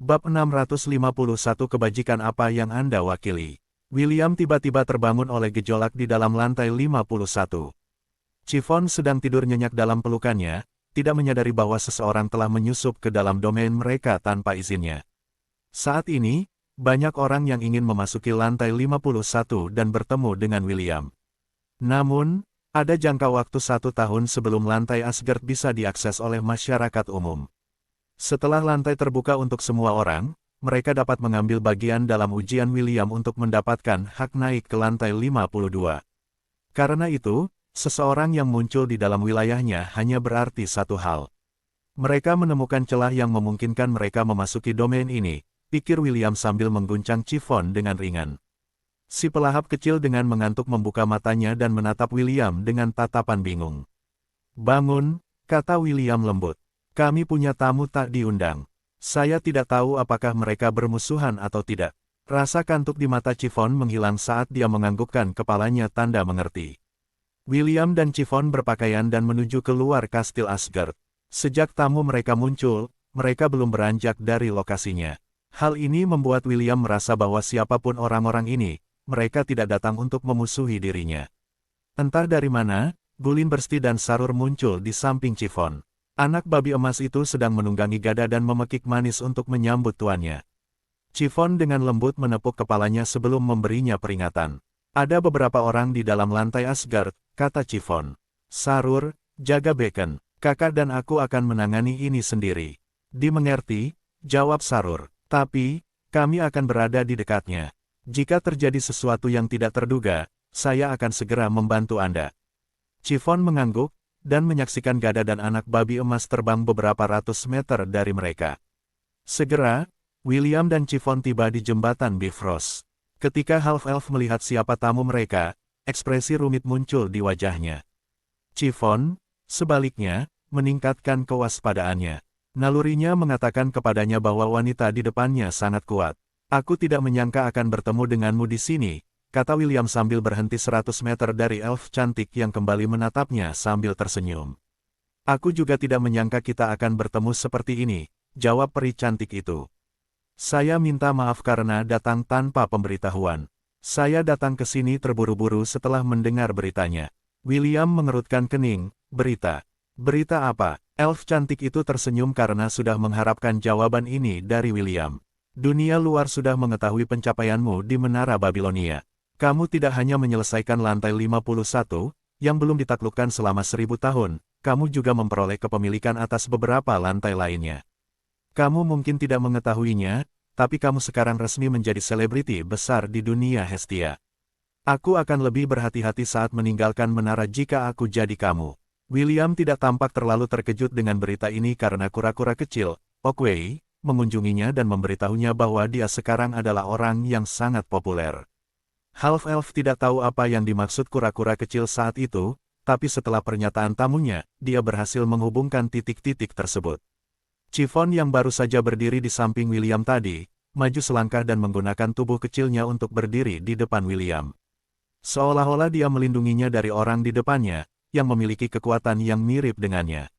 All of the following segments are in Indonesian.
Bab 651 Kebajikan apa yang Anda wakili? William tiba-tiba terbangun oleh gejolak di dalam lantai 51. Chiffon sedang tidur nyenyak dalam pelukannya, tidak menyadari bahwa seseorang telah menyusup ke dalam domain mereka tanpa izinnya. Saat ini, banyak orang yang ingin memasuki lantai 51 dan bertemu dengan William. Namun, ada jangka waktu 1 tahun sebelum lantai Asgard bisa diakses oleh masyarakat umum. Setelah lantai terbuka untuk semua orang, mereka dapat mengambil bagian dalam ujian William untuk mendapatkan hak naik ke lantai 52. Karena itu, seseorang yang muncul di dalam wilayahnya hanya berarti satu hal. Mereka menemukan celah yang memungkinkan mereka memasuki domain ini, pikir William sambil mengguncang Chiffon dengan ringan. Si pelahap kecil dengan mengantuk membuka matanya dan menatap William dengan tatapan bingung. "Bangun," kata William lembut. "Kami punya tamu tak diundang. Saya tidak tahu apakah mereka bermusuhan atau tidak." Rasa kantuk di mata Chiffon menghilang saat dia menganggukkan kepalanya tanda mengerti. William dan Chiffon berpakaian dan menuju keluar kastil Asgard. Sejak tamu mereka muncul, mereka belum beranjak dari lokasinya. Hal ini membuat William merasa bahwa siapapun orang-orang ini, mereka tidak datang untuk memusuhi dirinya. Entah dari mana, Gulin Bersti dan Sarur muncul di samping Chiffon. Anak babi emas itu sedang menunggangi gada dan memekik manis untuk menyambut tuannya. Chiffon dengan lembut menepuk kepalanya sebelum memberinya peringatan. "Ada beberapa orang di dalam lantai Asgard," kata Chiffon. "Sarur, jaga Bacon. Kakak dan aku akan menangani ini sendiri." "Dimengerti," jawab Sarur. "Tapi, kami akan berada di dekatnya. Jika terjadi sesuatu yang tidak terduga, saya akan segera membantu Anda." Chiffon mengangguk, dan menyaksikan gada dan anak babi emas terbang beberapa ratus meter dari mereka. Segera, William dan Chiffon tiba di jembatan Bifrost. Ketika Half-Elf melihat siapa tamu mereka, ekspresi rumit muncul di wajahnya. Chiffon, sebaliknya, meningkatkan kewaspadaannya. Nalurinya mengatakan kepadanya bahwa wanita di depannya sangat kuat. "Aku tidak menyangka akan bertemu denganmu di sini," kata William sambil berhenti 100 meter dari elf cantik yang kembali menatapnya sambil tersenyum. "Aku juga tidak menyangka kita akan bertemu seperti ini," jawab peri cantik itu. "Saya minta maaf karena datang tanpa pemberitahuan. Saya datang ke sini terburu-buru setelah mendengar beritanya." William mengerutkan kening. "Berita? Berita apa?" Elf cantik itu tersenyum karena sudah mengharapkan jawaban ini dari William. "Dunia luar sudah mengetahui pencapaianmu di Menara Babilonia. Kamu tidak hanya menyelesaikan lantai 51, yang belum ditaklukkan selama 1000 tahun, kamu juga memperoleh kepemilikan atas beberapa lantai lainnya. Kamu mungkin tidak mengetahuinya, tapi kamu sekarang resmi menjadi selebriti besar di dunia Hestia. Aku akan lebih berhati-hati saat meninggalkan menara jika aku jadi kamu." William tidak tampak terlalu terkejut dengan berita ini karena kura-kura kecil, Oakway, mengunjunginya dan memberitahunya bahwa dia sekarang adalah orang yang sangat populer. Half-Elf tidak tahu apa yang dimaksud kura-kura kecil saat itu, tapi setelah pernyataan tamunya, dia berhasil menghubungkan titik-titik tersebut. Chiffon yang baru saja berdiri di samping William tadi, maju selangkah dan menggunakan tubuh kecilnya untuk berdiri di depan William. Seolah-olah dia melindunginya dari orang di depannya, yang memiliki kekuatan yang mirip dengannya.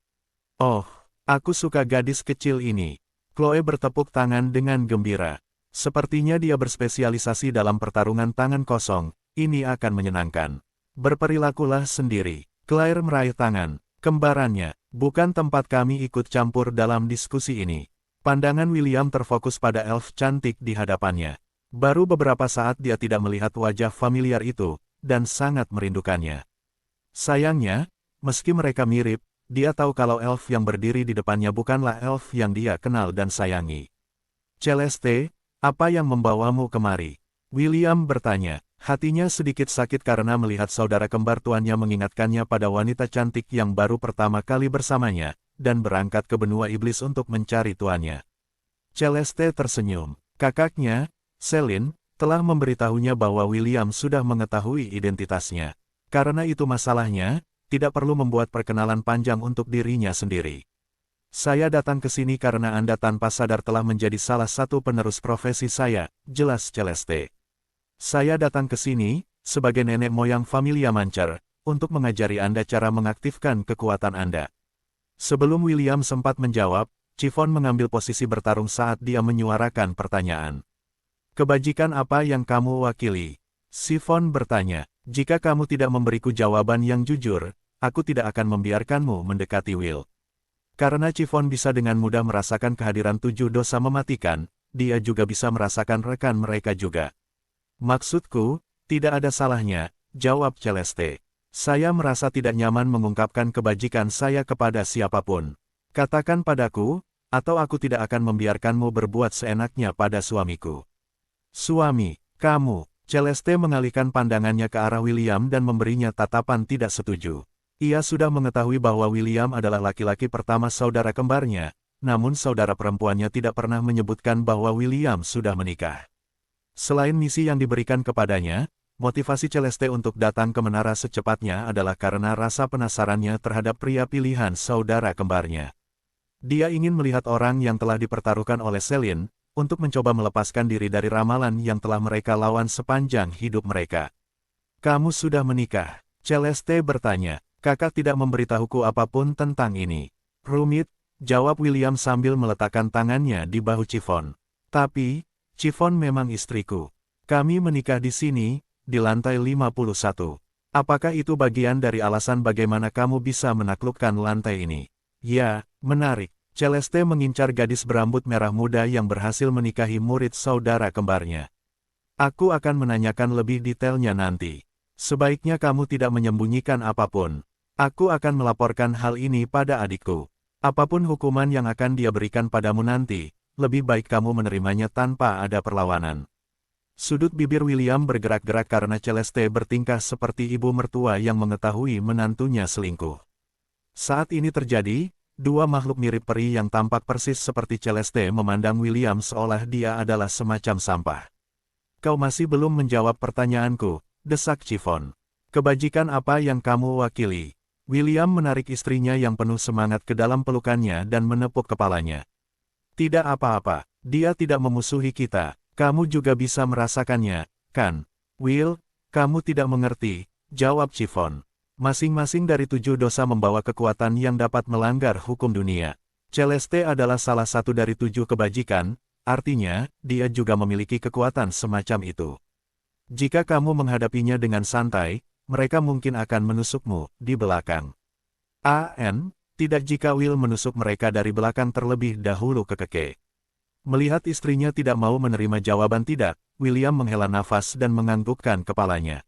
"Oh, aku suka gadis kecil ini." Chloe bertepuk tangan dengan gembira. "Sepertinya dia berspesialisasi dalam pertarungan tangan kosong, ini akan menyenangkan. Berperilakulah sendiri." Claire meraih tangan. "Kembarannya, bukan tempat kami ikut campur dalam diskusi ini." Pandangan William terfokus pada elf cantik di hadapannya. Baru beberapa saat dia tidak melihat wajah familiar itu, dan sangat merindukannya. Sayangnya, meski mereka mirip, dia tahu kalau elf yang berdiri di depannya bukanlah elf yang dia kenal dan sayangi. "Celeste, apa yang membawamu kemari?" William bertanya. Hatinya sedikit sakit karena melihat saudara kembar tuannya mengingatkannya pada wanita cantik yang baru pertama kali bersamanya, dan berangkat ke benua iblis untuk mencari tuannya. Celeste tersenyum. Kakaknya, Celine, telah memberitahunya bahwa William sudah mengetahui identitasnya. Karena itu masalahnya, tidak perlu membuat perkenalan panjang untuk dirinya sendiri. "Saya datang ke sini karena Anda tanpa sadar telah menjadi salah satu penerus profesi saya," jelas Celeste. "Saya datang ke sini, sebagai nenek moyang familia Mancer, untuk mengajari Anda cara mengaktifkan kekuatan Anda." Sebelum William sempat menjawab, Chiffon mengambil posisi bertarung saat dia menyuarakan pertanyaan. Kebajikan apa yang kamu wakili? Chiffon bertanya. Jika kamu tidak memberiku jawaban yang jujur, aku tidak akan membiarkanmu mendekati Will. Karena Chiffon bisa dengan mudah merasakan kehadiran 7 dosa mematikan, dia juga bisa merasakan rekan mereka juga. Maksudku, tidak ada salahnya, jawab Celeste. Saya merasa tidak nyaman mengungkapkan kebajikan saya kepada siapapun. Katakan padaku, atau aku tidak akan membiarkanmu berbuat seenaknya pada suamiku. Suami, kamu. Celeste mengalihkan pandangannya ke arah William dan memberinya tatapan tidak setuju. Ia sudah mengetahui bahwa William adalah laki-laki pertama saudara kembarnya, namun saudara perempuannya tidak pernah menyebutkan bahwa William sudah menikah. Selain misi yang diberikan kepadanya, motivasi Celeste untuk datang ke menara secepatnya adalah karena rasa penasarannya terhadap pria pilihan saudara kembarnya. Dia ingin melihat orang yang telah dipertaruhkan oleh Celine, untuk mencoba melepaskan diri dari ramalan yang telah mereka lawan sepanjang hidup mereka. Kamu sudah menikah? Celeste bertanya. Kakak tidak memberitahuku apapun tentang ini. Rumit, jawab William sambil meletakkan tangannya di bahu Chiffon. Tapi, Chiffon memang istriku. Kami menikah di sini, di lantai 51. Apakah itu bagian dari alasan bagaimana kamu bisa menaklukkan lantai ini? Ya, menarik. Celeste mengincar gadis berambut merah muda yang berhasil menikahi murid saudara kembarnya. Aku akan menanyakan lebih detailnya nanti. Sebaiknya kamu tidak menyembunyikan apapun. Aku akan melaporkan hal ini pada adikku. Apapun hukuman yang akan dia berikan padamu nanti, lebih baik kamu menerimanya tanpa ada perlawanan. Sudut bibir William bergerak-gerak karena Celeste bertingkah seperti ibu mertua yang mengetahui menantunya selingkuh. Saat ini terjadi, dua makhluk mirip peri yang tampak persis seperti Celeste memandang William seolah dia adalah semacam sampah. Kau masih belum menjawab pertanyaanku, desak Chiffon. Kebajikan apa yang kamu wakili? William menarik istrinya yang penuh semangat ke dalam pelukannya dan menepuk kepalanya. Tidak apa-apa, dia tidak memusuhi kita, kamu juga bisa merasakannya, kan? Will, kamu tidak mengerti, jawab Chiffon. Masing-masing dari 7 dosa membawa kekuatan yang dapat melanggar hukum dunia. Celeste adalah salah satu dari 7 kebajikan, artinya, dia juga memiliki kekuatan semacam itu. Jika kamu menghadapinya dengan santai, mereka mungkin akan menusukmu di belakang. Tidak jika Will menusuk mereka dari belakang terlebih dahulu ke keke. Melihat istrinya tidak mau menerima jawaban tidak, William menghela nafas dan menganggukkan kepalanya.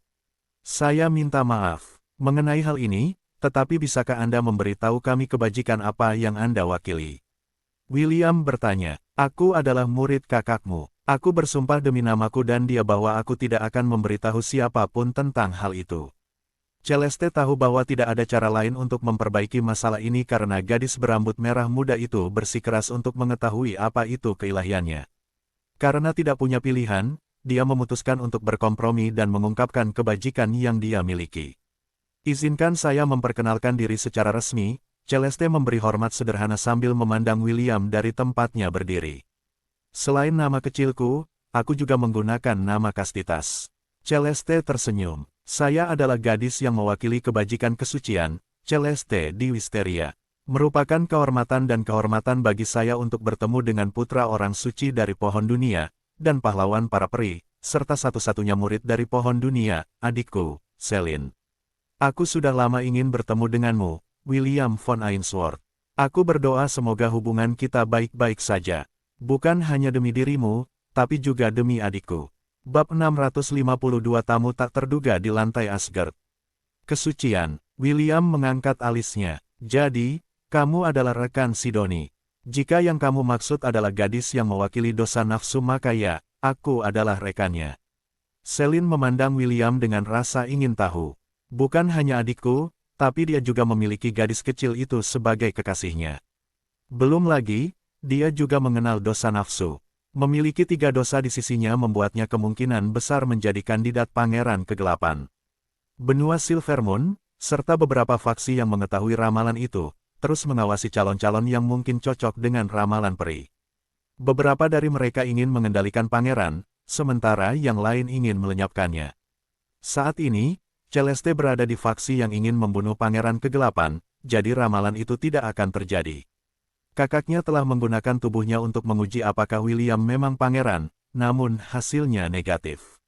Saya minta maaf mengenai hal ini, tetapi bisakah Anda memberitahu kami kebajikan apa yang Anda wakili? William bertanya, aku adalah murid kakakmu. Aku bersumpah demi namaku dan dia bahwa aku tidak akan memberitahu siapapun tentang hal itu. Celeste tahu bahwa tidak ada cara lain untuk memperbaiki masalah ini karena gadis berambut merah muda itu bersikeras untuk mengetahui apa itu keilahiannya. Karena tidak punya pilihan, dia memutuskan untuk berkompromi dan mengungkapkan kebajikan yang dia miliki. Izinkan saya memperkenalkan diri secara resmi, Celeste memberi hormat sederhana sambil memandang William dari tempatnya berdiri. Selain nama kecilku, aku juga menggunakan nama kastitas. Celeste tersenyum. Saya adalah gadis yang mewakili kebajikan kesucian, Celeste di Wisteria. Merupakan kehormatan dan kehormatan bagi saya untuk bertemu dengan putra orang suci dari pohon dunia, dan pahlawan para peri, serta satu-satunya murid dari pohon dunia, adikku, Celine. Aku sudah lama ingin bertemu denganmu, William von Ainsworth. Aku berdoa semoga hubungan kita baik-baik saja. Bukan hanya demi dirimu, tapi juga demi adikku. Bab 652 tamu tak terduga di lantai Asgard. Kesucian, William mengangkat alisnya. Jadi, kamu adalah rekan Sidoni. Jika yang kamu maksud adalah gadis yang mewakili dosa nafsu maka ya, aku adalah rekannya. Celine memandang William dengan rasa ingin tahu. Bukan hanya adikku, tapi dia juga memiliki gadis kecil itu sebagai kekasihnya. Belum lagi, dia juga mengenal dosa nafsu. Memiliki 3 dosa di sisinya membuatnya kemungkinan besar menjadi kandidat pangeran kegelapan. Benua Silvermoon, serta beberapa faksi yang mengetahui ramalan itu, terus mengawasi calon-calon yang mungkin cocok dengan ramalan peri. Beberapa dari mereka ingin mengendalikan pangeran, sementara yang lain ingin melenyapkannya. Saat ini, Celeste berada di faksi yang ingin membunuh pangeran kegelapan, jadi ramalan itu tidak akan terjadi. Kakaknya telah menggunakan tubuhnya untuk menguji apakah William memang pangeran, namun hasilnya negatif.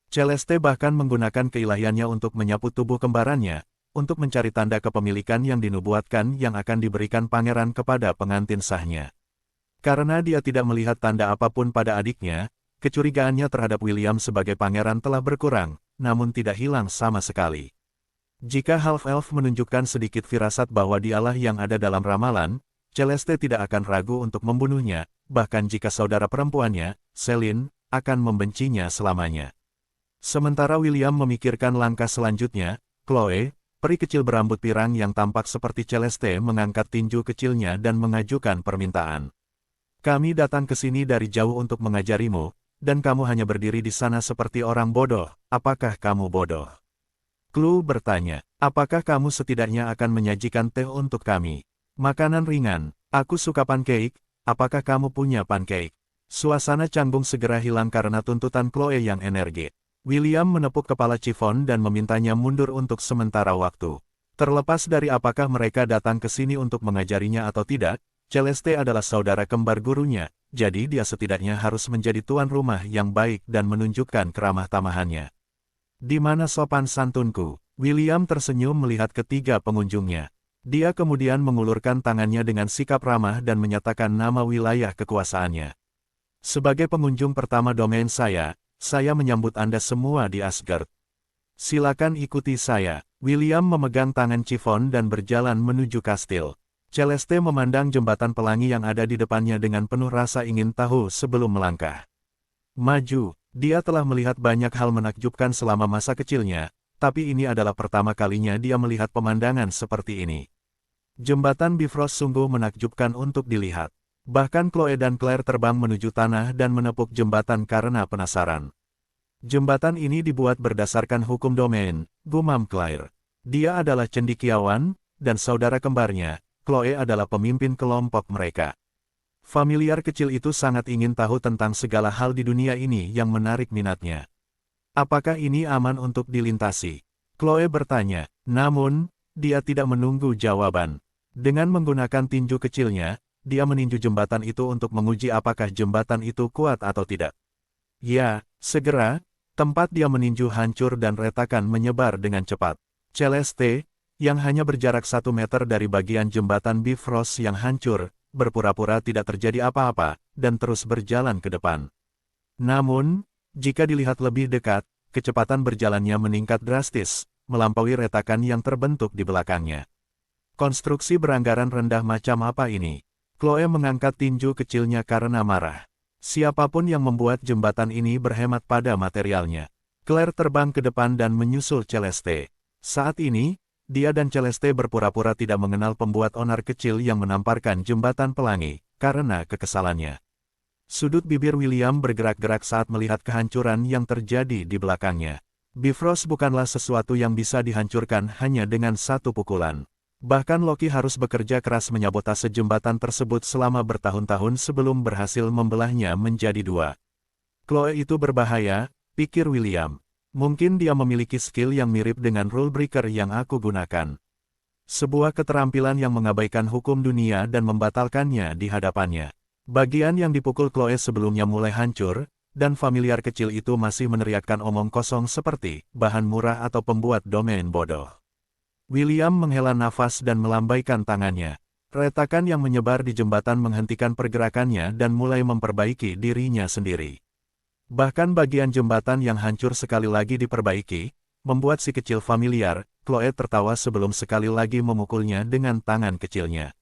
Celeste bahkan menggunakan keilahiannya untuk menyapu tubuh kembarannya, untuk mencari tanda kepemilikan yang dinubuatkan yang akan diberikan pangeran kepada pengantin sahnya. Karena dia tidak melihat tanda apapun pada adiknya, kecurigaannya terhadap William sebagai pangeran telah berkurang, namun tidak hilang sama sekali. Jika Half-Elf menunjukkan sedikit firasat bahwa dialah yang ada dalam ramalan, Celeste tidak akan ragu untuk membunuhnya, bahkan jika saudara perempuannya, Celine, akan membencinya selamanya. Sementara William memikirkan langkah selanjutnya, Chloe, peri kecil berambut pirang yang tampak seperti Celeste mengangkat tinju kecilnya dan mengajukan permintaan. Kami datang ke sini dari jauh untuk mengajarimu, dan kamu hanya berdiri di sana seperti orang bodoh. Apakah kamu bodoh? Chloe bertanya, apakah kamu setidaknya akan menyajikan teh untuk kami? Makanan ringan, aku suka pancake, apakah kamu punya pancake? Suasana canggung segera hilang karena tuntutan Chloe yang energik. William menepuk kepala Chiffon dan memintanya mundur untuk sementara waktu. Terlepas dari apakah mereka datang ke sini untuk mengajarinya atau tidak, Celeste adalah saudara kembar gurunya, jadi dia setidaknya harus menjadi tuan rumah yang baik dan menunjukkan keramah tamahannya. Di mana sopan santunku? William tersenyum melihat ketiga pengunjungnya. Dia kemudian mengulurkan tangannya dengan sikap ramah dan menyatakan nama wilayah kekuasaannya. Sebagai pengunjung pertama domain saya menyambut Anda semua di Asgard. Silakan ikuti saya. William memegang tangan Chiffon dan berjalan menuju kastil. Celeste memandang jembatan pelangi yang ada di depannya dengan penuh rasa ingin tahu sebelum melangkah maju. Dia telah melihat banyak hal menakjubkan selama masa kecilnya, tapi ini adalah pertama kalinya dia melihat pemandangan seperti ini. Jembatan Bifrost sungguh menakjubkan untuk dilihat. Bahkan Chloe dan Claire terbang menuju tanah dan menepuk jembatan karena penasaran. Jembatan ini dibuat berdasarkan hukum domain, gumam Claire. Dia adalah cendekiawan, dan saudara kembarnya, Chloe adalah pemimpin kelompok mereka. Familiar kecil itu sangat ingin tahu tentang segala hal di dunia ini yang menarik minatnya. Apakah ini aman untuk dilintasi? Chloe bertanya, namun, dia tidak menunggu jawaban. Dengan menggunakan tinju kecilnya, dia meninju jembatan itu untuk menguji apakah jembatan itu kuat atau tidak. Ya, segera, tempat dia meninju hancur dan retakan menyebar dengan cepat. Celeste, yang hanya berjarak 1 meter dari bagian jembatan Bifrost yang hancur, berpura-pura tidak terjadi apa-apa, dan terus berjalan ke depan. Namun, jika dilihat lebih dekat, kecepatan berjalannya meningkat drastis, melampaui retakan yang terbentuk di belakangnya. Konstruksi beranggaran rendah macam apa ini? Chloe mengangkat tinju kecilnya karena marah. Siapapun yang membuat jembatan ini berhemat pada materialnya. Claire terbang ke depan dan menyusul Celeste. Saat ini, dia dan Celeste berpura-pura tidak mengenal pembuat onar kecil yang menamparkan jembatan pelangi, karena kekesalannya. Sudut bibir William bergerak-gerak saat melihat kehancuran yang terjadi di belakangnya. Bifrost bukanlah sesuatu yang bisa dihancurkan hanya dengan satu pukulan. Bahkan Loki harus bekerja keras menyabotase jembatan tersebut selama bertahun-tahun sebelum berhasil membelahnya menjadi 2. Chloe itu berbahaya, pikir William. Mungkin dia memiliki skill yang mirip dengan rule breaker yang aku gunakan. Sebuah keterampilan yang mengabaikan hukum dunia dan membatalkannya di hadapannya. Bagian yang dipukul Chloe sebelumnya mulai hancur, dan familiar kecil itu masih meneriakkan omong kosong seperti bahan murah atau pembuat domain bodoh. William menghela nafas dan melambaikan tangannya. Retakan yang menyebar di jembatan menghentikan pergerakannya dan mulai memperbaiki dirinya sendiri. Bahkan bagian jembatan yang hancur sekali lagi diperbaiki, membuat si kecil familiar, Chloe tertawa sebelum sekali lagi memukulnya dengan tangan kecilnya.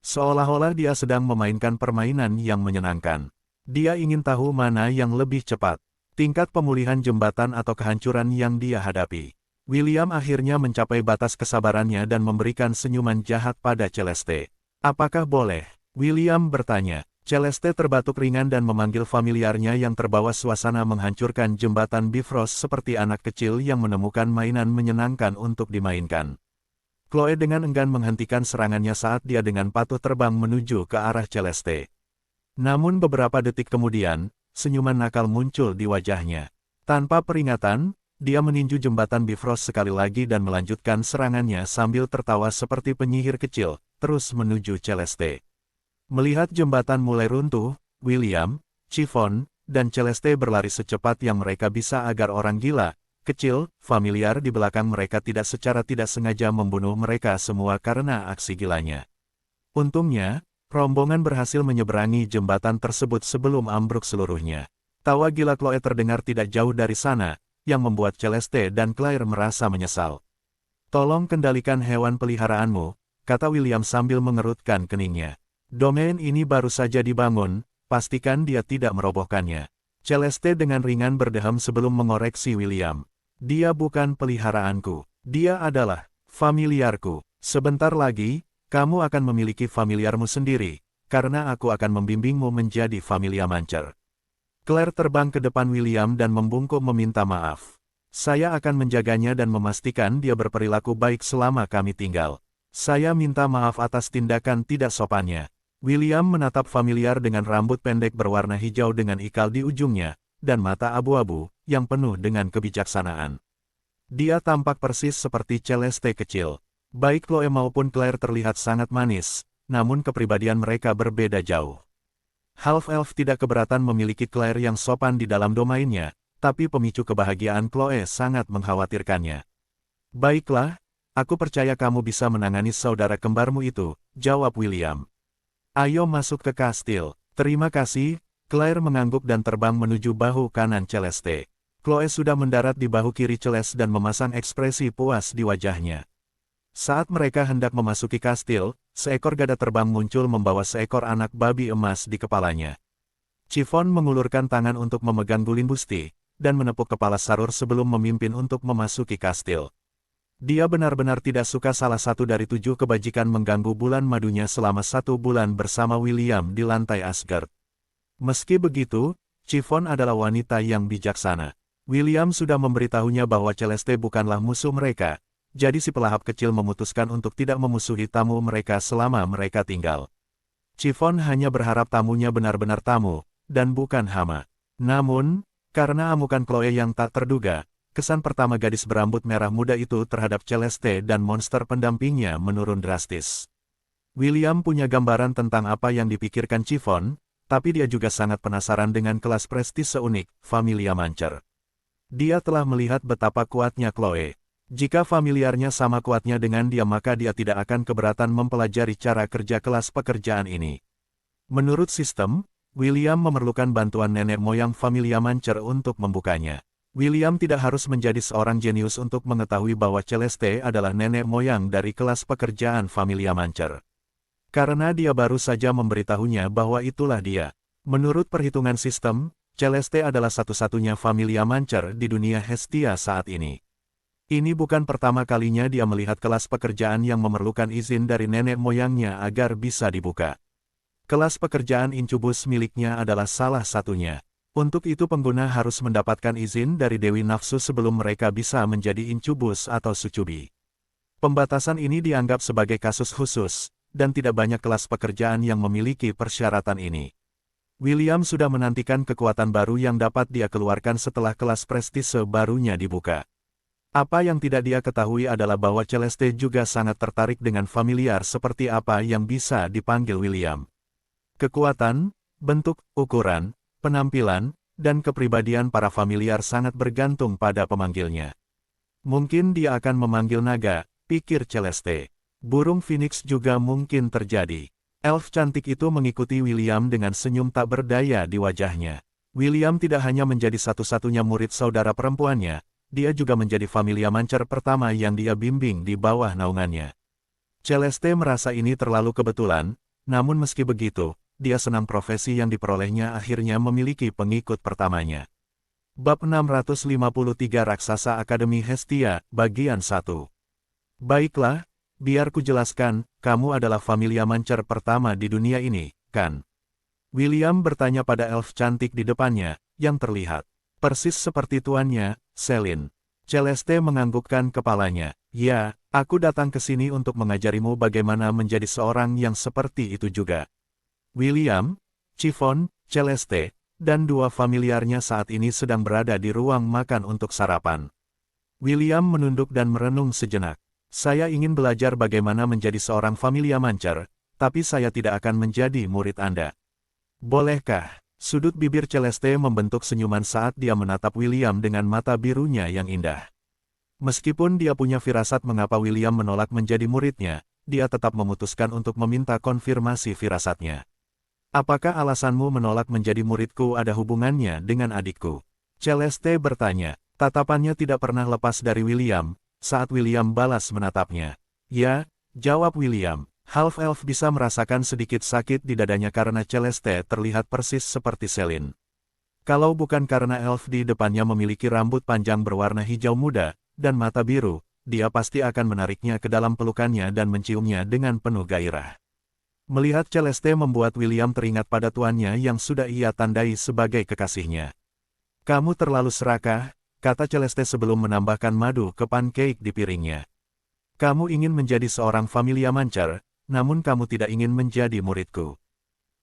Seolah-olah dia sedang memainkan permainan yang menyenangkan. Dia ingin tahu mana yang lebih cepat, tingkat pemulihan jembatan atau kehancuran yang dia hadapi. William akhirnya mencapai batas kesabarannya dan memberikan senyuman jahat pada Celeste. Apakah boleh? William bertanya. Celeste terbatuk ringan dan memanggil familiarnya yang terbawa suasana menghancurkan jembatan Bifrost seperti anak kecil yang menemukan mainan menyenangkan untuk dimainkan. Chloe dengan enggan menghentikan serangannya saat dia dengan patuh terbang menuju ke arah Celeste. Namun beberapa detik kemudian, senyuman nakal muncul di wajahnya. Tanpa peringatan, dia meninju jembatan Bifrost sekali lagi dan melanjutkan serangannya sambil tertawa seperti penyihir kecil, terus menuju Celeste. Melihat jembatan mulai runtuh, William, Chiffon, dan Celeste berlari secepat yang mereka bisa agar orang gila, kecil, familiar di belakang mereka secara tidak sengaja membunuh mereka semua karena aksi gilanya. Untungnya, rombongan berhasil menyeberangi jembatan tersebut sebelum ambruk seluruhnya. Tawa gila Chloe terdengar tidak jauh dari sana, yang membuat Celeste dan Claire merasa menyesal. "Tolong kendalikan hewan peliharaanmu," kata William sambil mengerutkan keningnya. "Domain ini baru saja dibangun, pastikan dia tidak merobohkannya." Celeste dengan ringan berdeham sebelum mengoreksi William. "Dia bukan peliharaanku, dia adalah familiarku. Sebentar lagi, kamu akan memiliki familiarmu sendiri, karena aku akan membimbingmu menjadi familia mancer." Claire terbang ke depan William dan membungkuk meminta maaf. "Saya akan menjaganya dan memastikan dia berperilaku baik selama kami tinggal. Saya minta maaf atas tindakan tidak sopannya." William menatap familiar dengan rambut pendek berwarna hijau dengan ikal di ujungnya, dan mata abu-abu, yang penuh dengan kebijaksanaan. Dia tampak persis seperti Celeste kecil. Baik Chloe maupun Claire terlihat sangat manis, namun kepribadian mereka berbeda jauh. Half-elf tidak keberatan memiliki Claire yang sopan di dalam domainnya, tapi pemicu kebahagiaan Chloe sangat mengkhawatirkannya. "Baiklah, aku percaya kamu bisa menangani saudara kembarmu itu," jawab William. "Ayo masuk ke kastil." "Terima kasih." Claire mengangguk dan terbang menuju bahu kanan Celeste. Chloe sudah mendarat di bahu kiri Celeste dan memasang ekspresi puas di wajahnya. Saat mereka hendak memasuki kastil, seekor gada terbang muncul membawa seekor anak babi emas di kepalanya. Chiffon mengulurkan tangan untuk memegang gulin busti, dan menepuk kepala Sarur sebelum memimpin untuk memasuki kastil. Dia benar-benar tidak suka salah satu dari 7 kebajikan mengganggu bulan madunya selama 1 bulan bersama William di lantai Asgard. Meski begitu, Chiffon adalah wanita yang bijaksana. William sudah memberitahunya bahwa Celeste bukanlah musuh mereka, jadi si pelahap kecil memutuskan untuk tidak memusuhi tamu mereka selama mereka tinggal. Chiffon hanya berharap tamunya benar-benar tamu, dan bukan hama. Namun, karena amukan Chloe yang tak terduga, kesan pertama gadis berambut merah muda itu terhadap Celeste dan monster pendampingnya menurun drastis. William punya gambaran tentang apa yang dipikirkan Chiffon, tapi dia juga sangat penasaran dengan kelas prestise unik, Familia Mancer. Dia telah melihat betapa kuatnya Chloe. Jika familiarnya sama kuatnya dengan dia maka dia tidak akan keberatan mempelajari cara kerja kelas pekerjaan ini. Menurut sistem, William memerlukan bantuan nenek moyang Familia Mancer untuk membukanya. William tidak harus menjadi seorang jenius untuk mengetahui bahwa Celeste adalah nenek moyang dari kelas pekerjaan Familia Mancer. Karena dia baru saja memberitahunya bahwa itulah dia. Menurut perhitungan sistem, Celeste adalah satu-satunya Familia Mancer di dunia Hestia saat ini. Ini bukan pertama kalinya dia melihat kelas pekerjaan yang memerlukan izin dari nenek moyangnya agar bisa dibuka. Kelas pekerjaan incubus miliknya adalah salah satunya. Untuk itu pengguna harus mendapatkan izin dari Dewi Nafsu sebelum mereka bisa menjadi incubus atau sucubi. Pembatasan ini dianggap sebagai kasus khusus, dan tidak banyak kelas pekerjaan yang memiliki persyaratan ini. William sudah menantikan kekuatan baru yang dapat dia keluarkan setelah kelas prestise barunya dibuka. Apa yang tidak dia ketahui adalah bahwa Celeste juga sangat tertarik dengan familiar seperti apa yang bisa dipanggil William. Kekuatan, bentuk, ukuran, penampilan, dan kepribadian para familiar sangat bergantung pada pemanggilnya. Mungkin dia akan memanggil naga, pikir Celeste. Burung phoenix juga mungkin terjadi. Elf cantik itu mengikuti William dengan senyum tak berdaya di wajahnya. William tidak hanya menjadi satu-satunya murid saudara perempuannya, dia juga menjadi Familia Mancer pertama yang dia bimbing di bawah naungannya. Celeste merasa ini terlalu kebetulan, namun meski begitu, dia senang profesi yang diperolehnya akhirnya memiliki pengikut pertamanya. Bab 653 Raksasa Akademi Hestia, Bagian 1. Baiklah, biar ku jelaskan, kamu adalah Familia Mancer pertama di dunia ini, kan? William bertanya pada elf cantik di depannya, yang terlihat persis seperti tuannya, Selin. Celeste menganggukkan kepalanya. "Ya, aku datang ke sini untuk mengajarimu bagaimana menjadi seorang yang seperti itu juga." William, Chiffon, Celeste, dan 2 familiarnya saat ini sedang berada di ruang makan untuk sarapan. William menunduk dan merenung sejenak. "Saya ingin belajar bagaimana menjadi seorang Familia Mancer, tapi saya tidak akan menjadi murid Anda. Bolehkah? Sudut bibir Celeste membentuk senyuman saat dia menatap William dengan mata birunya yang indah. Meskipun dia punya firasat mengapa William menolak menjadi muridnya, dia tetap memutuskan untuk meminta konfirmasi firasatnya. Apakah alasanmu menolak menjadi muridku ada hubungannya dengan adikku? Celeste bertanya. Tatapannya tidak pernah lepas dari William, saat William balas menatapnya. Ya, jawab William. Half-elf bisa merasakan sedikit sakit di dadanya karena Celeste terlihat persis seperti Celine. Kalau bukan karena elf di depannya memiliki rambut panjang berwarna hijau muda, dan mata biru, dia pasti akan menariknya ke dalam pelukannya dan menciumnya dengan penuh gairah. Melihat Celeste membuat William teringat pada tuannya yang sudah ia tandai sebagai kekasihnya. Kamu terlalu serakah, kata Celeste sebelum menambahkan madu ke pancake di piringnya. Kamu ingin menjadi seorang familia mancer, namun kamu tidak ingin menjadi muridku.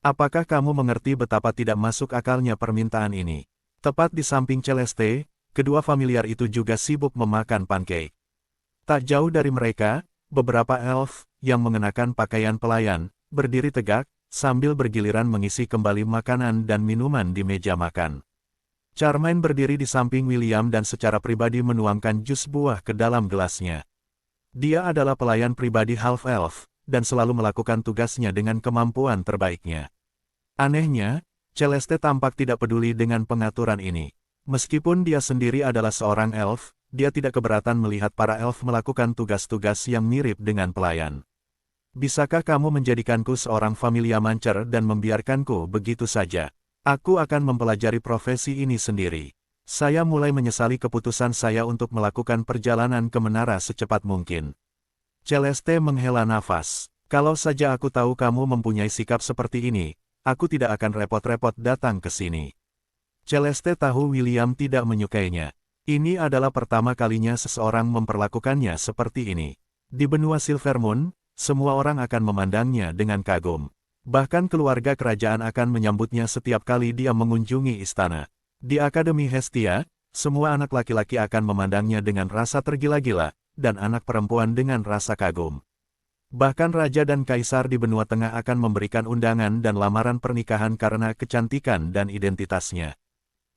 Apakah kamu mengerti betapa tidak masuk akalnya permintaan ini? Tepat di samping Celeste, kedua familiar itu juga sibuk memakan pancake. Tak jauh dari mereka, beberapa elf, yang mengenakan pakaian pelayan, berdiri tegak, sambil bergiliran mengisi kembali makanan dan minuman di meja makan. Charmaine berdiri di samping William dan secara pribadi menuangkan jus buah ke dalam gelasnya. Dia adalah pelayan pribadi half-elf, dan selalu melakukan tugasnya dengan kemampuan terbaiknya. Anehnya, Celeste tampak tidak peduli dengan pengaturan ini. Meskipun dia sendiri adalah seorang elf, dia tidak keberatan melihat para elf melakukan tugas-tugas yang mirip dengan pelayan. Bisakah kamu menjadikanku seorang familia mancer dan membiarkanku begitu saja? Aku akan mempelajari profesi ini sendiri. Saya mulai menyesali keputusan saya untuk melakukan perjalanan ke menara secepat mungkin. Celeste menghela nafas. Kalau saja aku tahu kamu mempunyai sikap seperti ini, aku tidak akan repot-repot datang ke sini. Celeste tahu William tidak menyukainya. Ini adalah pertama kalinya seseorang memperlakukannya seperti ini. Di benua Silvermoon, semua orang akan memandangnya dengan kagum. Bahkan keluarga kerajaan akan menyambutnya setiap kali dia mengunjungi istana. Di Akademi Hestia, semua anak laki-laki akan memandangnya dengan rasa tergila-gila, dan anak perempuan dengan rasa kagum. Bahkan raja dan kaisar di benua tengah akan memberikan undangan dan lamaran pernikahan karena kecantikan dan identitasnya.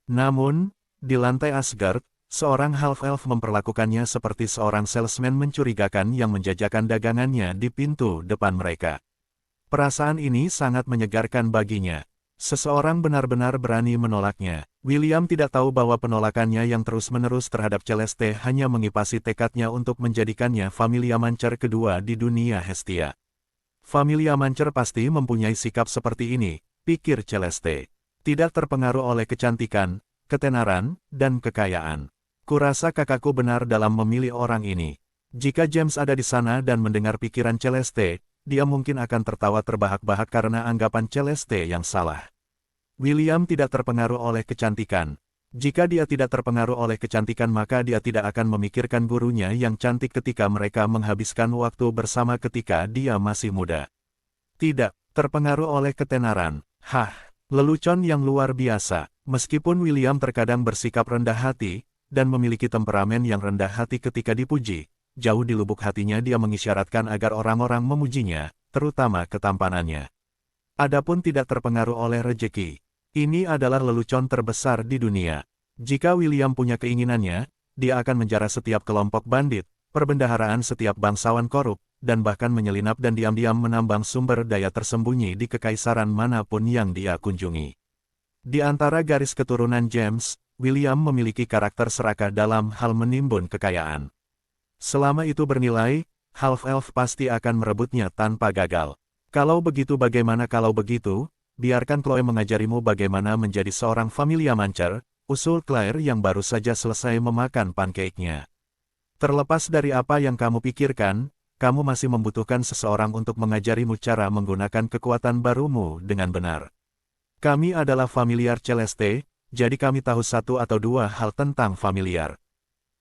Namun, di lantai Asgard, seorang half-elf memperlakukannya seperti seorang salesman mencurigakan yang menjajakan dagangannya di pintu depan mereka. Perasaan ini sangat menyegarkan baginya. Seseorang benar-benar berani menolaknya. William tidak tahu bahwa penolakannya yang terus-menerus terhadap Celeste hanya mengipasi tekadnya untuk menjadikannya familia mancer kedua di dunia Hestia. Familia mancer pasti mempunyai sikap seperti ini, pikir Celeste. Tidak terpengaruh oleh kecantikan, ketenaran, dan kekayaan. Kurasa kakakku benar dalam memilih orang ini. Jika James ada di sana dan mendengar pikiran Celeste, dia mungkin akan tertawa terbahak-bahak karena anggapan Celeste yang salah. William tidak terpengaruh oleh kecantikan. Jika dia tidak terpengaruh oleh kecantikan maka dia tidak akan memikirkan gurunya yang cantik ketika mereka menghabiskan waktu bersama ketika dia masih muda. Tidak, terpengaruh oleh ketenaran. Lelucon yang luar biasa. Meskipun William terkadang bersikap rendah hati, dan memiliki temperamen yang rendah hati ketika dipuji, jauh di lubuk hatinya dia mengisyaratkan agar orang-orang memujinya, terutama ketampanannya. Adapun tidak terpengaruh oleh rejeki. Ini adalah lelucon terbesar di dunia. Jika William punya keinginannya, dia akan menjara setiap kelompok bandit, perbendaharaan setiap bangsawan korup, dan bahkan menyelinap dan diam-diam menambang sumber daya tersembunyi di kekaisaran manapun yang dia kunjungi. Di antara garis keturunan James, William memiliki karakter serakah dalam hal menimbun kekayaan. Selama itu bernilai, half-elf pasti akan merebutnya tanpa gagal. Kalau begitu bagaimana kalau begitu, biarkan Chloe mengajarimu bagaimana menjadi seorang familia mancer, usul Claire yang baru saja selesai memakan pancake-nya. Terlepas dari apa yang kamu pikirkan, kamu masih membutuhkan seseorang untuk mengajarimu cara menggunakan kekuatan barumu dengan benar. Kami adalah familiar Celeste, jadi kami tahu satu atau dua hal tentang familiar.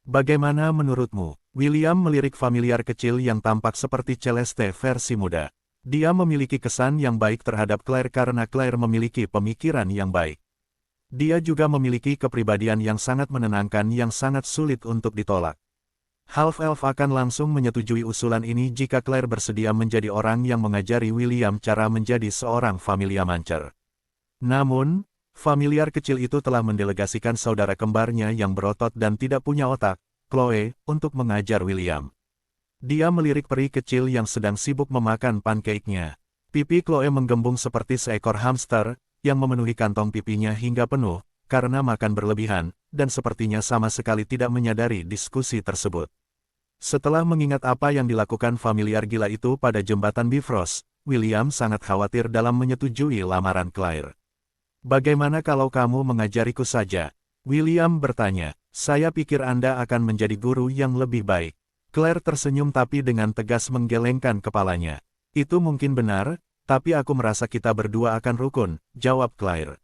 Bagaimana menurutmu? William melirik familiar kecil yang tampak seperti Celeste versi muda. Dia memiliki kesan yang baik terhadap Claire karena Claire memiliki pemikiran yang baik. Dia juga memiliki kepribadian yang sangat menenangkan yang sangat sulit untuk ditolak. Half-Elf akan langsung menyetujui usulan ini jika Claire bersedia menjadi orang yang mengajari William cara menjadi seorang Familiar Mancer. Namun, familiar kecil itu telah mendelegasikan saudara kembarnya yang berotot dan tidak punya otak, Chloe, untuk mengajar William. Dia melirik peri kecil yang sedang sibuk memakan pancake-nya. Pipi Chloe menggembung seperti seekor hamster, yang memenuhi kantong pipinya hingga penuh, karena makan berlebihan, dan sepertinya sama sekali tidak menyadari diskusi tersebut. Setelah mengingat apa yang dilakukan familiar gila itu pada jembatan Bifrost, William sangat khawatir dalam menyetujui lamaran Claire. Bagaimana kalau kamu mengajariku saja? William bertanya. Saya pikir Anda akan menjadi guru yang lebih baik. Claire tersenyum tapi dengan tegas menggelengkan kepalanya. Itu mungkin benar, tapi aku merasa kita berdua akan rukun, jawab Claire.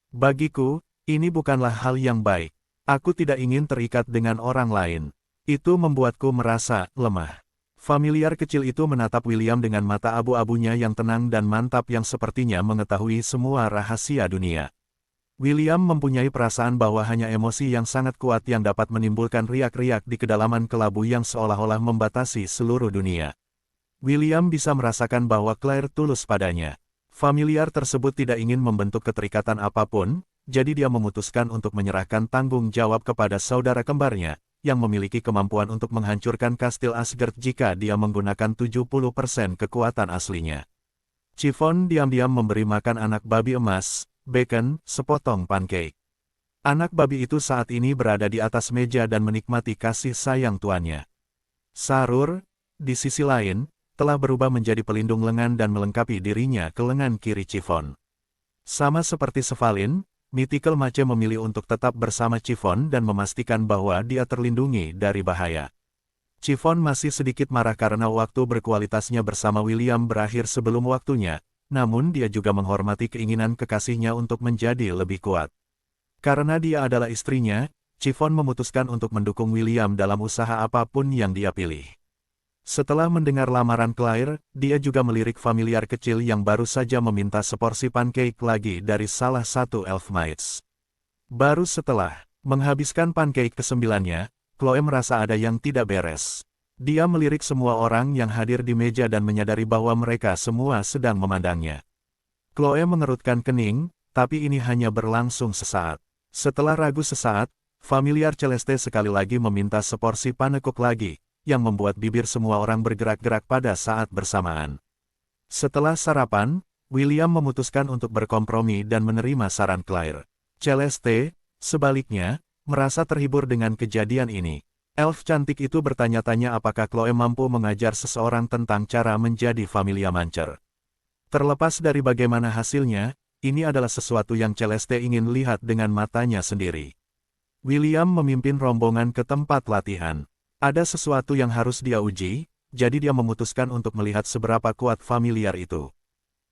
Bagiku, ini bukanlah hal yang baik. Aku tidak ingin terikat dengan orang lain. Itu membuatku merasa lemah. Familiar kecil itu menatap William dengan mata abu-abunya yang tenang dan mantap yang sepertinya mengetahui semua rahasia dunia. William mempunyai perasaan bahwa hanya emosi yang sangat kuat yang dapat menimbulkan riak-riak di kedalaman kelabu yang seolah-olah membatasi seluruh dunia. William bisa merasakan bahwa Claire tulus padanya. Familiar tersebut tidak ingin membentuk keterikatan apapun, jadi dia memutuskan untuk menyerahkan tanggung jawab kepada saudara kembarnya, yang memiliki kemampuan untuk menghancurkan kastil Asgard jika dia menggunakan 70% kekuatan aslinya. Chiffon diam-diam memberi makan anak babi emas, bacon, sepotong pancake. Anak babi itu saat ini berada di atas meja dan menikmati kasih sayang tuannya. Sarur, di sisi lain, telah berubah menjadi pelindung lengan dan melengkapi dirinya ke lengan kiri Chiffon. Sama seperti Svalin, Mythical Mage memilih untuk tetap bersama Chiffon dan memastikan bahwa dia terlindungi dari bahaya. Chiffon masih sedikit marah karena waktu berkualitasnya bersama William berakhir sebelum waktunya, namun dia juga menghormati keinginan kekasihnya untuk menjadi lebih kuat. Karena dia adalah istrinya, Chiffon memutuskan untuk mendukung William dalam usaha apapun yang dia pilih. Setelah mendengar lamaran Claire, dia juga melirik familiar kecil yang baru saja meminta seporsi pancake lagi dari salah satu Elf Mates. Baru setelah menghabiskan pancake ke-9-nya, Chloe merasa ada yang tidak beres. Dia melirik semua orang yang hadir di meja dan menyadari bahwa mereka semua sedang memandangnya. Chloe mengerutkan kening, tapi ini hanya berlangsung sesaat. Setelah ragu sesaat, familiar Celeste sekali lagi meminta seporsi panekuk lagi, yang membuat bibir semua orang bergerak-gerak pada saat bersamaan. Setelah sarapan, William memutuskan untuk berkompromi dan menerima saran Claire. Celeste, sebaliknya, merasa terhibur dengan kejadian ini. Elf cantik itu bertanya-tanya apakah Chloe mampu mengajar seseorang tentang cara menjadi Familiar Mancer. Terlepas dari bagaimana hasilnya, ini adalah sesuatu yang Celeste ingin lihat dengan matanya sendiri. William memimpin rombongan ke tempat latihan. Ada sesuatu yang harus dia uji, jadi dia memutuskan untuk melihat seberapa kuat familiar itu.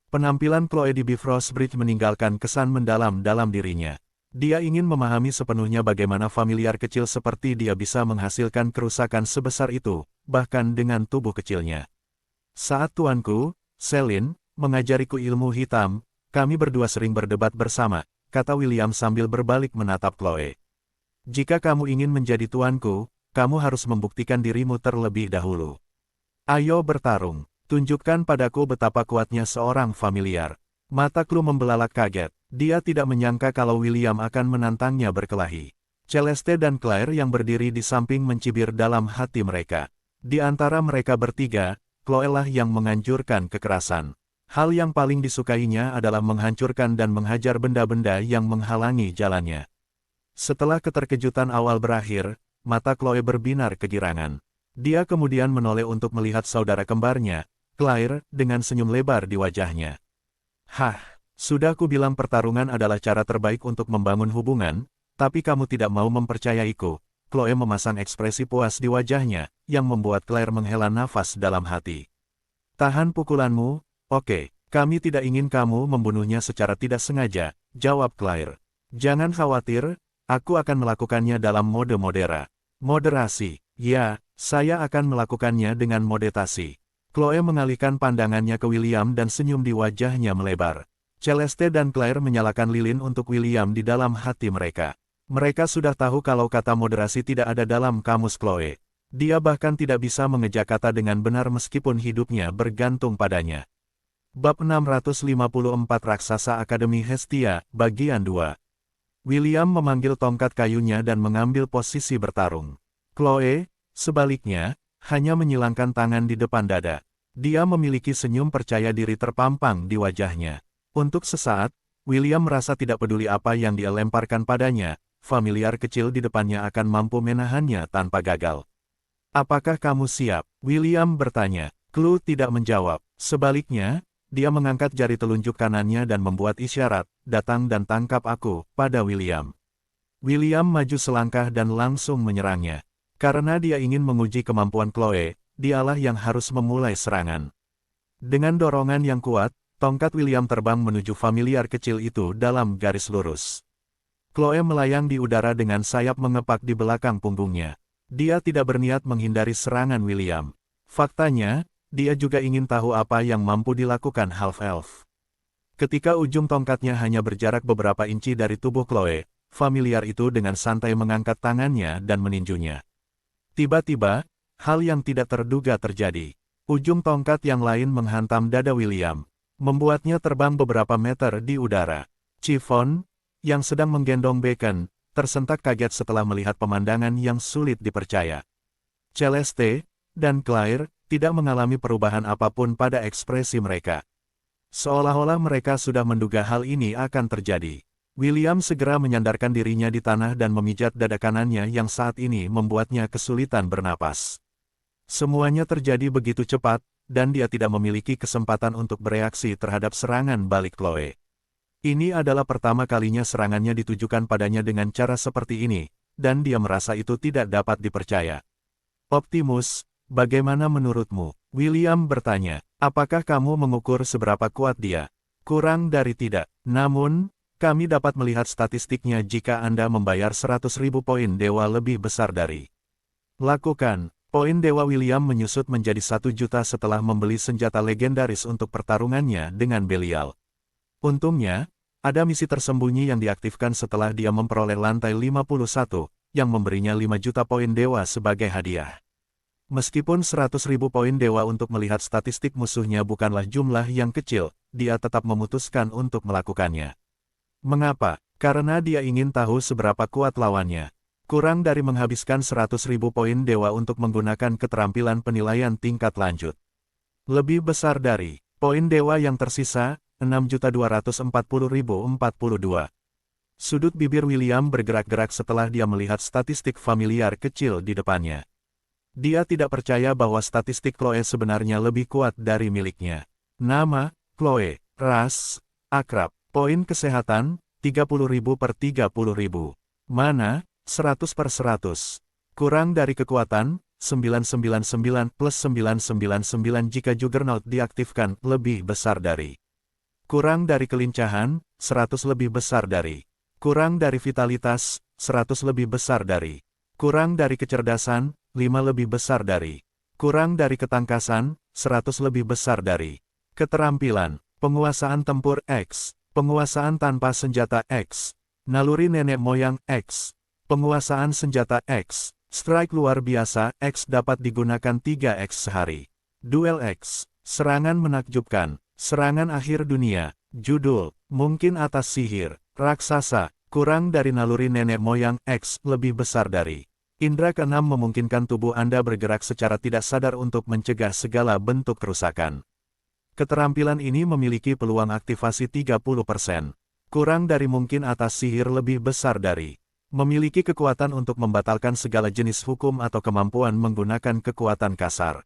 Penampilan Chloe di Bifrost Bridge meninggalkan kesan mendalam dalam dirinya. Dia ingin memahami sepenuhnya bagaimana familiar kecil seperti dia bisa menghasilkan kerusakan sebesar itu, bahkan dengan tubuh kecilnya. Saat tuanku, Selin, mengajariku ilmu hitam, kami berdua sering berdebat bersama, kata William sambil berbalik menatap Chloe. Jika kamu ingin menjadi tuanku, kamu harus membuktikan dirimu terlebih dahulu. Ayo bertarung, tunjukkan padaku betapa kuatnya seorang familiar. Mata Chloe membelalak kaget, dia tidak menyangka kalau William akan menantangnya berkelahi. Celeste dan Claire yang berdiri di samping mencibir dalam hati mereka. Di antara mereka bertiga, Chloe lah yang menganjurkan kekerasan. Hal yang paling disukainya adalah menghancurkan dan menghajar benda-benda yang menghalangi jalannya. Setelah keterkejutan awal berakhir, mata Chloe berbinar kegirangan. Dia kemudian menoleh untuk melihat saudara kembarnya, Claire, dengan senyum lebar di wajahnya. Hah, sudah ku bilang pertarungan adalah cara terbaik untuk membangun hubungan, tapi kamu tidak mau mempercayaiku. Chloe memasang ekspresi puas di wajahnya, yang membuat Claire menghela nafas dalam hati. Tahan pukulanmu, oke, kami tidak ingin kamu membunuhnya secara tidak sengaja, jawab Claire. Jangan khawatir, aku akan melakukannya dalam mode moderasi. Ya, saya akan melakukannya dengan modetasi. Chloe mengalihkan pandangannya ke William dan senyum di wajahnya melebar. Celeste dan Claire menyalakan lilin untuk William di dalam hati mereka. Mereka sudah tahu kalau kata moderasi tidak ada dalam kamus Chloe. Dia bahkan tidak bisa mengejak kata dengan benar meskipun hidupnya bergantung padanya. Bab 654 Raksasa Akademi Hestia, Bagian 2. William memanggil tongkat kayunya dan mengambil posisi bertarung. Chloe, sebaliknya, hanya menyilangkan tangan di depan dada. Dia memiliki senyum percaya diri terpampang di wajahnya. Untuk sesaat, William merasa tidak peduli apa yang dia lemparkan padanya, familiar kecil di depannya akan mampu menahannya tanpa gagal. Apakah kamu siap? William bertanya. Chloe tidak menjawab. Sebaliknya, dia mengangkat jari telunjuk kanannya dan membuat isyarat, datang dan tangkap aku, pada William. William maju selangkah dan langsung menyerangnya. Karena dia ingin menguji kemampuan Chloe, dialah yang harus memulai serangan. Dengan dorongan yang kuat, tongkat William terbang menuju familiar kecil itu dalam garis lurus. Chloe melayang di udara dengan sayap mengepak di belakang punggungnya. Dia tidak berniat menghindari serangan William. Faktanya, dia juga ingin tahu apa yang mampu dilakukan half-elf. Ketika ujung tongkatnya hanya berjarak beberapa inci dari tubuh Chloe, familiar itu dengan santai mengangkat tangannya dan meninjunya. Tiba-tiba, hal yang tidak terduga terjadi. Ujung tongkat yang lain menghantam dada William, membuatnya terbang beberapa meter di udara. Chiffon, yang sedang menggendong Bacon, tersentak kaget setelah melihat pemandangan yang sulit dipercaya. Celeste dan Claire tidak mengalami perubahan apapun pada ekspresi mereka. Seolah-olah mereka sudah menduga hal ini akan terjadi. William segera menyandarkan dirinya di tanah dan memijat dada kanannya yang saat ini membuatnya kesulitan bernapas. Semuanya terjadi begitu cepat, dan dia tidak memiliki kesempatan untuk bereaksi terhadap serangan balik Chloe. Ini adalah pertama kalinya serangannya ditujukan padanya dengan cara seperti ini, dan dia merasa itu tidak dapat dipercaya. Optimus, bagaimana menurutmu? William bertanya. Apakah kamu mengukur seberapa kuat dia? Kurang dari tidak. Namun, kami dapat melihat statistiknya jika Anda membayar 100.000 poin dewa lebih besar dari. Lakukan. Poin dewa William menyusut menjadi 1 juta setelah membeli senjata legendaris untuk pertarungannya dengan Belial. Untungnya, ada misi tersembunyi yang diaktifkan setelah dia memperoleh lantai 51, yang memberinya 5 juta poin dewa sebagai hadiah. Meskipun 100.000 poin dewa untuk melihat statistik musuhnya bukanlah jumlah yang kecil, dia tetap memutuskan untuk melakukannya. Mengapa? Karena dia ingin tahu seberapa kuat lawannya. Kurang dari menghabiskan 100.000 poin dewa untuk menggunakan keterampilan penilaian tingkat lanjut. Lebih besar dari poin dewa yang tersisa, 6.240.042. Sudut bibir William bergerak-gerak setelah dia melihat statistik familiar kecil di depannya. Dia tidak percaya bahwa statistik Chloe sebenarnya lebih kuat dari miliknya. Nama, Chloe, ras, akrab, poin kesehatan, 30.000 per 30.000. Mana, 100 per 100. Kurang dari kekuatan, 999 plus 999 jika Juggernaut diaktifkan, lebih besar dari. Kurang dari kelincahan, 100 lebih besar dari. Kurang dari vitalitas, 100 lebih besar dari. Kurang dari kecerdasan, 5 lebih besar dari. Kurang dari ketangkasan, 100 lebih besar dari. Keterampilan, penguasaan tempur X, penguasaan tanpa senjata X, naluri nenek moyang X, penguasaan senjata X, strike luar biasa X dapat digunakan 3x sehari. Duel X, serangan menakjubkan, serangan akhir dunia, judul, mungkin atas sihir, raksasa, kurang dari naluri nenek moyang X lebih besar dari. Indra keenam memungkinkan tubuh Anda bergerak secara tidak sadar untuk mencegah segala bentuk kerusakan. Keterampilan ini memiliki peluang aktivasi 30%. Kurang dari mungkin atas sihir lebih besar dari. Memiliki kekuatan untuk membatalkan segala jenis hukum atau kemampuan menggunakan kekuatan kasar.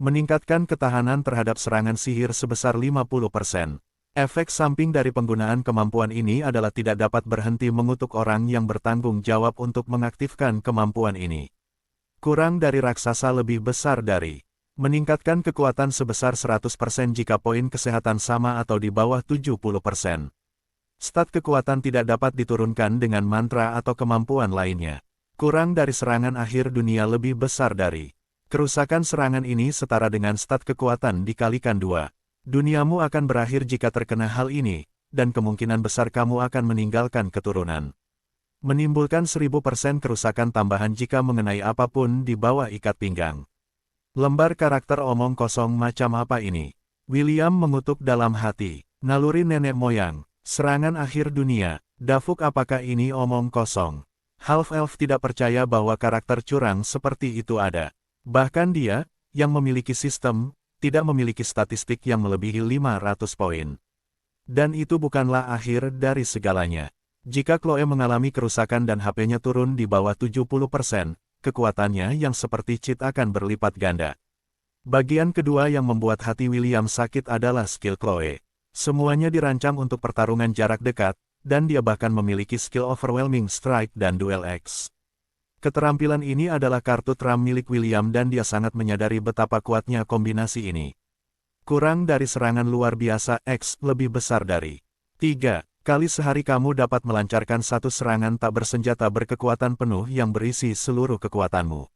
Meningkatkan ketahanan terhadap serangan sihir sebesar 50%. Efek samping dari penggunaan kemampuan ini adalah tidak dapat berhenti mengutuk orang yang bertanggung jawab untuk mengaktifkan kemampuan ini. Kurang dari raksasa lebih besar dari. Meningkatkan kekuatan sebesar 100% jika poin kesehatan sama atau di bawah 70%. Stat kekuatan tidak dapat diturunkan dengan mantra atau kemampuan lainnya. Kurang dari serangan akhir dunia lebih besar dari. Kerusakan serangan ini setara dengan stat kekuatan dikalikan 2. Duniamu akan berakhir jika terkena hal ini, dan kemungkinan besar kamu akan meninggalkan keturunan. Menimbulkan 1000% kerusakan tambahan jika mengenai apapun di bawah ikat pinggang. Lembar karakter omong kosong macam apa ini? William mengutuk dalam hati. Naluri nenek moyang. Serangan akhir dunia. Dafuk, apakah ini omong kosong? Half-elf tidak percaya bahwa karakter curang seperti itu ada. Bahkan dia, yang memiliki sistem, tidak memiliki statistik yang melebihi 500 poin. Dan itu bukanlah akhir dari segalanya. Jika Chloe mengalami kerusakan dan HP-nya turun di bawah 70%, kekuatannya yang seperti cheat akan berlipat ganda. Bagian kedua yang membuat hati William sakit adalah skill Chloe. Semuanya dirancang untuk pertarungan jarak dekat, dan dia bahkan memiliki skill Overwhelming Strike dan Duel X. Keterampilan ini adalah kartu trump milik William dan dia sangat menyadari betapa kuatnya kombinasi ini. Kurang dari serangan luar biasa X lebih besar dari 3 kali sehari kamu dapat melancarkan satu serangan tak bersenjata berkekuatan penuh yang berisi seluruh kekuatanmu.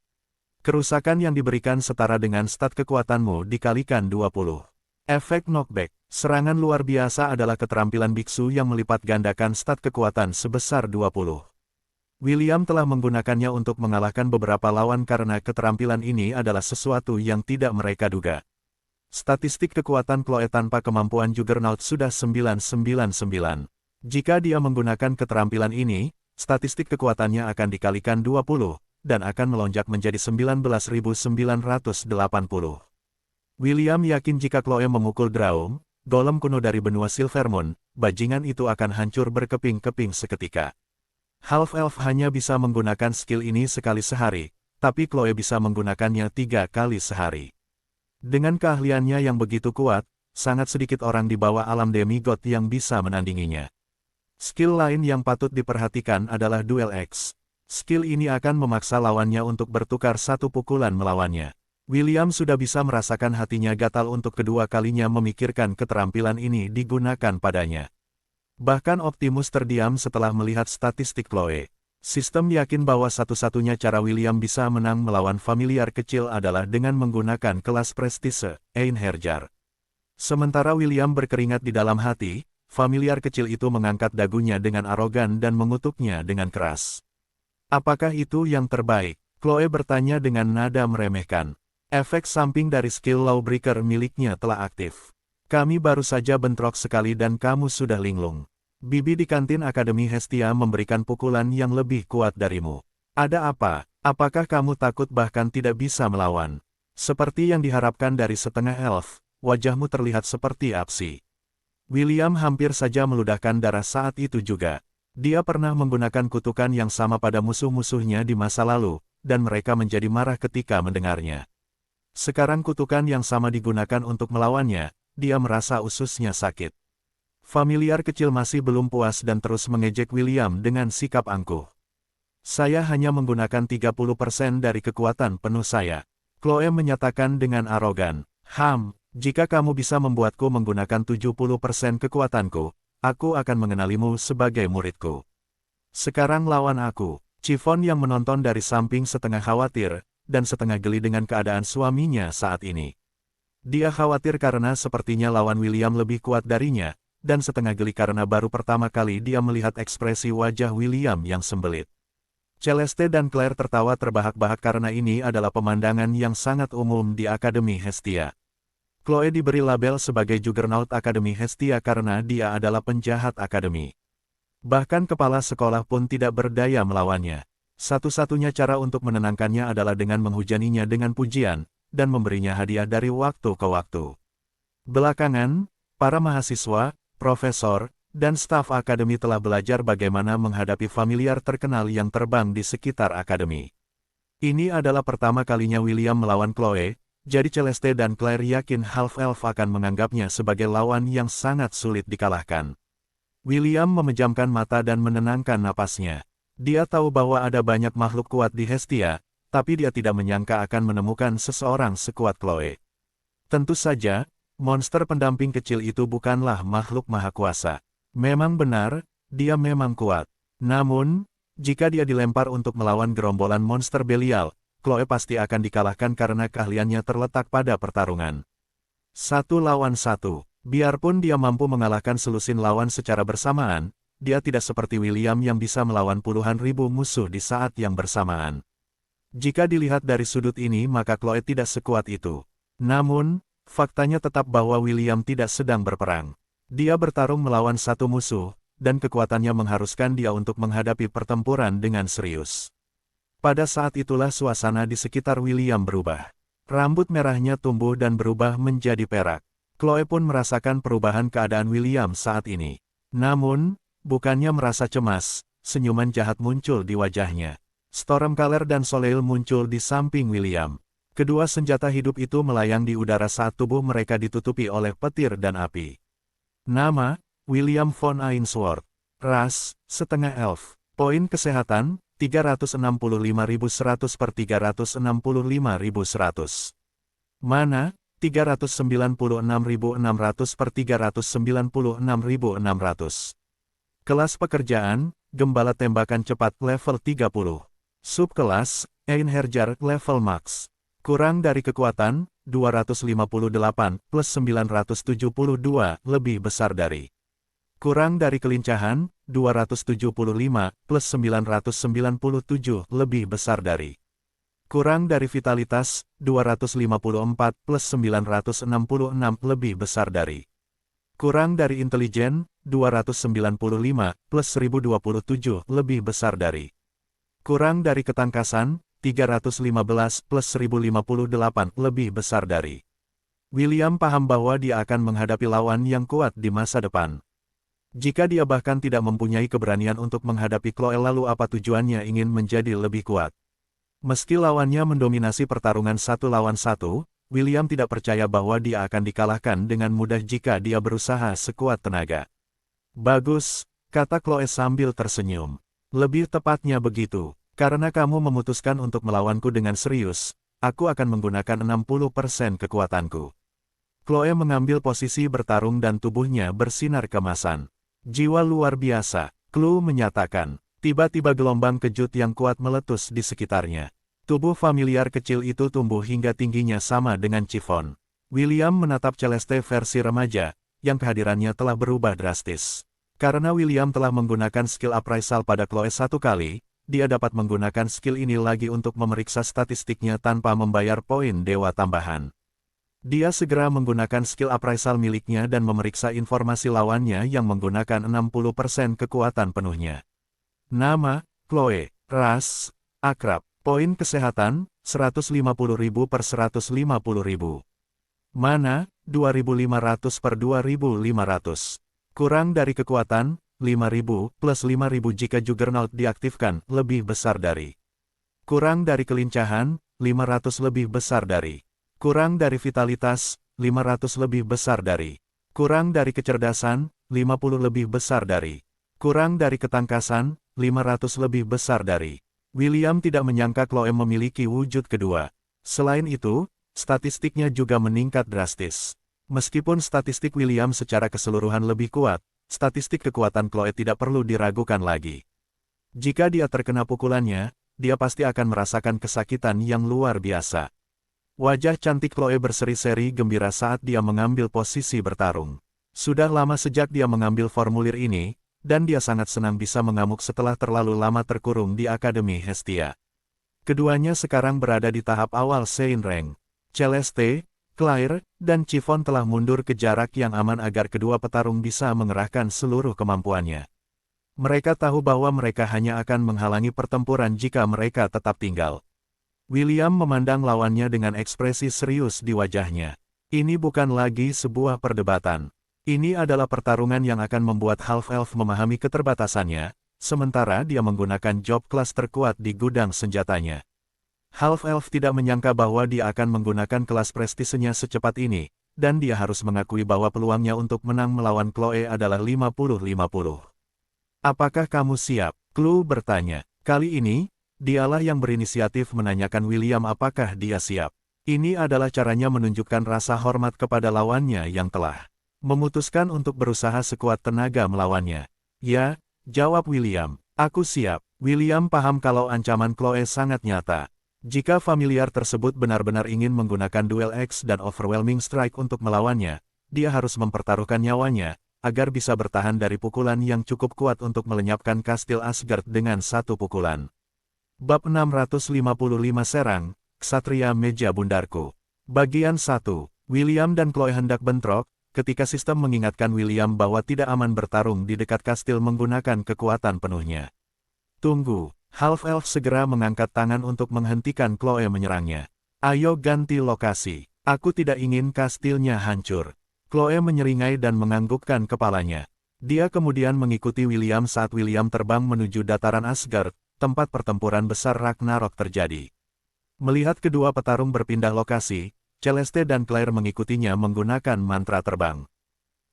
Kerusakan yang diberikan setara dengan stat kekuatanmu dikalikan 20. Efek knockback. Serangan luar biasa adalah keterampilan biksu yang melipat gandakan stat kekuatan sebesar 20. William telah menggunakannya untuk mengalahkan beberapa lawan karena keterampilan ini adalah sesuatu yang tidak mereka duga. Statistik kekuatan Chloe tanpa kemampuan Juggernaut sudah 999. Jika dia menggunakan keterampilan ini, statistik kekuatannya akan dikalikan 20, dan akan melonjak menjadi 19.980. William yakin jika Chloe memukul Draum, golem kuno dari benua Silvermoon, bajingan itu akan hancur berkeping-keping seketika. Half-elf hanya bisa menggunakan skill ini sekali sehari, tapi Chloe bisa menggunakannya 3 kali sehari. Dengan keahliannya yang begitu kuat, sangat sedikit orang di bawah alam demigod yang bisa menandinginya. Skill lain yang patut diperhatikan adalah Duel X. Skill ini akan memaksa lawannya untuk bertukar satu pukulan melawannya. William sudah bisa merasakan hatinya gatal untuk kedua kalinya memikirkan keterampilan ini digunakan padanya. Bahkan Optimus terdiam setelah melihat statistik Chloe. Sistem yakin bahwa satu-satunya cara William bisa menang melawan familiar kecil adalah dengan menggunakan kelas prestise, Einherjar. Sementara William berkeringat di dalam hati, familiar kecil itu mengangkat dagunya dengan arogan dan mengutuknya dengan keras. Apakah itu yang terbaik? Chloe bertanya dengan nada meremehkan. Efek samping dari skill Lawbreaker miliknya telah aktif. Kami baru saja bentrok sekali dan kamu sudah linglung. Bibi di kantin Akademi Hestia memberikan pukulan yang lebih kuat darimu. Ada apa? Apakah kamu takut bahkan tidak bisa melawan? Seperti yang diharapkan dari setengah elf, wajahmu terlihat seperti api. William hampir saja meludahkan darah saat itu juga. Dia pernah menggunakan kutukan yang sama pada musuh-musuhnya di masa lalu, dan mereka menjadi marah ketika mendengarnya. Sekarang kutukan yang sama digunakan untuk melawannya, dia merasa ususnya sakit. Familiar kecil masih belum puas dan terus mengejek William dengan sikap angkuh. Saya hanya menggunakan 30% dari kekuatan penuh saya. Chloe menyatakan dengan arogan. Jika kamu bisa membuatku menggunakan 70% kekuatanku, aku akan mengenalimu sebagai muridku. Sekarang lawan aku. Chiffon yang menonton dari samping setengah khawatir, dan setengah geli dengan keadaan suaminya saat ini. Dia khawatir karena sepertinya lawan William lebih kuat darinya, dan setengah geli karena baru pertama kali dia melihat ekspresi wajah William yang sembelit. Celeste dan Claire tertawa terbahak-bahak karena ini adalah pemandangan yang sangat umum di Akademi Hestia. Chloe diberi label sebagai Juggernaut Akademi Hestia karena dia adalah penjahat akademi. Bahkan kepala sekolah pun tidak berdaya melawannya. Satu-satunya cara untuk menenangkannya adalah dengan menghujaninya dengan pujian, dan memberinya hadiah dari waktu ke waktu. Belakangan, para mahasiswa, profesor, dan staf akademi telah belajar bagaimana menghadapi familiar terkenal yang terbang di sekitar akademi. Ini adalah pertama kalinya William melawan Chloe, jadi Celeste dan Claire yakin Half-Elf akan menganggapnya sebagai lawan yang sangat sulit dikalahkan. William memejamkan mata dan menenangkan napasnya. Dia tahu bahwa ada banyak makhluk kuat di Hestia, tapi dia tidak menyangka akan menemukan seseorang sekuat Chloe. Tentu saja, monster pendamping kecil itu bukanlah makhluk maha kuasa. Memang benar, dia memang kuat. Namun, jika dia dilempar untuk melawan gerombolan monster Belial, Chloe pasti akan dikalahkan karena keahliannya terletak pada pertarungan. 1 lawan 1. Biarpun dia mampu mengalahkan selusin lawan secara bersamaan, dia tidak seperti William yang bisa melawan puluhan ribu musuh di saat yang bersamaan. Jika dilihat dari sudut ini maka Chloe tidak sekuat itu. Namun, faktanya tetap bahwa William tidak sedang berperang. Dia bertarung melawan satu musuh, dan kekuatannya mengharuskan dia untuk menghadapi pertempuran dengan serius. Pada saat itulah suasana di sekitar William berubah. Rambut merahnya tumbuh dan berubah menjadi perak. Chloe pun merasakan perubahan keadaan William saat ini. Namun, bukannya merasa cemas, senyuman jahat muncul di wajahnya. Stormcaller dan Soleil muncul di samping William. Kedua senjata hidup itu melayang di udara saat tubuh mereka ditutupi oleh petir dan api. Nama, William von Ainsworth. Ras, setengah elf. Poin kesehatan, 365.100 per 365.100. Mana, 396.600 per 396.600. Kelas pekerjaan, Gembala tembakan cepat level 30. Subkelas, Einherjar level max. Kurang dari kekuatan, 258 plus 972 lebih besar dari. Kurang dari kelincahan, 275 plus 997 lebih besar dari. Kurang dari vitalitas, 254 plus 966 lebih besar dari. Kurang dari intelijen, 295 plus 1027 lebih besar dari. Kurang dari ketangkasan, 315 plus 1058 lebih besar dari. William paham bahwa dia akan menghadapi lawan yang kuat di masa depan. Jika dia bahkan tidak mempunyai keberanian untuk menghadapi Chloe, lalu apa tujuannya ingin menjadi lebih kuat? Meski lawannya mendominasi pertarungan 1 lawan 1, William tidak percaya bahwa dia akan dikalahkan dengan mudah jika dia berusaha sekuat tenaga. Bagus, kata Chloe sambil tersenyum. Lebih tepatnya begitu, karena kamu memutuskan untuk melawanku dengan serius, aku akan menggunakan 60% kekuatanku. Chloe mengambil posisi bertarung dan tubuhnya bersinar kemasan. Jiwa luar biasa, Chloe menyatakan. Tiba-tiba gelombang kejut yang kuat meletus di sekitarnya. Tubuh familiar kecil itu tumbuh hingga tingginya sama dengan Chiffon. William menatap Celeste versi remaja, yang kehadirannya telah berubah drastis. Karena William telah menggunakan skill appraisal pada Chloe 1 kali, dia dapat menggunakan skill ini lagi untuk memeriksa statistiknya tanpa membayar poin dewa tambahan. Dia segera menggunakan skill appraisal miliknya dan memeriksa informasi lawannya yang menggunakan 60% kekuatan penuhnya. Nama, Chloe. Ras, akrab. Poin kesehatan, 150.000 per 150.000. Mana, 2.500 per 2.500. Kurang dari kekuatan, 5.000 plus 5.000 jika Juggernaut diaktifkan, lebih besar dari. Kurang dari kelincahan, 500 lebih besar dari. Kurang dari vitalitas, 500 lebih besar dari. Kurang dari kecerdasan, 50 lebih besar dari. Kurang dari ketangkasan, 500 lebih besar dari. William tidak menyangka Chloe memiliki wujud kedua. Selain itu, statistiknya juga meningkat drastis. Meskipun statistik William secara keseluruhan lebih kuat, statistik kekuatan Chloe tidak perlu diragukan lagi. Jika dia terkena pukulannya, dia pasti akan merasakan kesakitan yang luar biasa. Wajah cantik Chloe berseri-seri gembira saat dia mengambil posisi bertarung. Sudah lama sejak dia mengambil formulir ini, dan dia sangat senang bisa mengamuk setelah terlalu lama terkurung di Akademi Hestia. Keduanya sekarang berada di tahap awal Sein Rank. Celeste, Claire, dan Chiffon telah mundur ke jarak yang aman agar kedua petarung bisa mengerahkan seluruh kemampuannya. Mereka tahu bahwa mereka hanya akan menghalangi pertempuran jika mereka tetap tinggal. William memandang lawannya dengan ekspresi serius di wajahnya. Ini bukan lagi sebuah perdebatan. Ini adalah pertarungan yang akan membuat Half-Elf memahami keterbatasannya, sementara dia menggunakan job kelas terkuat di gudang senjatanya. Half-Elf tidak menyangka bahwa dia akan menggunakan kelas prestisenya secepat ini, dan dia harus mengakui bahwa peluangnya untuk menang melawan Chloe adalah 50-50. Apakah kamu siap? Chloe bertanya. Kali ini, dialah yang berinisiatif menanyakan William apakah dia siap. Ini adalah caranya menunjukkan rasa hormat kepada lawannya yang telah memutuskan untuk berusaha sekuat tenaga melawannya. Ya, jawab William. Aku siap. William paham kalau ancaman Chloe sangat nyata. Jika familiar tersebut benar-benar ingin menggunakan Duel X dan Overwhelming Strike untuk melawannya, dia harus mempertaruhkan nyawanya, agar bisa bertahan dari pukulan yang cukup kuat untuk melenyapkan kastil Asgard dengan satu pukulan. Bab 655 Serang, Ksatria Meja Bundarku. Bagian 1. William dan Chloe hendak bentrok, ketika sistem mengingatkan William bahwa tidak aman bertarung di dekat kastil menggunakan kekuatan penuhnya. Tunggu, Half-Elf segera mengangkat tangan untuk menghentikan Chloe menyerangnya. Ayo ganti lokasi, aku tidak ingin kastilnya hancur. Chloe menyeringai dan menganggukkan kepalanya. Dia kemudian mengikuti William saat William terbang menuju dataran Asgard, tempat pertempuran besar Ragnarok terjadi. Melihat kedua petarung berpindah lokasi, Celeste dan Claire mengikutinya menggunakan mantra terbang.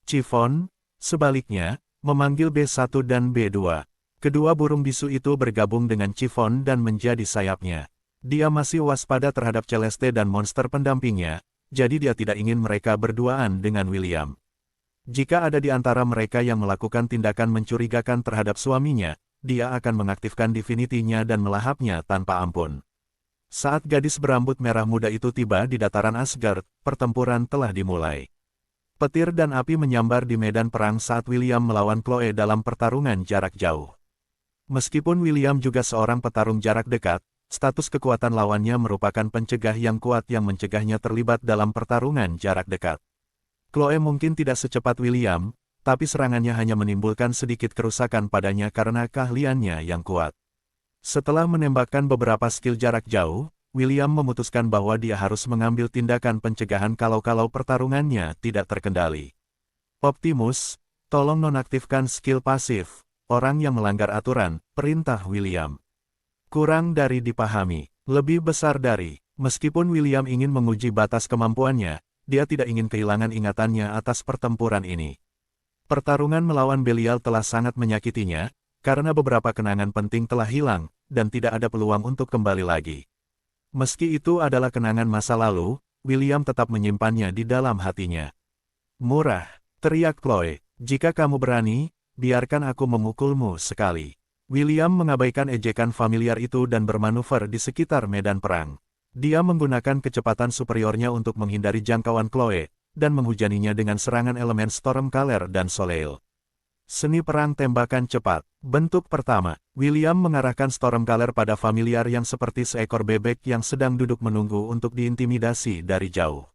Chiffon, sebaliknya, memanggil B1 dan B2. Kedua burung bisu itu bergabung dengan Chiffon dan menjadi sayapnya. Dia masih waspada terhadap Celeste dan monster pendampingnya, jadi dia tidak ingin mereka berduaan dengan William. Jika ada di antara mereka yang melakukan tindakan mencurigakan terhadap suaminya, dia akan mengaktifkan divinity-nya dan melahapnya tanpa ampun. Saat gadis berambut merah muda itu tiba di dataran Asgard, pertempuran telah dimulai. Petir dan api menyambar di medan perang saat William melawan Chloe dalam pertarungan jarak jauh. Meskipun William juga seorang petarung jarak dekat, status kekuatan lawannya merupakan pencegah yang kuat yang mencegahnya terlibat dalam pertarungan jarak dekat. Chloe mungkin tidak secepat William, tapi serangannya hanya menimbulkan sedikit kerusakan padanya karena keahliannya yang kuat. Setelah menembakkan beberapa skill jarak jauh, William memutuskan bahwa dia harus mengambil tindakan pencegahan kalau pertarungannya tidak terkendali. Optimus, tolong nonaktifkan skill pasif, orang yang melanggar aturan, perintah William. Kurang dari dipahami, lebih besar dari, meskipun William ingin menguji batas kemampuannya, dia tidak ingin kehilangan ingatannya atas pertempuran ini. Pertarungan melawan Belial telah sangat menyakitinya, karena beberapa kenangan penting telah hilang, dan tidak ada peluang untuk kembali lagi. Meski itu adalah kenangan masa lalu, William tetap menyimpannya di dalam hatinya. Murah, teriak Chloe, jika kamu berani, biarkan aku memukulmu sekali. William mengabaikan ejekan familiar itu dan bermanuver di sekitar medan perang. Dia menggunakan kecepatan superiornya untuk menghindari jangkauan Chloe, dan menghujaninya dengan serangan elemen Stormcaller dan Soleil. Seni perang tembakan cepat. Bentuk pertama, William mengarahkan Stormcaller pada familiar yang seperti seekor bebek yang sedang duduk menunggu untuk diintimidasi dari jauh.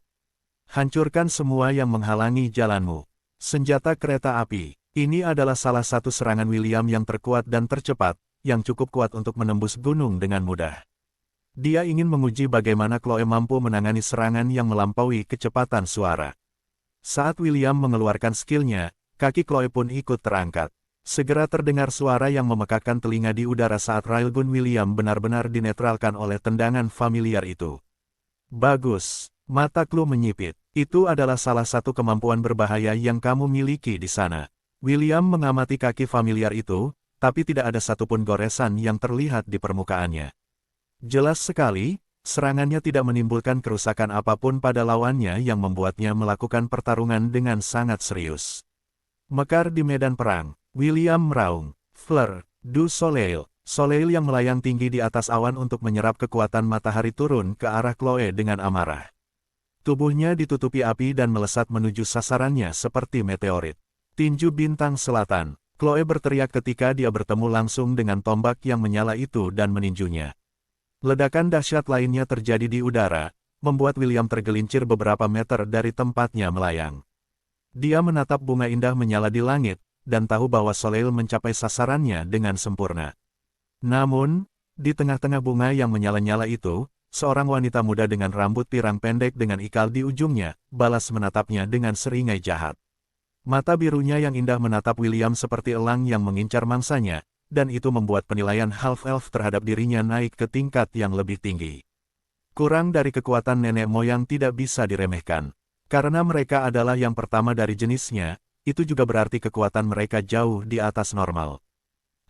Hancurkan semua yang menghalangi jalanmu. Senjata kereta api. Ini adalah salah satu serangan William yang terkuat dan tercepat, yang cukup kuat untuk menembus gunung dengan mudah. Dia ingin menguji bagaimana Chloe mampu menangani serangan yang melampaui kecepatan suara. Saat William mengeluarkan skillnya, kaki Chloe pun ikut terangkat. Segera terdengar suara yang memekakkan telinga di udara saat railgun William benar-benar dinetralkan oleh tendangan familiar itu. Bagus, mata Chloe menyipit. Itu adalah salah satu kemampuan berbahaya yang kamu miliki di sana. William mengamati kaki familiar itu, tapi tidak ada satupun goresan yang terlihat di permukaannya. Jelas sekali, serangannya tidak menimbulkan kerusakan apapun pada lawannya yang membuatnya melakukan pertarungan dengan sangat serius. Mekar di medan perang, William meraung, Fleur du Soleil, Soleil yang melayang tinggi di atas awan untuk menyerap kekuatan matahari turun ke arah Chloe dengan amarah. Tubuhnya ditutupi api dan melesat menuju sasarannya seperti meteorit. Tinju bintang selatan, Chloe berteriak ketika dia bertemu langsung dengan tombak yang menyala itu dan meninjunya. Ledakan dahsyat lainnya terjadi di udara, membuat William tergelincir beberapa meter dari tempatnya melayang. Dia menatap bunga indah menyala di langit, dan tahu bahwa Soleil mencapai sasarannya dengan sempurna. Namun, di tengah-tengah bunga yang menyala-nyala itu, seorang wanita muda dengan rambut pirang pendek dengan ikal di ujungnya, balas menatapnya dengan seringai jahat. Mata birunya yang indah menatap William seperti elang yang mengincar mangsanya, dan itu membuat penilaian Half-Elf terhadap dirinya naik ke tingkat yang lebih tinggi. Kurang dari kekuatan nenek moyang tidak bisa diremehkan. Karena mereka adalah yang pertama dari jenisnya, itu juga berarti kekuatan mereka jauh di atas normal.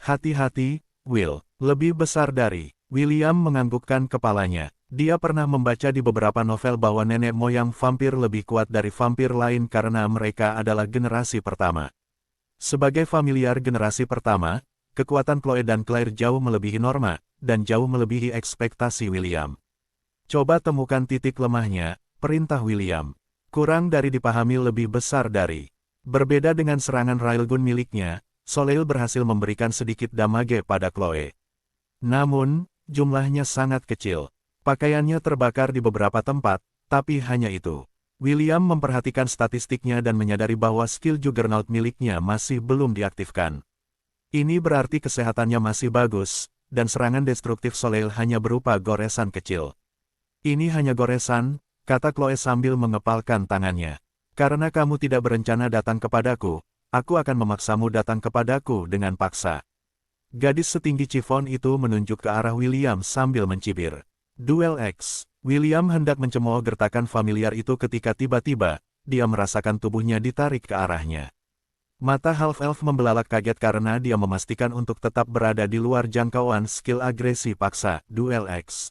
Hati-hati, Will, lebih besar dari. William menganggukkan kepalanya. Dia pernah membaca di beberapa novel bahwa nenek moyang vampir lebih kuat dari vampir lain karena mereka adalah generasi pertama. Sebagai familiar generasi pertama, kekuatan Chloe dan Claire jauh melebihi norma, dan jauh melebihi ekspektasi William. Coba temukan titik lemahnya, perintah William. Kurang dari dipahami lebih besar dari. Berbeda dengan serangan railgun miliknya, Soleil berhasil memberikan sedikit damage pada Chloe. Namun, jumlahnya sangat kecil. Pakaiannya terbakar di beberapa tempat, tapi hanya itu. William memperhatikan statistiknya dan menyadari bahwa skill Juggernaut miliknya masih belum diaktifkan. Ini berarti kesehatannya masih bagus, dan serangan destruktif Soleil hanya berupa goresan kecil. Ini hanya goresan, kata Chloe sambil mengepalkan tangannya. Karena kamu tidak berencana datang kepadaku, aku akan memaksamu datang kepadaku dengan paksa. Gadis setinggi Chiffon itu menunjuk ke arah William sambil mencibir. Duel X. William hendak mencemooh gertakan familiar itu ketika tiba-tiba, dia merasakan tubuhnya ditarik ke arahnya. Mata half-elf membelalak kaget karena dia memastikan untuk tetap berada di luar jangkauan skill agresi paksa, Duel X.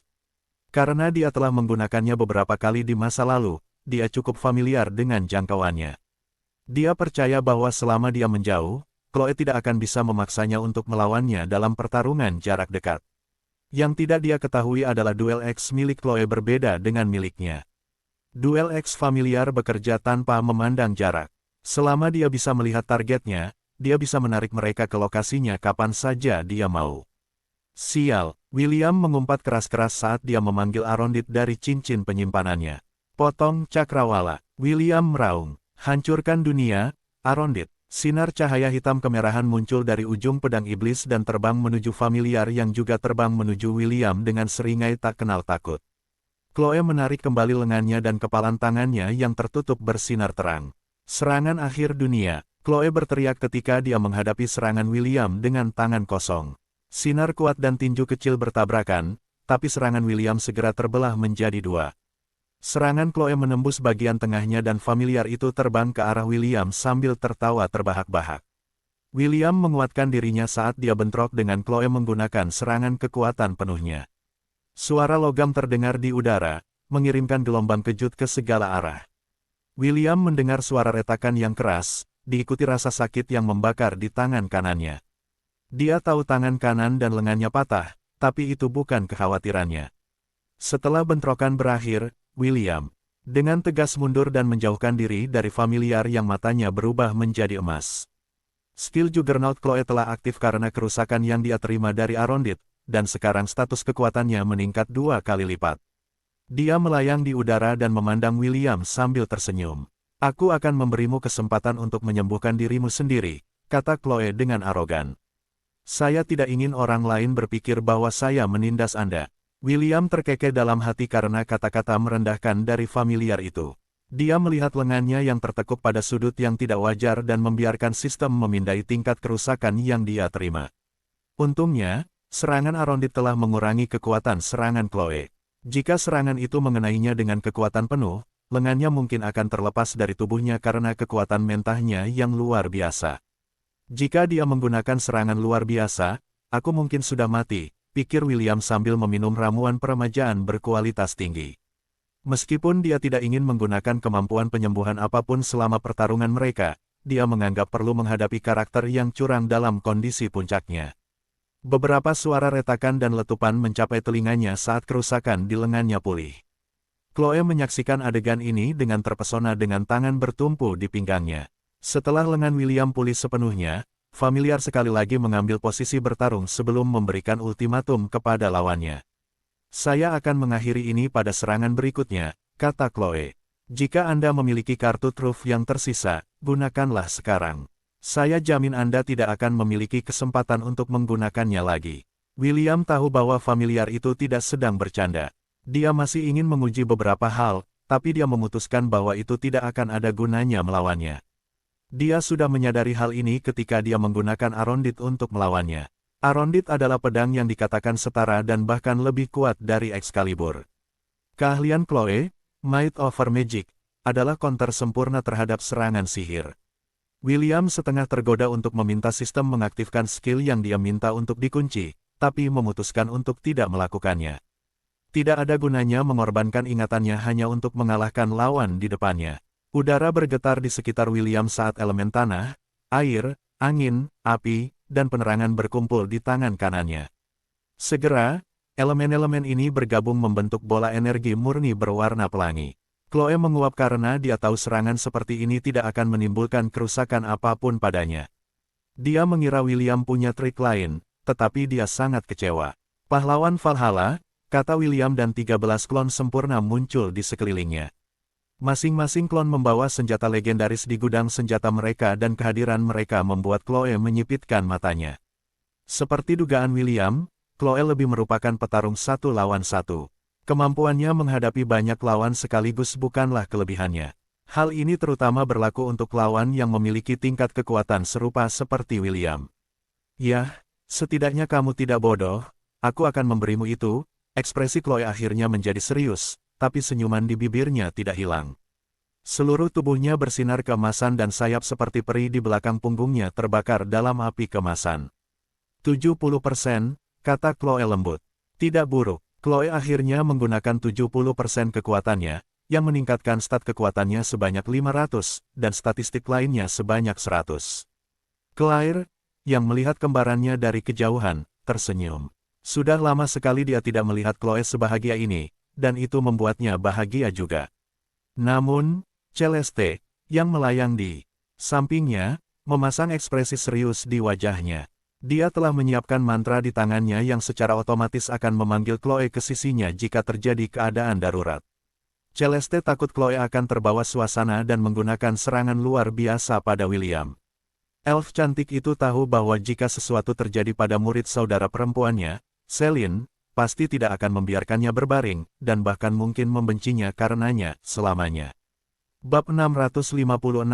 Karena dia telah menggunakannya beberapa kali di masa lalu, dia cukup familiar dengan jangkauannya. Dia percaya bahwa selama dia menjauh, Chloe tidak akan bisa memaksanya untuk melawannya dalam pertarungan jarak dekat. Yang tidak dia ketahui adalah Duel X milik Chloe berbeda dengan miliknya. Duel X familiar bekerja tanpa memandang jarak. Selama dia bisa melihat targetnya, dia bisa menarik mereka ke lokasinya kapan saja dia mau. Sial, William mengumpat keras-keras saat dia memanggil Arondit dari cincin penyimpanannya. Potong cakrawala, William meraung. Hancurkan dunia, Arondit. Sinar cahaya hitam kemerahan muncul dari ujung pedang iblis dan terbang menuju familiar yang juga terbang menuju William dengan seringai tak kenal takut. Chloe menarik kembali lengannya dan kepalan tangannya yang tertutup bersinar terang. Serangan akhir dunia, Chloe berteriak ketika dia menghadapi serangan William dengan tangan kosong. Sinar kuat dan tinju kecil bertabrakan, tapi serangan William segera terbelah menjadi dua. Serangan Chloe menembus bagian tengahnya dan familiar itu terbang ke arah William sambil tertawa terbahak-bahak. William menguatkan dirinya saat dia bentrok dengan Chloe menggunakan serangan kekuatan penuhnya. Suara logam terdengar di udara, mengirimkan gelombang kejut ke segala arah. William mendengar suara retakan yang keras, diikuti rasa sakit yang membakar di tangan kanannya. Dia tahu tangan kanan dan lengannya patah, tapi itu bukan kekhawatirannya. Setelah bentrokan berakhir, William, dengan tegas mundur dan menjauhkan diri dari familiar yang matanya berubah menjadi emas. Skill Juggernaut Chloe telah aktif karena kerusakan yang dia terima dari Arondit, dan sekarang status kekuatannya meningkat 2 kali lipat. Dia melayang di udara dan memandang William sambil tersenyum. Aku akan memberimu kesempatan untuk menyembuhkan dirimu sendiri, kata Chloe dengan arogan. Saya tidak ingin orang lain berpikir bahwa saya menindas Anda. William terkekeh dalam hati karena kata-kata merendahkan dari familiar itu. Dia melihat lengannya yang tertekuk pada sudut yang tidak wajar dan membiarkan sistem memindai tingkat kerusakan yang dia terima. Untungnya, serangan Arondit telah mengurangi kekuatan serangan Chloe. Jika serangan itu mengenainya dengan kekuatan penuh, lengannya mungkin akan terlepas dari tubuhnya karena kekuatan mentahnya yang luar biasa. Jika dia menggunakan serangan luar biasa, aku mungkin sudah mati, pikir William sambil meminum ramuan peremajaan berkualitas tinggi. Meskipun dia tidak ingin menggunakan kemampuan penyembuhan apapun selama pertarungan mereka, dia menganggap perlu menghadapi karakter yang curang dalam kondisi puncaknya. Beberapa suara retakan dan letupan mencapai telinganya saat kerusakan di lengannya pulih. Chloe menyaksikan adegan ini dengan terpesona dengan tangan bertumpu di pinggangnya. Setelah lengan William pulih sepenuhnya, familiar sekali lagi mengambil posisi bertarung sebelum memberikan ultimatum kepada lawannya. Saya akan mengakhiri ini pada serangan berikutnya, kata Chloe. Jika Anda memiliki kartu truf yang tersisa, gunakanlah sekarang. Saya jamin Anda tidak akan memiliki kesempatan untuk menggunakannya lagi. William tahu bahwa familiar itu tidak sedang bercanda. Dia masih ingin menguji beberapa hal, tapi dia memutuskan bahwa itu tidak akan ada gunanya melawannya. Dia sudah menyadari hal ini ketika dia menggunakan Arondit untuk melawannya. Arondit adalah pedang yang dikatakan setara dan bahkan lebih kuat dari Excalibur. Keahlian Chloe, Might over Magic, adalah counter sempurna terhadap serangan sihir. William setengah tergoda untuk meminta sistem mengaktifkan skill yang dia minta untuk dikunci, tapi memutuskan untuk tidak melakukannya. Tidak ada gunanya mengorbankan ingatannya hanya untuk mengalahkan lawan di depannya. Udara bergetar di sekitar William saat elemen tanah, air, angin, api, dan penerangan berkumpul di tangan kanannya. Segera, elemen-elemen ini bergabung membentuk bola energi murni berwarna pelangi. Chloe menguap karena dia tahu serangan seperti ini tidak akan menimbulkan kerusakan apapun padanya. Dia mengira William punya trik lain, tetapi dia sangat kecewa. Pahlawan Valhalla, kata William dan 13 klon sempurna muncul di sekelilingnya. Masing-masing klon membawa senjata legendaris di gudang senjata mereka dan kehadiran mereka membuat Chloe menyipitkan matanya. Seperti dugaan William, Chloe lebih merupakan petarung satu lawan satu. Kemampuannya menghadapi banyak lawan sekaligus bukanlah kelebihannya. Hal ini terutama berlaku untuk lawan yang memiliki tingkat kekuatan serupa seperti William. Yah, setidaknya kamu tidak bodoh, aku akan memberimu itu. Ekspresi Chloe akhirnya menjadi serius, tapi senyuman di bibirnya tidak hilang. Seluruh tubuhnya bersinar keemasan dan sayap seperti peri di belakang punggungnya terbakar dalam api keemasan. 70%, kata Chloe lembut. Tidak buruk. Chloe akhirnya menggunakan 70% kekuatannya, yang meningkatkan stat kekuatannya sebanyak 500, dan statistik lainnya sebanyak 100. Claire, yang melihat kembarannya dari kejauhan, tersenyum. Sudah lama sekali dia tidak melihat Chloe sebahagia ini, dan itu membuatnya bahagia juga. Namun, Celeste, yang melayang di sampingnya, memasang ekspresi serius di wajahnya. Dia telah menyiapkan mantra di tangannya yang secara otomatis akan memanggil Chloe ke sisinya jika terjadi keadaan darurat. Celeste takut Chloe akan terbawa suasana dan menggunakan serangan luar biasa pada William. Elf cantik itu tahu bahwa jika sesuatu terjadi pada murid saudara perempuannya, Celine, pasti tidak akan membiarkannya berbaring, dan bahkan mungkin membencinya karenanya, selamanya. Bab 656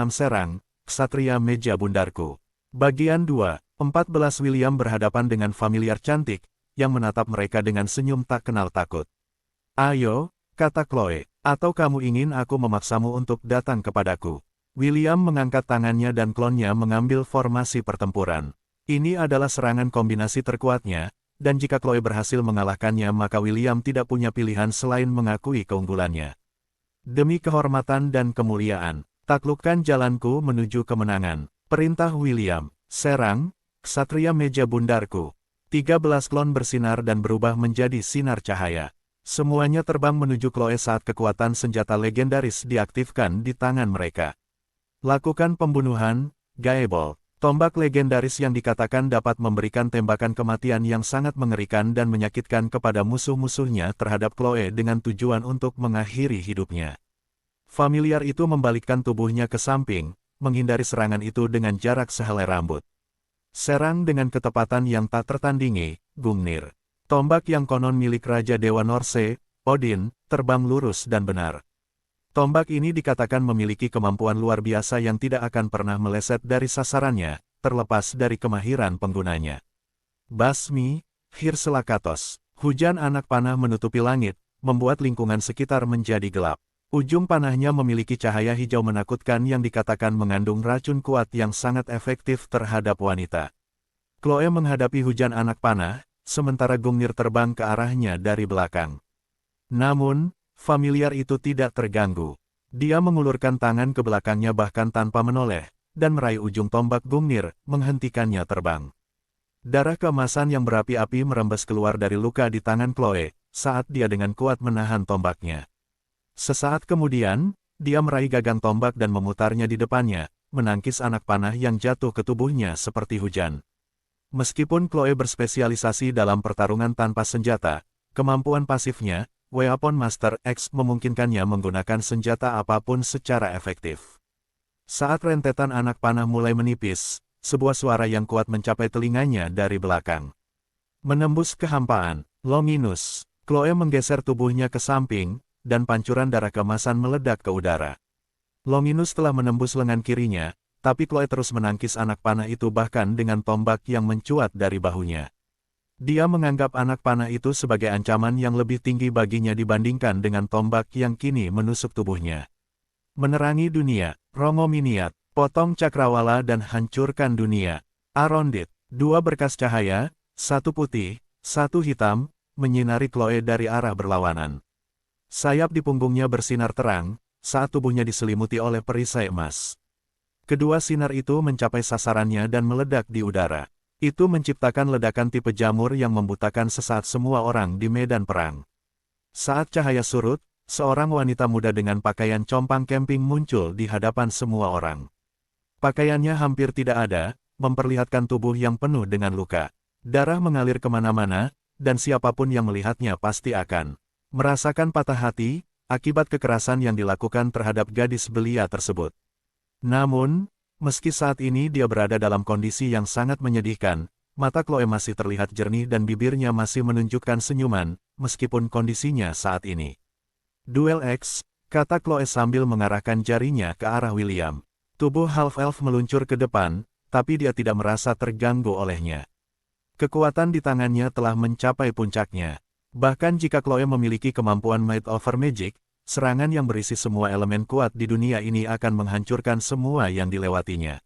Serang, Ksatria Meja Bundarku. Bagian 2. 14 William berhadapan dengan familiar cantik, yang menatap mereka dengan senyum tak kenal takut. Ayo, kata Chloe, atau kamu ingin aku memaksamu untuk datang kepadaku? William mengangkat tangannya dan klonnya mengambil formasi pertempuran. Ini adalah serangan kombinasi terkuatnya, dan jika Chloe berhasil mengalahkannya maka William tidak punya pilihan selain mengakui keunggulannya. Demi kehormatan dan kemuliaan, taklukkan jalanku menuju kemenangan. Perintah William, serang, Ksatria Meja Bundarku. 13 klon bersinar dan berubah menjadi sinar cahaya. Semuanya terbang menuju Chloe saat kekuatan senjata legendaris diaktifkan di tangan mereka. Lakukan pembunuhan, Gaebel. Tombak legendaris yang dikatakan dapat memberikan tembakan kematian yang sangat mengerikan dan menyakitkan kepada musuh-musuhnya terhadap Chloe dengan tujuan untuk mengakhiri hidupnya. Familiar itu membalikkan tubuhnya ke samping, menghindari serangan itu dengan jarak sehelai rambut. Serang dengan ketepatan yang tak tertandingi, Gungnir. Tombak yang konon milik Raja Dewa Norse, Odin, terbang lurus dan benar. Tombak ini dikatakan memiliki kemampuan luar biasa yang tidak akan pernah meleset dari sasarannya, terlepas dari kemahiran penggunanya. Basmi, Hirselakatos. Hujan anak panah menutupi langit, membuat lingkungan sekitar menjadi gelap. Ujung panahnya memiliki cahaya hijau menakutkan yang dikatakan mengandung racun kuat yang sangat efektif terhadap wanita. Chloe menghadapi hujan anak panah, sementara Gungnir terbang ke arahnya dari belakang. Namun, familiar itu tidak terganggu. Dia mengulurkan tangan ke belakangnya bahkan tanpa menoleh, dan meraih ujung tombak Gungnir, menghentikannya terbang. Darah keemasan yang berapi-api merembes keluar dari luka di tangan Chloe, saat dia dengan kuat menahan tombaknya. Sesaat kemudian, dia meraih gagang tombak dan memutarnya di depannya, menangkis anak panah yang jatuh ke tubuhnya seperti hujan. Meskipun Chloe berspesialisasi dalam pertarungan tanpa senjata, kemampuan pasifnya, Weapon Master X memungkinkannya menggunakan senjata apapun secara efektif. Saat rentetan anak panah mulai menipis, sebuah suara yang kuat mencapai telinganya dari belakang. Menembus kehampaan, Longinus. Chloe menggeser tubuhnya ke samping, dan pancuran darah keemasan meledak ke udara. Longinus telah menembus lengan kirinya, tapi Chloe terus menangkis anak panah itu bahkan dengan tombak yang mencuat dari bahunya. Dia menganggap anak panah itu sebagai ancaman yang lebih tinggi baginya dibandingkan dengan tombak yang kini menusuk tubuhnya. Menerangi dunia, Rongo Miniat, potong cakrawala dan hancurkan dunia. Arondit, dua berkas cahaya, satu putih, satu hitam, menyinari Chloe dari arah berlawanan. Sayap di punggungnya bersinar terang, saat tubuhnya diselimuti oleh perisai emas. Kedua sinar itu mencapai sasarannya dan meledak di udara. Itu menciptakan ledakan tipe jamur yang membutakan sesaat semua orang di medan perang. Saat cahaya surut, seorang wanita muda dengan pakaian compang camping muncul di hadapan semua orang. Pakaiannya hampir tidak ada, memperlihatkan tubuh yang penuh dengan luka. Darah mengalir kemana-mana, dan siapapun yang melihatnya pasti akan merasakan patah hati, akibat kekerasan yang dilakukan terhadap gadis belia tersebut. Namun, meski saat ini dia berada dalam kondisi yang sangat menyedihkan, mata Chloe masih terlihat jernih dan bibirnya masih menunjukkan senyuman, meskipun kondisinya saat ini. Duel X, kata Chloe sambil mengarahkan jarinya ke arah William. Tubuh half-elf meluncur ke depan, tapi dia tidak merasa terganggu olehnya. Kekuatan di tangannya telah mencapai puncaknya. Bahkan jika Chloe memiliki kemampuan Might over Magic, serangan yang berisi semua elemen kuat di dunia ini akan menghancurkan semua yang dilewatinya.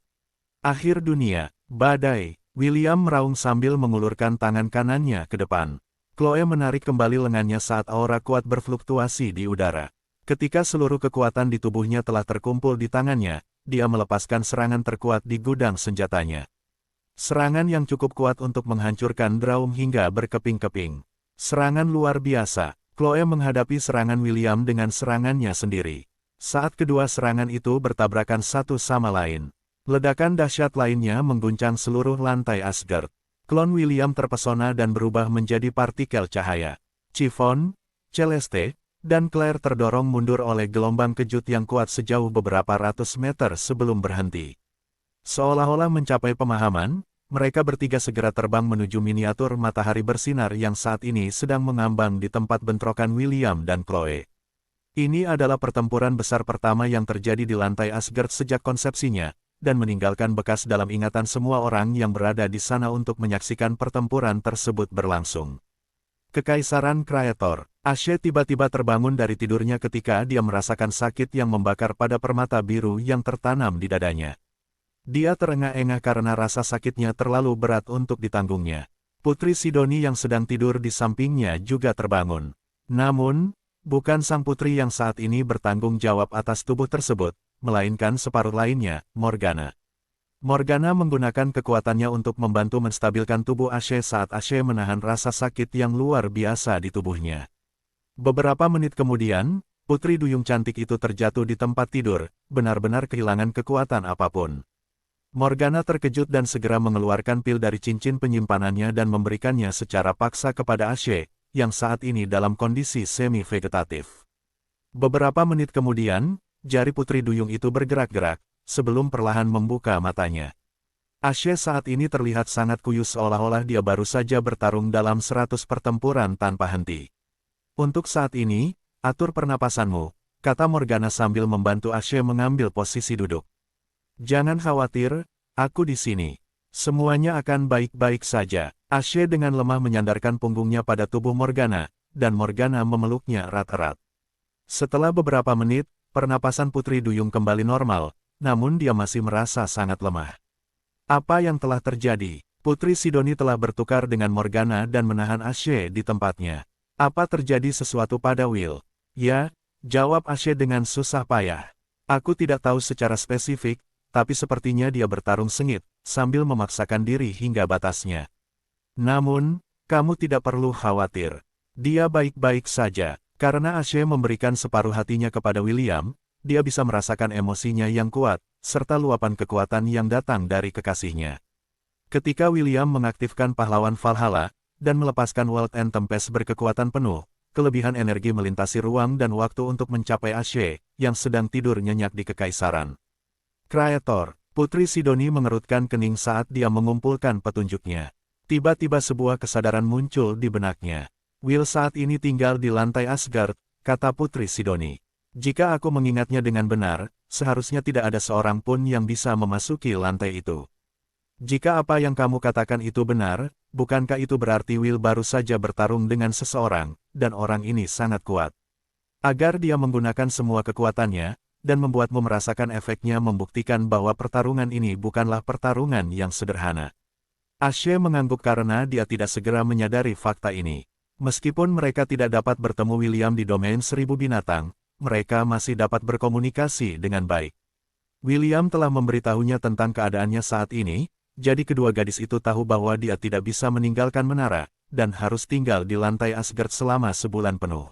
Akhir dunia, badai. William meraung sambil mengulurkan tangan kanannya ke depan. Chloe menarik kembali lengannya saat aura kuat berfluktuasi di udara. Ketika seluruh kekuatan di tubuhnya telah terkumpul di tangannya, dia melepaskan serangan terkuat di gudang senjatanya. Serangan yang cukup kuat untuk menghancurkan Draum hingga berkeping-keping. Serangan luar biasa. Chloe menghadapi serangan William dengan serangannya sendiri. Saat kedua serangan itu bertabrakan satu sama lain, ledakan dahsyat lainnya mengguncang seluruh lantai Asgard. Klon William terpesona dan berubah menjadi partikel cahaya. Chiffon, Celeste, dan Claire terdorong mundur oleh gelombang kejut yang kuat sejauh beberapa ratus meter sebelum berhenti. Seolah-olah mencapai pemahaman, mereka bertiga segera terbang menuju miniatur matahari bersinar yang saat ini sedang mengambang di tempat bentrokan William dan Chloe. Ini adalah pertempuran besar pertama yang terjadi di lantai Asgard sejak konsepsinya, dan meninggalkan bekas dalam ingatan semua orang yang berada di sana untuk menyaksikan pertempuran tersebut berlangsung. Kekaisaran Kreator. Ashe tiba-tiba terbangun dari tidurnya ketika dia merasakan sakit yang membakar pada permata biru yang tertanam di dadanya. Dia terengah-engah karena rasa sakitnya terlalu berat untuk ditanggungnya. Putri Sidoni yang sedang tidur di sampingnya juga terbangun. Namun, bukan sang putri yang saat ini bertanggung jawab atas tubuh tersebut, melainkan separuh lainnya, Morgana. Morgana menggunakan kekuatannya untuk membantu menstabilkan tubuh Ashe saat Ashe menahan rasa sakit yang luar biasa di tubuhnya. Beberapa menit kemudian, putri duyung cantik itu terjatuh di tempat tidur, benar-benar kehilangan kekuatan apapun. Morgana terkejut dan segera mengeluarkan pil dari cincin penyimpanannya dan memberikannya secara paksa kepada Ashe, yang saat ini dalam kondisi semi-vegetatif. Beberapa menit kemudian, jari putri duyung itu bergerak-gerak, sebelum perlahan membuka matanya. Ashe saat ini terlihat sangat kuyus seolah-olah dia baru saja bertarung dalam 100 pertempuran tanpa henti. Untuk saat ini, atur pernapasanmu, kata Morgana sambil membantu Ashe mengambil posisi duduk. Jangan khawatir, aku di sini. Semuanya akan baik-baik saja. Ashe dengan lemah menyandarkan punggungnya pada tubuh Morgana, dan Morgana memeluknya erat-erat. Setelah beberapa menit, pernapasan putri duyung kembali normal, namun dia masih merasa sangat lemah. Apa yang telah terjadi? Putri Sidoni telah bertukar dengan Morgana dan menahan Ashe di tempatnya. Apa terjadi sesuatu pada Will? Ya, jawab Ashe dengan susah payah. Aku tidak tahu secara spesifik, tapi sepertinya dia bertarung sengit, sambil memaksakan diri hingga batasnya. Namun, kamu tidak perlu khawatir. Dia baik-baik saja. Karena Ashe memberikan separuh hatinya kepada William, dia bisa merasakan emosinya yang kuat, serta luapan kekuatan yang datang dari kekasihnya. Ketika William mengaktifkan pahlawan Valhalla, dan melepaskan World and Tempest berkekuatan penuh, kelebihan energi melintasi ruang dan waktu untuk mencapai Ashe, yang sedang tidur nyenyak di Kekaisaran Kreator. Putri Sidoni mengerutkan kening saat dia mengumpulkan petunjuknya. Tiba-tiba sebuah kesadaran muncul di benaknya. Will saat ini tinggal di lantai Asgard, kata Putri Sidoni. Jika aku mengingatnya dengan benar, seharusnya tidak ada seorang pun yang bisa memasuki lantai itu. Jika apa yang kamu katakan itu benar, bukankah itu berarti Will baru saja bertarung dengan seseorang, dan orang ini sangat kuat? Agar dia menggunakan semua kekuatannya, dan membuatmu merasakan efeknya membuktikan bahwa pertarungan ini bukanlah pertarungan yang sederhana. Ashe mengangguk karena dia tidak segera menyadari fakta ini. Meskipun mereka tidak dapat bertemu William di domain 1000 binatang, mereka masih dapat berkomunikasi dengan baik. William telah memberitahunya tentang keadaannya saat ini, jadi kedua gadis itu tahu bahwa dia tidak bisa meninggalkan menara, dan harus tinggal di lantai Asgard selama sebulan penuh.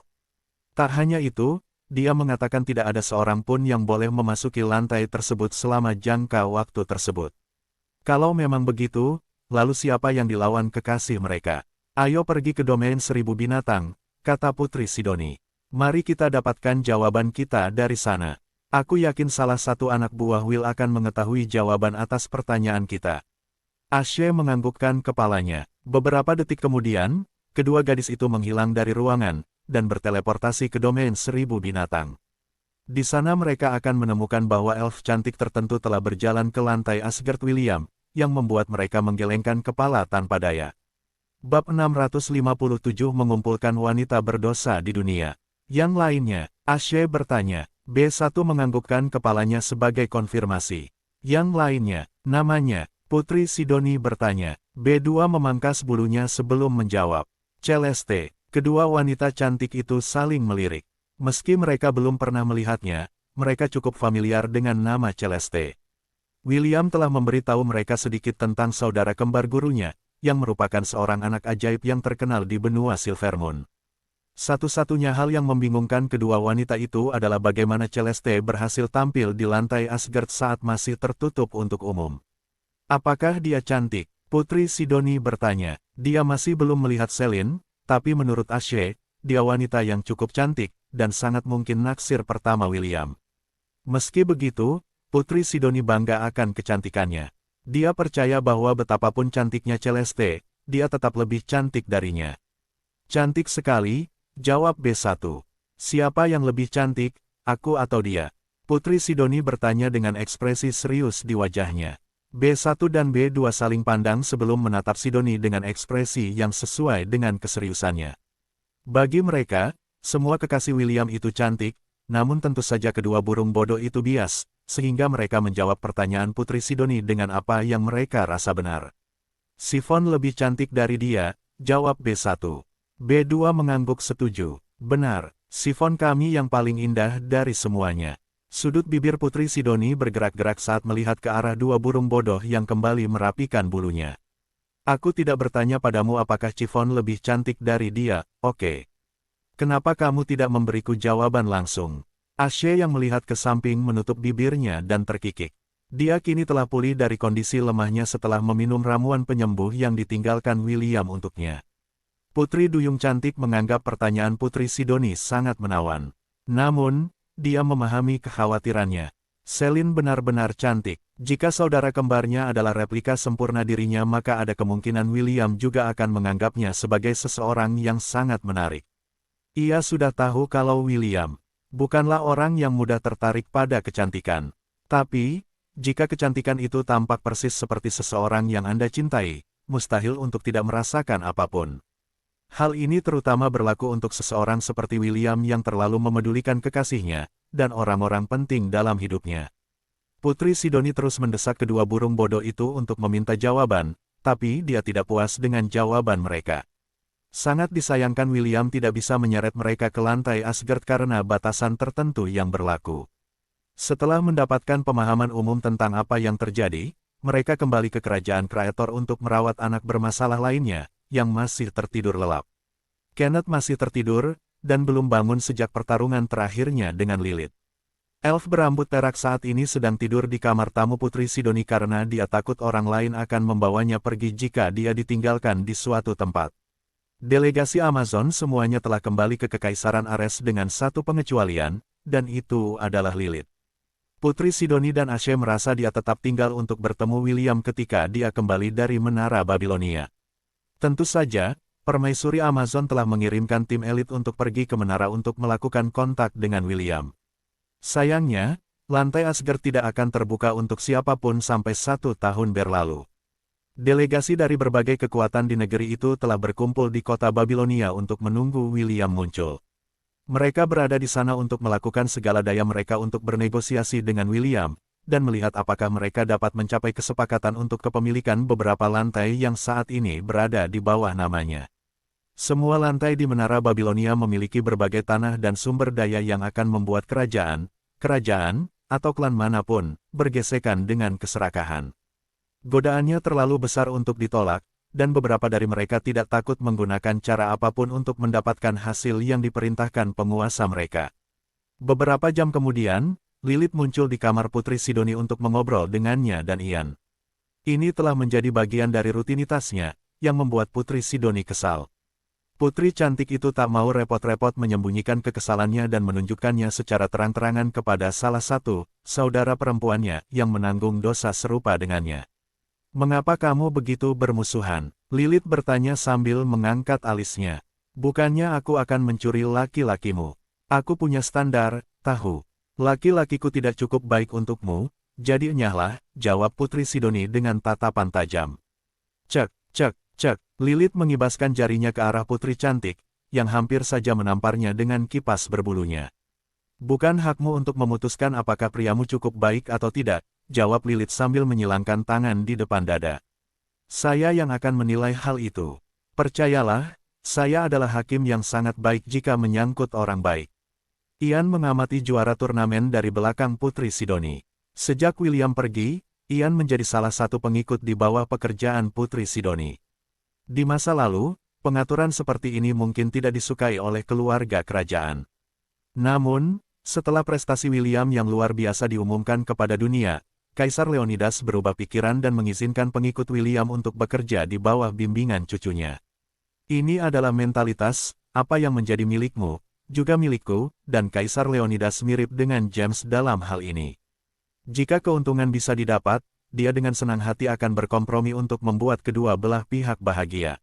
Tak hanya itu, dia mengatakan tidak ada seorang pun yang boleh memasuki lantai tersebut selama jangka waktu tersebut. Kalau memang begitu, lalu siapa yang dilawan kekasih mereka? Ayo pergi ke domain 1000 binatang, kata Putri Sidoni. Mari kita dapatkan jawaban kita dari sana. Aku yakin salah satu anak buah Will akan mengetahui jawaban atas pertanyaan kita. Ashe menganggukkan kepalanya. Beberapa detik kemudian, kedua gadis itu menghilang dari ruangan, dan berteleportasi ke domain 1000 binatang. Di sana mereka akan menemukan bahwa elf cantik tertentu telah berjalan ke lantai Asgard William, yang membuat mereka menggelengkan kepala tanpa daya. Bab 657 mengumpulkan wanita berdosa di dunia. Yang lainnya, Ashe bertanya. B1 menganggukkan kepalanya sebagai konfirmasi. Yang lainnya, namanya, Putri Sidoni bertanya. B2 memangkas bulunya sebelum menjawab. Celeste, kedua wanita cantik itu saling melirik. Meski mereka belum pernah melihatnya, mereka cukup familiar dengan nama Celeste. William telah memberitahu mereka sedikit tentang saudara kembar gurunya, yang merupakan seorang anak ajaib yang terkenal di benua Silvermoon. Satu-satunya hal yang membingungkan kedua wanita itu adalah bagaimana Celeste berhasil tampil di lantai Asgard saat masih tertutup untuk umum. Apakah dia cantik? Putri Sidoni bertanya. Dia masih belum melihat Selin, tapi menurut Ashe, dia wanita yang cukup cantik, dan sangat mungkin naksir pertama William. Meski begitu, Putri Sidoni bangga akan kecantikannya. Dia percaya bahwa betapapun cantiknya Celeste, dia tetap lebih cantik darinya. Cantik sekali, jawab B1. Siapa yang lebih cantik, aku atau dia? Putri Sidoni bertanya dengan ekspresi serius di wajahnya. B1 dan B2 saling pandang sebelum menatap Sidoni dengan ekspresi yang sesuai dengan keseriusannya. Bagi mereka, semua kekasih William itu cantik, namun tentu saja kedua burung bodoh itu bias, sehingga mereka menjawab pertanyaan Putri Sidoni dengan apa yang mereka rasa benar. Sifon lebih cantik dari dia, jawab B1. B2 mengangguk setuju. Benar, sifon kami yang paling indah dari semuanya. Sudut bibir Putri Sidoni bergerak-gerak saat melihat ke arah dua burung bodoh yang kembali merapikan bulunya. Aku tidak bertanya padamu apakah Chiffon lebih cantik dari dia, oke. Kenapa kamu tidak memberiku jawaban langsung? Ashe yang melihat ke samping menutup bibirnya dan terkikik. Dia kini telah pulih dari kondisi lemahnya setelah meminum ramuan penyembuh yang ditinggalkan William untuknya. Putri Duyung cantik menganggap pertanyaan Putri Sidoni sangat menawan. Namun, dia memahami kekhawatirannya. Selin benar-benar cantik. Jika saudara kembarnya adalah replika sempurna dirinya maka ada kemungkinan William juga akan menganggapnya sebagai seseorang yang sangat menarik. Ia sudah tahu kalau William bukanlah orang yang mudah tertarik pada kecantikan. Tapi, jika kecantikan itu tampak persis seperti seseorang yang Anda cintai, mustahil untuk tidak merasakan apapun. Hal ini terutama berlaku untuk seseorang seperti William yang terlalu memedulikan kekasihnya, dan orang-orang penting dalam hidupnya. Putri Sidoni terus mendesak kedua burung bodoh itu untuk meminta jawaban, tapi dia tidak puas dengan jawaban mereka. Sangat disayangkan William tidak bisa menyeret mereka ke lantai Asgard karena batasan tertentu yang berlaku. Setelah mendapatkan pemahaman umum tentang apa yang terjadi, mereka kembali ke kerajaan Kreator untuk merawat anak bermasalah lainnya, yang masih tertidur lelap. Kenneth masih tertidur, dan belum bangun sejak pertarungan terakhirnya dengan Lilith. Elf berambut perak saat ini sedang tidur di kamar tamu Putri Sidoni karena dia takut orang lain akan membawanya pergi jika dia ditinggalkan di suatu tempat. Delegasi Amazon semuanya telah kembali ke Kekaisaran Ares dengan satu pengecualian, dan itu adalah Lilith. Putri Sidoni dan Ashe merasa dia tetap tinggal untuk bertemu William ketika dia kembali dari Menara Babilonia. Tentu saja, Permaisuri Amazon telah mengirimkan tim elit untuk pergi ke menara untuk melakukan kontak dengan William. Sayangnya, lantai Asgard tidak akan terbuka untuk siapapun sampai 1 tahun berlalu. Delegasi dari berbagai kekuatan di negeri itu telah berkumpul di kota Babilonia untuk menunggu William muncul. Mereka berada di sana untuk melakukan segala daya mereka untuk bernegosiasi dengan William, dan melihat apakah mereka dapat mencapai kesepakatan untuk kepemilikan beberapa lantai yang saat ini berada di bawah namanya. Semua lantai di Menara Babilonia memiliki berbagai tanah dan sumber daya yang akan membuat kerajaan, atau klan manapun, bergesekan dengan keserakahan. Godaannya terlalu besar untuk ditolak, dan beberapa dari mereka tidak takut menggunakan cara apapun untuk mendapatkan hasil yang diperintahkan penguasa mereka. Beberapa jam kemudian, Lilith muncul di kamar Putri Sidoni untuk mengobrol dengannya dan Ian. Ini telah menjadi bagian dari rutinitasnya, yang membuat Putri Sidoni kesal. Putri cantik itu tak mau repot-repot menyembunyikan kekesalannya dan menunjukkannya secara terang-terangan kepada salah satu saudara perempuannya yang menanggung dosa serupa dengannya. "Mengapa kamu begitu bermusuhan?" Lilith bertanya sambil mengangkat alisnya. "Bukannya aku akan mencuri laki-lakimu. Aku punya standar, tahu. Laki-lakiku tidak cukup baik untukmu, jadi enyahlah," jawab Putri Sidoni dengan tatapan tajam. Cek, cek, cek. Lilith mengibaskan jarinya ke arah putri cantik, yang hampir saja menamparnya dengan kipas berbulunya. "Bukan hakmu untuk memutuskan apakah priamu cukup baik atau tidak," jawab Lilith sambil menyilangkan tangan di depan dada. "Saya yang akan menilai hal itu. Percayalah, saya adalah hakim yang sangat baik jika menyangkut orang baik." Ian mengamati juara turnamen dari belakang Putri Sidoni. Sejak William pergi, Ian menjadi salah satu pengikut di bawah pekerjaan Putri Sidoni. Di masa lalu, pengaturan seperti ini mungkin tidak disukai oleh keluarga kerajaan. Namun, setelah prestasi William yang luar biasa diumumkan kepada dunia, Kaisar Leonidas berubah pikiran dan mengizinkan pengikut William untuk bekerja di bawah bimbingan cucunya. "Ini adalah mentalitas, apa yang menjadi milikmu, juga milikku," dan Kaisar Leonidas mirip dengan James dalam hal ini. Jika keuntungan bisa didapat, dia dengan senang hati akan berkompromi untuk membuat kedua belah pihak bahagia.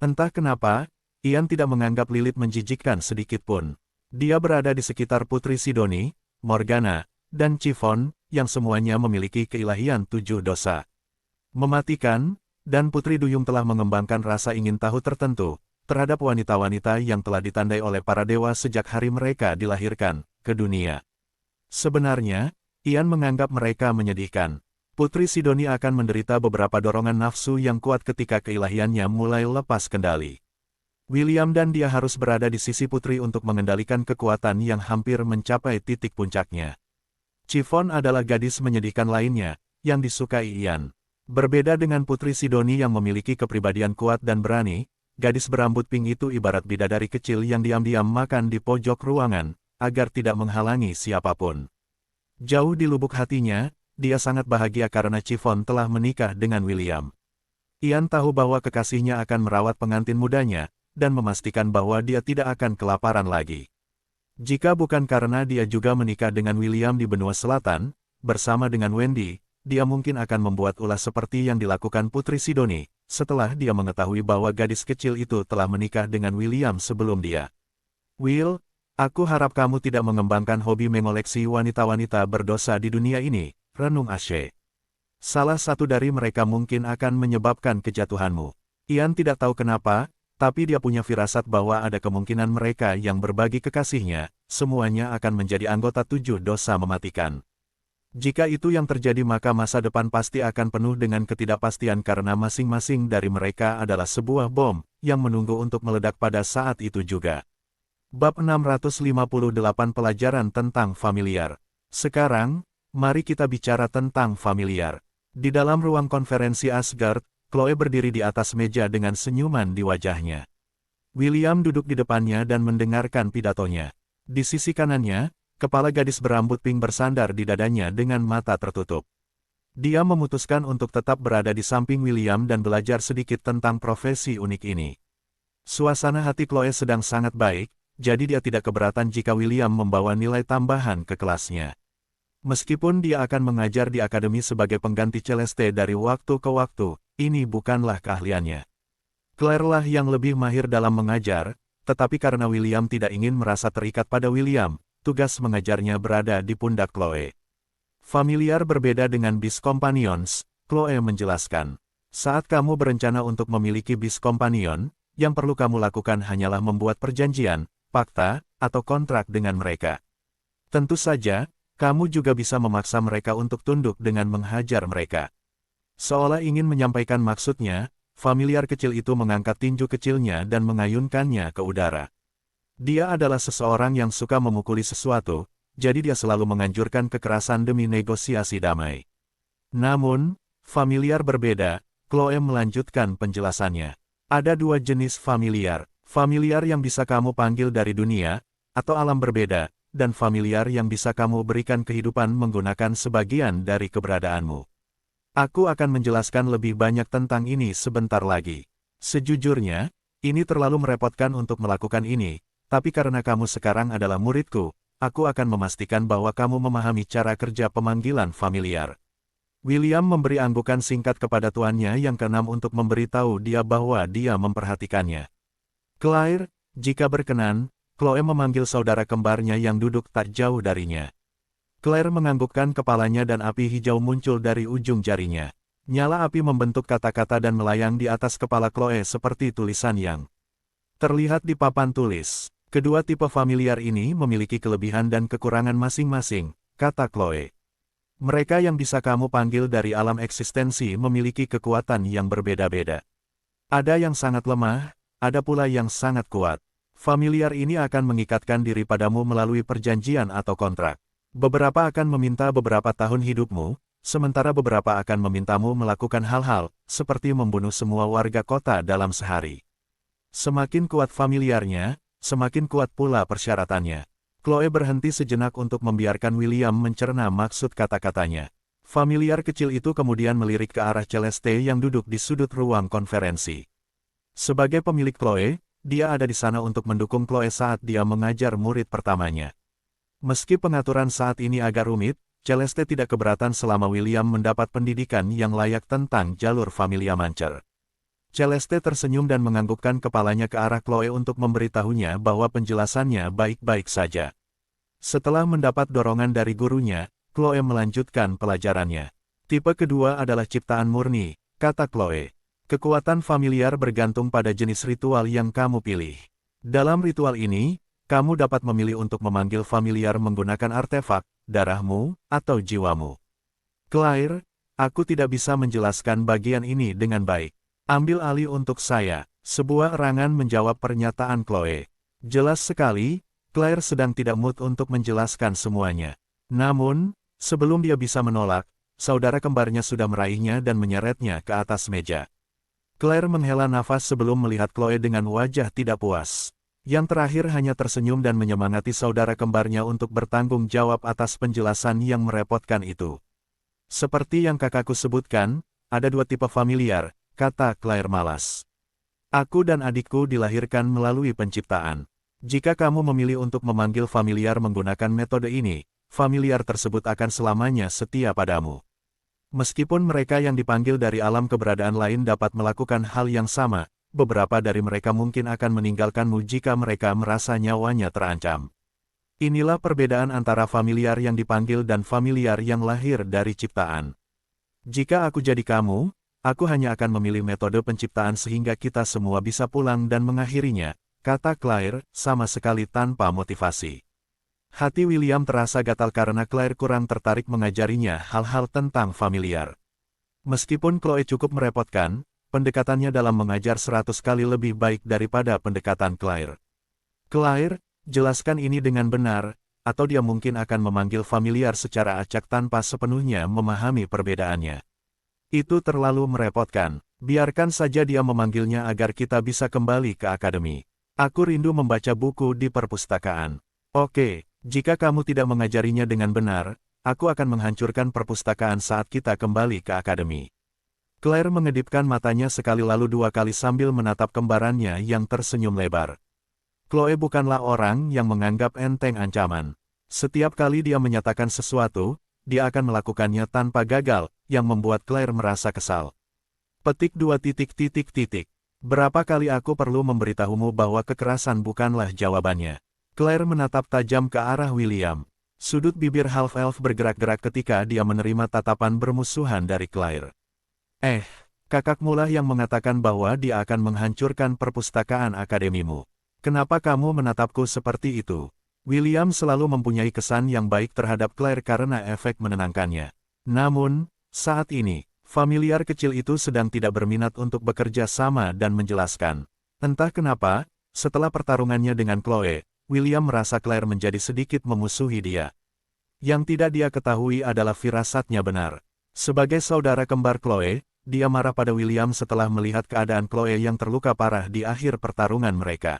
Entah kenapa, Ian tidak menganggap Lilith menjijikkan sedikit pun. Dia berada di sekitar Putri Sidoni, Morgana, dan Chiffon, yang semuanya memiliki keilahian 7 dosa mematikan, dan Putri Duyung telah mengembangkan rasa ingin tahu tertentu terhadap wanita-wanita yang telah ditandai oleh para dewa sejak hari mereka dilahirkan ke dunia. Sebenarnya, Ian menganggap mereka menyedihkan. Putri Sidoni akan menderita beberapa dorongan nafsu yang kuat ketika keilahiannya mulai lepas kendali. William dan dia harus berada di sisi putri untuk mengendalikan kekuatan yang hampir mencapai titik puncaknya. Chiffon adalah gadis menyedihkan lainnya, yang disukai Ian. Berbeda dengan Putri Sidoni yang memiliki kepribadian kuat dan berani, gadis berambut pink itu ibarat bidadari kecil yang diam-diam makan di pojok ruangan, agar tidak menghalangi siapapun. Jauh di lubuk hatinya, dia sangat bahagia karena Chiffon telah menikah dengan William. Ian tahu bahwa kekasihnya akan merawat pengantin mudanya, dan memastikan bahwa dia tidak akan kelaparan lagi. Jika bukan karena dia juga menikah dengan William di benua selatan, bersama dengan Wendy, dia mungkin akan membuat ulah seperti yang dilakukan Putri Sidoni, setelah dia mengetahui bahwa gadis kecil itu telah menikah dengan William sebelum dia. "Will, aku harap kamu tidak mengembangkan hobi mengoleksi wanita-wanita berdosa di dunia ini," renung Ashe. "Salah satu dari mereka mungkin akan menyebabkan kejatuhanmu." Ian tidak tahu kenapa, tapi dia punya firasat bahwa ada kemungkinan mereka yang berbagi kekasihnya, semuanya akan menjadi anggota 7 dosa mematikan. Jika itu yang terjadi maka masa depan pasti akan penuh dengan ketidakpastian karena masing-masing dari mereka adalah sebuah bom, yang menunggu untuk meledak pada saat itu juga. Bab 658 Pelajaran tentang familiar. Sekarang, mari kita bicara tentang familiar. Di dalam ruang konferensi Asgard, Chloe berdiri di atas meja dengan senyuman di wajahnya. William duduk di depannya dan mendengarkan pidatonya. Di sisi kanannya, kepala gadis berambut pink bersandar di dadanya dengan mata tertutup. Dia memutuskan untuk tetap berada di samping William dan belajar sedikit tentang profesi unik ini. Suasana hati Chloe sedang sangat baik, jadi dia tidak keberatan jika William membawa nilai tambahan ke kelasnya. Meskipun dia akan mengajar di akademi sebagai pengganti Celeste dari waktu ke waktu, ini bukanlah keahliannya. Claire lah yang lebih mahir dalam mengajar, tetapi karena William tidak ingin merasa terikat pada William, tugas mengajarnya berada di pundak Chloe. Familiar berbeda dengan Beast Companions, Chloe menjelaskan. Saat kamu berencana untuk memiliki Beast Companion, yang perlu kamu lakukan hanyalah membuat perjanjian, fakta, atau kontrak dengan mereka. Tentu saja, kamu juga bisa memaksa mereka untuk tunduk dengan menghajar mereka. Seolah ingin menyampaikan maksudnya, familiar kecil itu mengangkat tinju kecilnya dan mengayunkannya ke udara. Dia adalah seseorang yang suka memukuli sesuatu, jadi dia selalu menganjurkan kekerasan demi negosiasi damai. Namun, familiar berbeda, Chloe melanjutkan penjelasannya. Ada dua jenis familiar. Familiar yang bisa kamu panggil dari dunia, atau alam berbeda, dan familiar yang bisa kamu berikan kehidupan menggunakan sebagian dari keberadaanmu. Aku akan menjelaskan lebih banyak tentang ini sebentar lagi. Sejujurnya, ini terlalu merepotkan untuk melakukan ini, tapi karena kamu sekarang adalah muridku, aku akan memastikan bahwa kamu memahami cara kerja pemanggilan familiar. William memberi anggukan singkat kepada tuannya yang keenam untuk memberitahu dia bahwa dia memperhatikannya. Claire, jika berkenan, Chloe memanggil saudara kembarnya yang duduk tak jauh darinya. Claire menganggukkan kepalanya dan api hijau muncul dari ujung jarinya. Nyala api membentuk kata-kata dan melayang di atas kepala Chloe seperti tulisan yang terlihat di papan tulis. Kedua tipe familiar ini memiliki kelebihan dan kekurangan masing-masing, kata Chloe. Mereka yang bisa kamu panggil dari alam eksistensi memiliki kekuatan yang berbeda-beda. Ada yang sangat lemah, ada pula yang sangat kuat. Familiar ini akan mengikatkan diri padamu melalui perjanjian atau kontrak. Beberapa akan meminta beberapa tahun hidupmu, sementara beberapa akan memintamu melakukan hal-hal, seperti membunuh semua warga kota dalam sehari. Semakin kuat familiarnya, semakin kuat pula persyaratannya. Chloe berhenti sejenak untuk membiarkan William mencerna maksud kata-katanya. Familiar kecil itu kemudian melirik ke arah Celeste yang duduk di sudut ruang konferensi. Sebagai pemilik Chloe, dia ada di sana untuk mendukung Chloe saat dia mengajar murid pertamanya. Meski pengaturan saat ini agak rumit, Celeste tidak keberatan selama William mendapat pendidikan yang layak tentang jalur Familia Mancer. Celeste tersenyum dan menganggukkan kepalanya ke arah Chloe untuk memberitahunya bahwa penjelasannya baik-baik saja. Setelah mendapat dorongan dari gurunya, Chloe melanjutkan pelajarannya. Tipe kedua adalah ciptaan murni, kata Chloe. Kekuatan familiar bergantung pada jenis ritual yang kamu pilih. Dalam ritual ini, kamu dapat memilih untuk memanggil familiar menggunakan artefak, darahmu, atau jiwamu. Claire, aku tidak bisa menjelaskan bagian ini dengan baik. Ambil alih untuk saya, sebuah erangan menjawab pernyataan Chloe. Jelas sekali, Claire sedang tidak mood untuk menjelaskan semuanya. Namun, sebelum dia bisa menolak, saudara kembarnya sudah meraihnya dan menyeretnya ke atas meja. Claire menghela nafas sebelum melihat Chloe dengan wajah tidak puas. Yang terakhir hanya tersenyum dan menyemangati saudara kembarnya untuk bertanggung jawab atas penjelasan yang merepotkan itu. Seperti yang kakakku sebutkan, ada dua tipe familiar, kata Claire malas. Aku dan adikku dilahirkan melalui penciptaan. Jika kamu memilih untuk memanggil familiar menggunakan metode ini, familiar tersebut akan selamanya setia padamu. Meskipun mereka yang dipanggil dari alam keberadaan lain dapat melakukan hal yang sama, beberapa dari mereka mungkin akan meninggalkanmu jika mereka merasa nyawanya terancam. Inilah perbedaan antara familiar yang dipanggil dan familiar yang lahir dari ciptaan. Jika aku jadi kamu, aku hanya akan memilih metode penciptaan sehingga kita semua bisa pulang dan mengakhirinya, kata Claire, sama sekali tanpa motivasi. Hati William terasa gatal karena Claire kurang tertarik mengajarinya hal-hal tentang familiar. Meskipun Chloe cukup merepotkan, pendekatannya dalam mengajar 100 kali lebih baik daripada pendekatan Claire. Claire, jelaskan ini dengan benar, atau dia mungkin akan memanggil familiar secara acak tanpa sepenuhnya memahami perbedaannya. Itu terlalu merepotkan. Biarkan saja dia memanggilnya agar kita bisa kembali ke akademi. Aku rindu membaca buku di perpustakaan. Oke, jika kamu tidak mengajarinya dengan benar, aku akan menghancurkan perpustakaan saat kita kembali ke akademi. Claire mengedipkan matanya sekali lalu dua kali sambil menatap kembarannya yang tersenyum lebar. Chloe bukanlah orang yang menganggap enteng ancaman. Setiap kali dia menyatakan sesuatu, dia akan melakukannya tanpa gagal, yang membuat Claire merasa kesal. Petik 2. Berapa kali aku perlu memberitahumu bahwa kekerasan bukanlah jawabannya? Claire menatap tajam ke arah William. Sudut bibir half-elf bergerak-gerak ketika dia menerima tatapan bermusuhan dari Claire. Kakakmu lah yang mengatakan bahwa dia akan menghancurkan perpustakaan akademimu. Kenapa kamu menatapku seperti itu? William selalu mempunyai kesan yang baik terhadap Claire karena efek menenangkannya. Namun, saat ini, familiar kecil itu sedang tidak berminat untuk bekerja sama dan menjelaskan. Entah kenapa, setelah pertarungannya dengan Chloe, William merasa Claire menjadi sedikit memusuhi dia. Yang tidak dia ketahui adalah firasatnya benar. Sebagai saudara kembar Chloe, dia marah pada William setelah melihat keadaan Chloe yang terluka parah di akhir pertarungan mereka.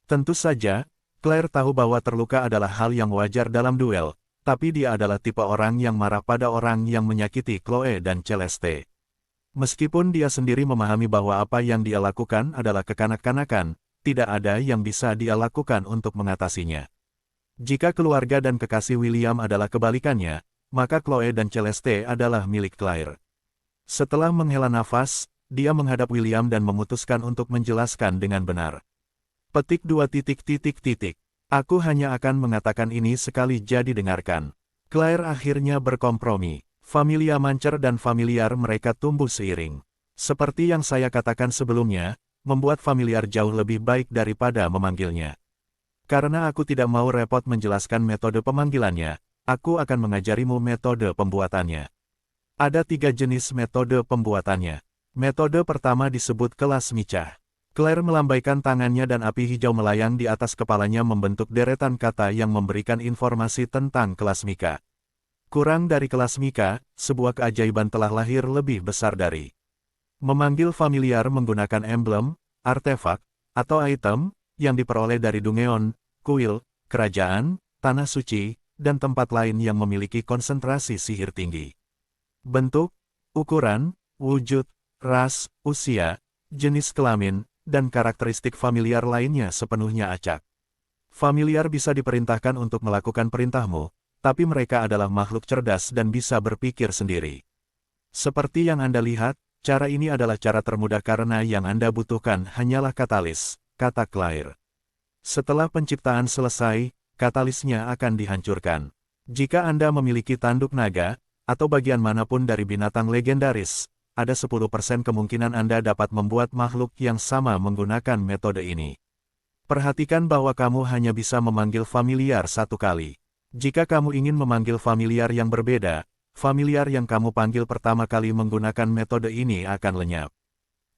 Tentu saja, Claire tahu bahwa terluka adalah hal yang wajar dalam duel, tapi dia adalah tipe orang yang marah pada orang yang menyakiti Chloe dan Celeste. Meskipun dia sendiri memahami bahwa apa yang dia lakukan adalah kekanak-kanakan, tidak ada yang bisa dia lakukan untuk mengatasinya. Jika keluarga dan kekasih William adalah kebalikannya, maka Chloe dan Celeste adalah milik Claire. Setelah menghela nafas, dia menghadap William dan memutuskan untuk menjelaskan dengan benar. Petik 2. Aku hanya akan mengatakan ini sekali, jadi dengarkan. Claire akhirnya berkompromi. Familia Mancer dan familiar mereka tumbuh seiring. Seperti yang saya katakan sebelumnya, membuat familiar jauh lebih baik daripada memanggilnya. Karena aku tidak mau repot menjelaskan metode pemanggilannya, aku akan mengajarimu metode pembuatannya. Ada 3 jenis metode pembuatannya. Metode pertama disebut kelas micah. Claire melambaikan tangannya dan api hijau melayang di atas kepalanya membentuk deretan kata yang memberikan informasi tentang kelas Mika. Kurang dari kelas Mika, sebuah keajaiban telah lahir lebih besar dari memanggil familiar menggunakan emblem, artefak, atau item, yang diperoleh dari Dungeon, kuil, kerajaan, tanah suci, dan tempat lain yang memiliki konsentrasi sihir tinggi. Bentuk, ukuran, wujud, ras, usia, jenis kelamin, dan karakteristik familiar lainnya sepenuhnya acak. Familiar bisa diperintahkan untuk melakukan perintahmu, tapi mereka adalah makhluk cerdas dan bisa berpikir sendiri. Seperti yang Anda lihat, cara ini adalah cara termudah karena yang Anda butuhkan hanyalah katalis, kata Claire. Setelah penciptaan selesai, katalisnya akan dihancurkan. Jika Anda memiliki tanduk naga, atau bagian manapun dari binatang legendaris, ada 10% kemungkinan Anda dapat membuat makhluk yang sama menggunakan metode ini. Perhatikan bahwa kamu hanya bisa memanggil familiar 1 kali. Jika kamu ingin memanggil familiar yang berbeda, familiar yang kamu panggil pertama kali menggunakan metode ini akan lenyap.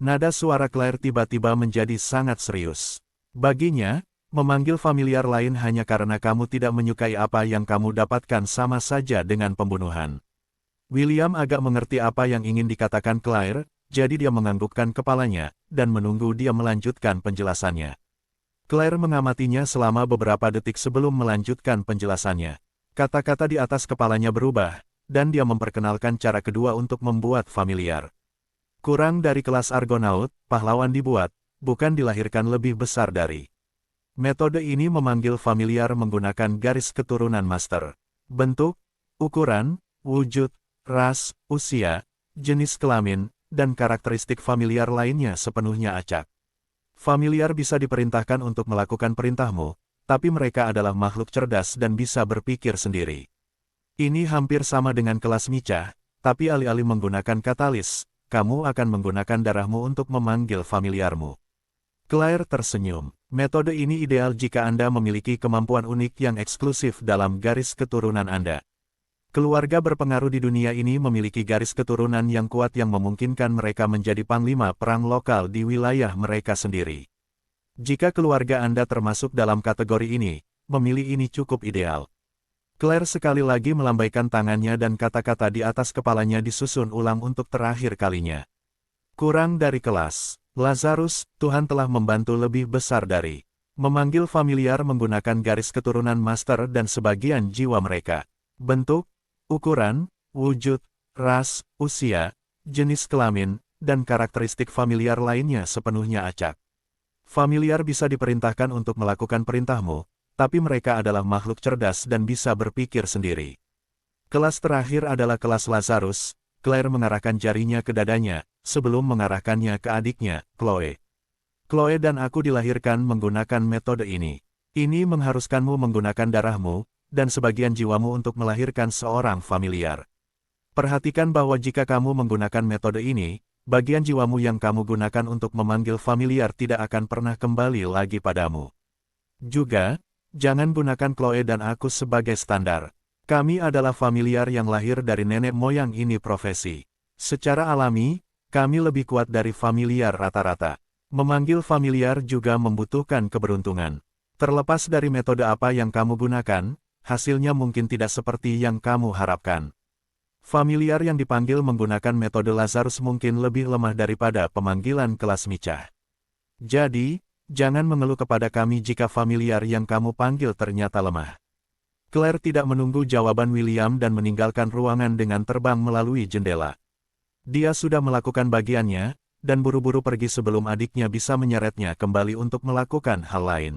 Nada suara Claire tiba-tiba menjadi sangat serius. Baginya, memanggil familiar lain hanya karena kamu tidak menyukai apa yang kamu dapatkan sama saja dengan pembunuhan. William agak mengerti apa yang ingin dikatakan Claire, jadi dia menganggukkan kepalanya, dan menunggu dia melanjutkan penjelasannya. Claire mengamatinya selama beberapa detik sebelum melanjutkan penjelasannya. Kata-kata di atas kepalanya berubah, dan dia memperkenalkan cara kedua untuk membuat familiar. Kurang dari kelas Argonaut, pahlawan dibuat, bukan dilahirkan lebih besar dari. Metode ini memanggil familiar menggunakan garis keturunan master. Bentuk, ukuran, wujud, ras, usia, jenis kelamin, dan karakteristik familiar lainnya sepenuhnya acak. Familiar bisa diperintahkan untuk melakukan perintahmu, tapi mereka adalah makhluk cerdas dan bisa berpikir sendiri. Ini hampir sama dengan kelas micah, tapi alih-alih menggunakan katalis, kamu akan menggunakan darahmu untuk memanggil familiarmu. Claire tersenyum. Metode ini ideal jika Anda memiliki kemampuan unik yang eksklusif dalam garis keturunan Anda. Keluarga berpengaruh di dunia ini memiliki garis keturunan yang kuat yang memungkinkan mereka menjadi panglima perang lokal di wilayah mereka sendiri. Jika keluarga Anda termasuk dalam kategori ini, memilih ini cukup ideal. Claire sekali lagi melambaikan tangannya dan kata-kata di atas kepalanya disusun ulang untuk terakhir kalinya. Kurang dari kelas. Lazarus, Tuhan telah membantu lebih besar dari memanggil familiar menggunakan garis keturunan master dan sebagian jiwa mereka. Bentuk, ukuran, wujud, ras, usia, jenis kelamin, dan karakteristik familiar lainnya sepenuhnya acak. Familiar bisa diperintahkan untuk melakukan perintahmu, tapi mereka adalah makhluk cerdas dan bisa berpikir sendiri. Kelas terakhir adalah kelas Lazarus. Claire mengarahkan jarinya ke dadanya, sebelum mengarahkannya ke adiknya, Chloe. Chloe dan aku dilahirkan menggunakan metode ini. Ini mengharuskanmu menggunakan darahmu, dan sebagian jiwamu untuk melahirkan seorang familiar. Perhatikan bahwa jika kamu menggunakan metode ini, bagian jiwamu yang kamu gunakan untuk memanggil familiar tidak akan pernah kembali lagi padamu. Juga, jangan gunakan Chloe dan aku sebagai standar. Kami adalah familiar yang lahir dari nenek moyang ini profesi. Secara alami, kami lebih kuat dari familiar rata-rata. Memanggil familiar juga membutuhkan keberuntungan. Terlepas dari metode apa yang kamu gunakan, hasilnya mungkin tidak seperti yang kamu harapkan. Familiar yang dipanggil menggunakan metode Lazarus mungkin lebih lemah daripada pemanggilan kelas Micah. Jadi, jangan mengeluh kepada kami jika familiar yang kamu panggil ternyata lemah. Claire tidak menunggu jawaban William dan meninggalkan ruangan dengan terbang melalui jendela. Dia sudah melakukan bagiannya, dan buru-buru pergi sebelum adiknya bisa menyeretnya kembali untuk melakukan hal lain.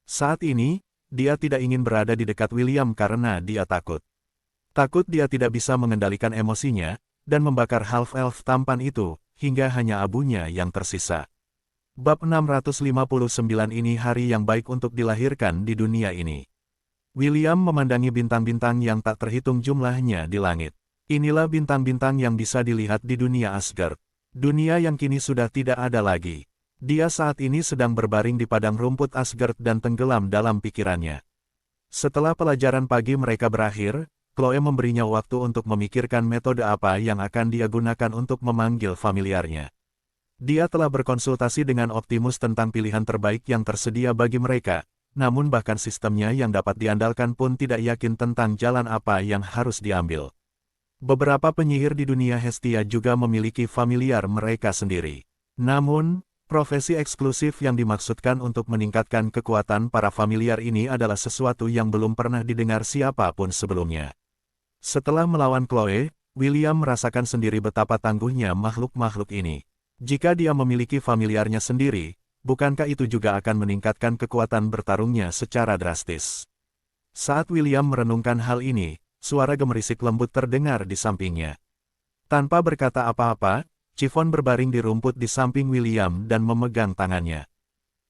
Saat ini, dia tidak ingin berada di dekat William karena dia takut. Takut dia tidak bisa mengendalikan emosinya, dan membakar half-elf tampan itu, hingga hanya abunya yang tersisa. Bab 659 ini hari yang baik untuk dilahirkan di dunia ini. William memandangi bintang-bintang yang tak terhitung jumlahnya di langit. Inilah bintang-bintang yang bisa dilihat di dunia Asgard. Dunia yang kini sudah tidak ada lagi. Dia saat ini sedang berbaring di padang rumput Asgard dan tenggelam dalam pikirannya. Setelah pelajaran pagi mereka berakhir, Chloe memberinya waktu untuk memikirkan metode apa yang akan dia gunakan untuk memanggil familiarnya. Dia telah berkonsultasi dengan Optimus tentang pilihan terbaik yang tersedia bagi mereka, namun bahkan sistemnya yang dapat diandalkan pun tidak yakin tentang jalan apa yang harus diambil. Beberapa penyihir di dunia Hestia juga memiliki familiar mereka sendiri. Namun, profesi eksklusif yang dimaksudkan untuk meningkatkan kekuatan para familiar ini adalah sesuatu yang belum pernah didengar siapapun sebelumnya. Setelah melawan Chloe, William merasakan sendiri betapa tangguhnya makhluk-makhluk ini. Jika dia memiliki familiarnya sendiri, bukankah itu juga akan meningkatkan kekuatan bertarungnya secara drastis? Saat William merenungkan hal ini, suara gemerisik lembut terdengar di sampingnya. Tanpa berkata apa-apa, Chiffon berbaring di rumput di samping William dan memegang tangannya.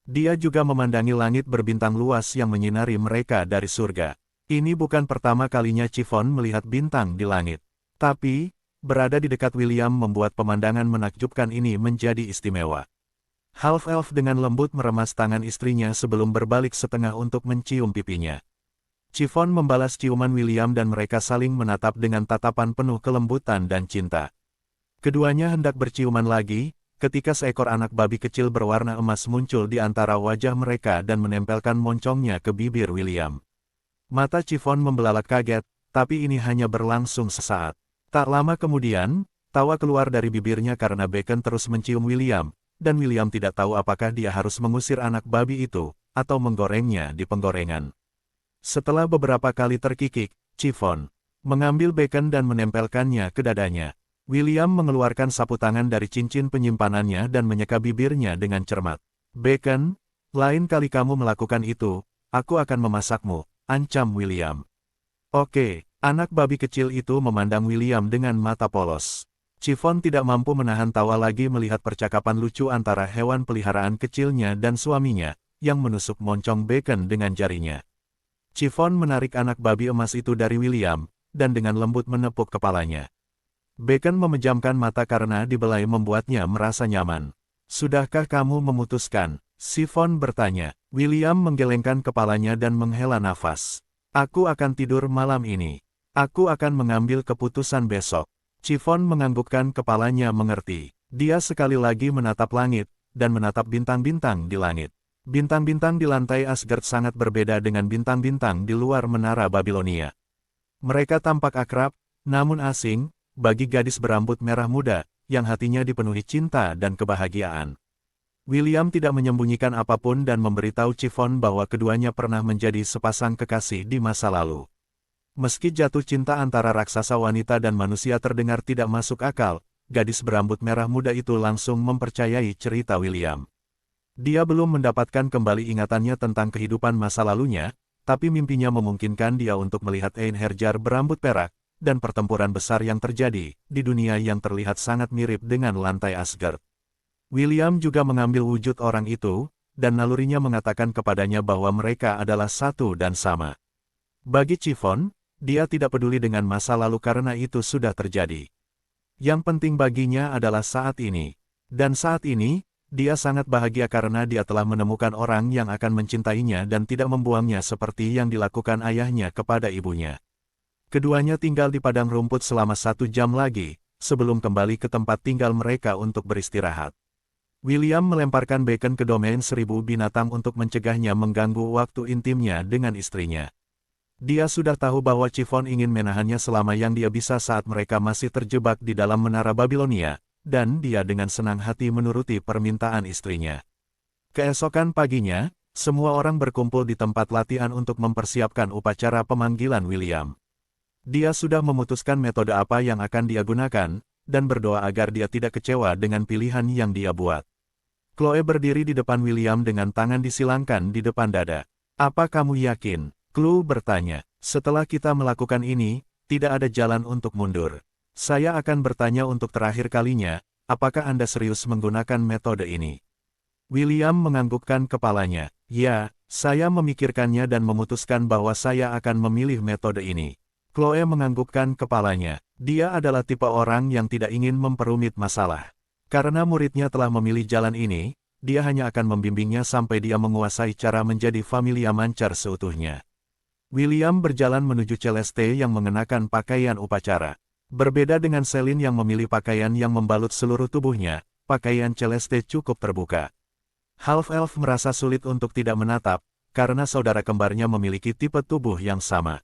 Dia juga memandangi langit berbintang luas yang menyinari mereka dari surga. Ini bukan pertama kalinya Chiffon melihat bintang di langit. Tapi, berada di dekat William membuat pemandangan menakjubkan ini menjadi istimewa. Half-elf dengan lembut meremas tangan istrinya sebelum berbalik setengah untuk mencium pipinya. Chiffon membalas ciuman William dan mereka saling menatap dengan tatapan penuh kelembutan dan cinta. Keduanya hendak berciuman lagi, ketika seekor anak babi kecil berwarna emas muncul di antara wajah mereka dan menempelkan moncongnya ke bibir William. Mata Chiffon membelalak kaget, tapi ini hanya berlangsung sesaat. Tak lama kemudian, tawa keluar dari bibirnya karena Bacon terus mencium William, dan William tidak tahu apakah dia harus mengusir anak babi itu, atau menggorengnya di penggorengan. Setelah beberapa kali terkikik, Chiffon mengambil Bacon dan menempelkannya ke dadanya. William mengeluarkan sapu tangan dari cincin penyimpanannya dan menyeka bibirnya dengan cermat. Bacon, lain kali kamu melakukan itu, aku akan memasakmu, ancam William. Oke. Anak babi kecil itu memandang William dengan mata polos. Chiffon tidak mampu menahan tawa lagi melihat percakapan lucu antara hewan peliharaan kecilnya dan suaminya, yang menusuk moncong Bacon dengan jarinya. Chiffon menarik anak babi emas itu dari William, dan dengan lembut menepuk kepalanya. Bacon memejamkan mata karena dibelai membuatnya merasa nyaman. Sudahkah kamu memutuskan? Chiffon bertanya. William menggelengkan kepalanya dan menghela nafas. Aku akan tidur malam ini. Aku akan mengambil keputusan besok. Chiffon menganggukkan kepalanya mengerti. Dia sekali lagi menatap langit, dan menatap bintang-bintang di langit. Bintang-bintang di lantai Asgard sangat berbeda dengan bintang-bintang di luar menara Babilonia. Mereka tampak akrab, namun asing, bagi gadis berambut merah muda, yang hatinya dipenuhi cinta dan kebahagiaan. William tidak menyembunyikan apapun dan memberitahu Chiffon bahwa keduanya pernah menjadi sepasang kekasih di masa lalu. Meski jatuh cinta antara raksasa wanita dan manusia terdengar tidak masuk akal, gadis berambut merah muda itu langsung mempercayai cerita William. Dia belum mendapatkan kembali ingatannya tentang kehidupan masa lalunya, tapi mimpinya memungkinkan dia untuk melihat Einherjar berambut perak, dan pertempuran besar yang terjadi di dunia yang terlihat sangat mirip dengan lantai Asgard. William juga mengambil wujud orang itu, dan nalurinya mengatakan kepadanya bahwa mereka adalah satu dan sama. Bagi Chiffon, dia tidak peduli dengan masa lalu karena itu sudah terjadi. Yang penting baginya adalah saat ini. Dan saat ini, dia sangat bahagia karena dia telah menemukan orang yang akan mencintainya dan tidak membuangnya seperti yang dilakukan ayahnya kepada ibunya. Keduanya tinggal di padang rumput selama 1 jam lagi, sebelum kembali ke tempat tinggal mereka untuk beristirahat. William melemparkan Bacon ke domain 1000 binatang untuk mencegahnya mengganggu waktu intimnya dengan istrinya. Dia sudah tahu bahwa Chiffon ingin menahannya selama yang dia bisa saat mereka masih terjebak di dalam menara Babilonia, dan dia dengan senang hati menuruti permintaan istrinya. Keesokan paginya, semua orang berkumpul di tempat latihan untuk mempersiapkan upacara pemanggilan William. Dia sudah memutuskan metode apa yang akan dia gunakan, dan berdoa agar dia tidak kecewa dengan pilihan yang dia buat. Chloe berdiri di depan William dengan tangan disilangkan di depan dada. "Apa kamu yakin?" Chloe bertanya. "Setelah kita melakukan ini, tidak ada jalan untuk mundur. Saya akan bertanya untuk terakhir kalinya, apakah Anda serius menggunakan metode ini?" William menganggukkan kepalanya. "Ya, saya memikirkannya dan memutuskan bahwa saya akan memilih metode ini." Chloe menganggukkan kepalanya. Dia adalah tipe orang yang tidak ingin memperumit masalah. Karena muridnya telah memilih jalan ini, dia hanya akan membimbingnya sampai dia menguasai cara menjadi familia mancar seutuhnya. William berjalan menuju Celeste yang mengenakan pakaian upacara. Berbeda dengan Celine yang memilih pakaian yang membalut seluruh tubuhnya, pakaian Celeste cukup terbuka. Half-Elf merasa sulit untuk tidak menatap, karena saudara kembarnya memiliki tipe tubuh yang sama.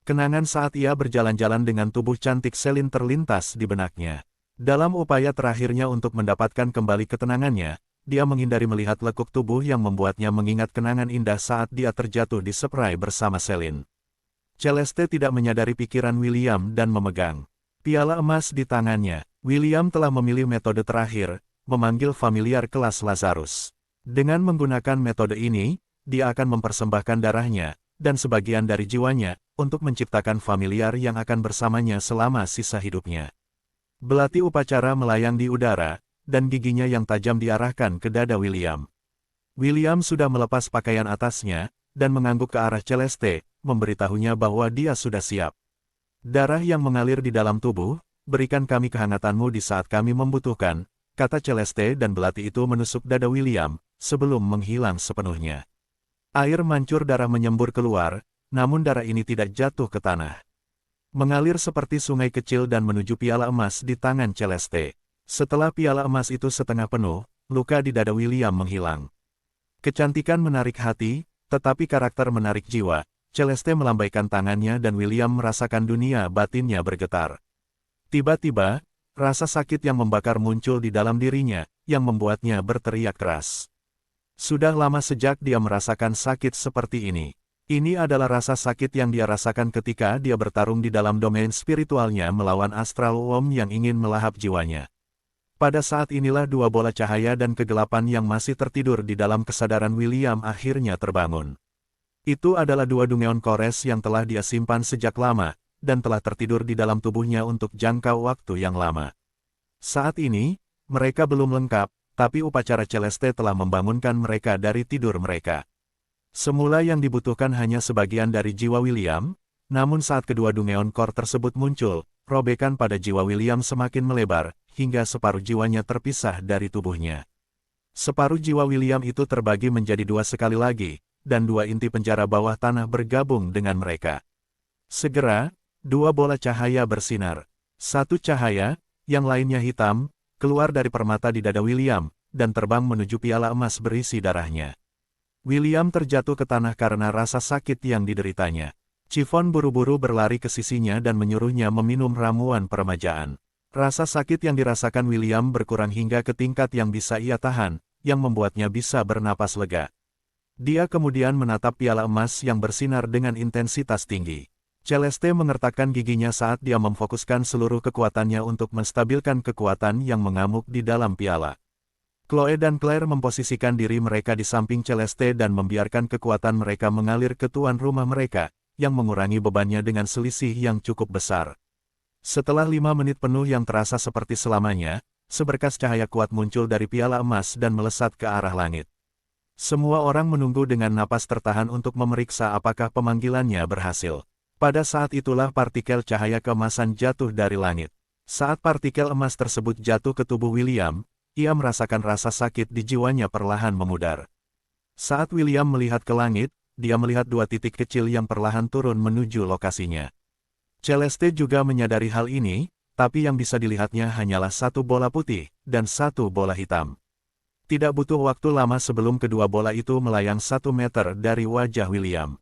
Kenangan saat ia berjalan-jalan dengan tubuh cantik Celine terlintas di benaknya. Dalam upaya terakhirnya untuk mendapatkan kembali ketenangannya, dia menghindari melihat lekuk tubuh yang membuatnya mengingat kenangan indah saat dia terjatuh di spray bersama Celine. Celeste tidak menyadari pikiran William dan memegang piala emas di tangannya. William telah memilih metode terakhir, memanggil familiar kelas Lazarus. Dengan menggunakan metode ini, dia akan mempersembahkan darahnya, dan sebagian dari jiwanya, untuk menciptakan familiar yang akan bersamanya selama sisa hidupnya. Belati upacara melayang di udara, dan giginya yang tajam diarahkan ke dada William. William sudah melepas pakaian atasnya, dan mengangguk ke arah Celeste, memberitahunya bahwa dia sudah siap. "Darah yang mengalir di dalam tubuh, berikan kami kehangatanmu di saat kami membutuhkan," kata Celeste dan belati itu menusuk dada William, sebelum menghilang sepenuhnya. Air mancur darah menyembur keluar, namun darah ini tidak jatuh ke tanah. Mengalir seperti sungai kecil dan menuju piala emas di tangan Celeste. Setelah piala emas itu setengah penuh, luka di dada William menghilang. Kecantikan menarik hati, tetapi karakter menarik jiwa. Celeste melambaikan tangannya dan William merasakan dunia batinnya bergetar. Tiba-tiba, rasa sakit yang membakar muncul di dalam dirinya, yang membuatnya berteriak keras. Sudah lama sejak dia merasakan sakit seperti ini. Ini adalah rasa sakit yang dia rasakan ketika dia bertarung di dalam domain spiritualnya melawan Astral Worm yang ingin melahap jiwanya. Pada saat inilah dua bola cahaya dan kegelapan yang masih tertidur di dalam kesadaran William akhirnya terbangun. Itu adalah dua Dungeon Kores yang telah dia simpan sejak lama, dan telah tertidur di dalam tubuhnya untuk jangka waktu yang lama. Saat ini, mereka belum lengkap, tapi upacara Celeste telah membangunkan mereka dari tidur mereka. Semula yang dibutuhkan hanya sebagian dari jiwa William, namun saat kedua Dungeon Core tersebut muncul, robekan pada jiwa William semakin melebar, hingga separuh jiwanya terpisah dari tubuhnya. Separuh jiwa William itu terbagi menjadi dua sekali lagi, dan dua inti penjara bawah tanah bergabung dengan mereka. Segera, dua bola cahaya bersinar. Satu cahaya, yang lainnya hitam, keluar dari permata di dada William, dan terbang menuju piala emas berisi darahnya. William terjatuh ke tanah karena rasa sakit yang dideritanya. Chiffon buru-buru berlari ke sisinya dan menyuruhnya meminum ramuan peremajaan. Rasa sakit yang dirasakan William berkurang hingga ke tingkat yang bisa ia tahan, yang membuatnya bisa bernapas lega. Dia kemudian menatap piala emas yang bersinar dengan intensitas tinggi. Celeste mengertakkan giginya saat dia memfokuskan seluruh kekuatannya untuk menstabilkan kekuatan yang mengamuk di dalam piala. Chloe dan Claire memposisikan diri mereka di samping Celeste dan membiarkan kekuatan mereka mengalir ke tuan rumah mereka, yang mengurangi bebannya dengan selisih yang cukup besar. Setelah 5 menit penuh yang terasa seperti selamanya, seberkas cahaya kuat muncul dari piala emas dan melesat ke arah langit. Semua orang menunggu dengan napas tertahan untuk memeriksa apakah pemanggilannya berhasil. Pada saat itulah partikel cahaya keemasan jatuh dari langit. Saat partikel emas tersebut jatuh ke tubuh William, ia merasakan rasa sakit di jiwanya perlahan memudar. Saat William melihat ke langit, dia melihat dua titik kecil yang perlahan turun menuju lokasinya. Celeste juga menyadari hal ini, tapi yang bisa dilihatnya hanyalah satu bola putih, dan satu bola hitam. Tidak butuh waktu lama sebelum kedua bola itu melayang 1 meter dari wajah William.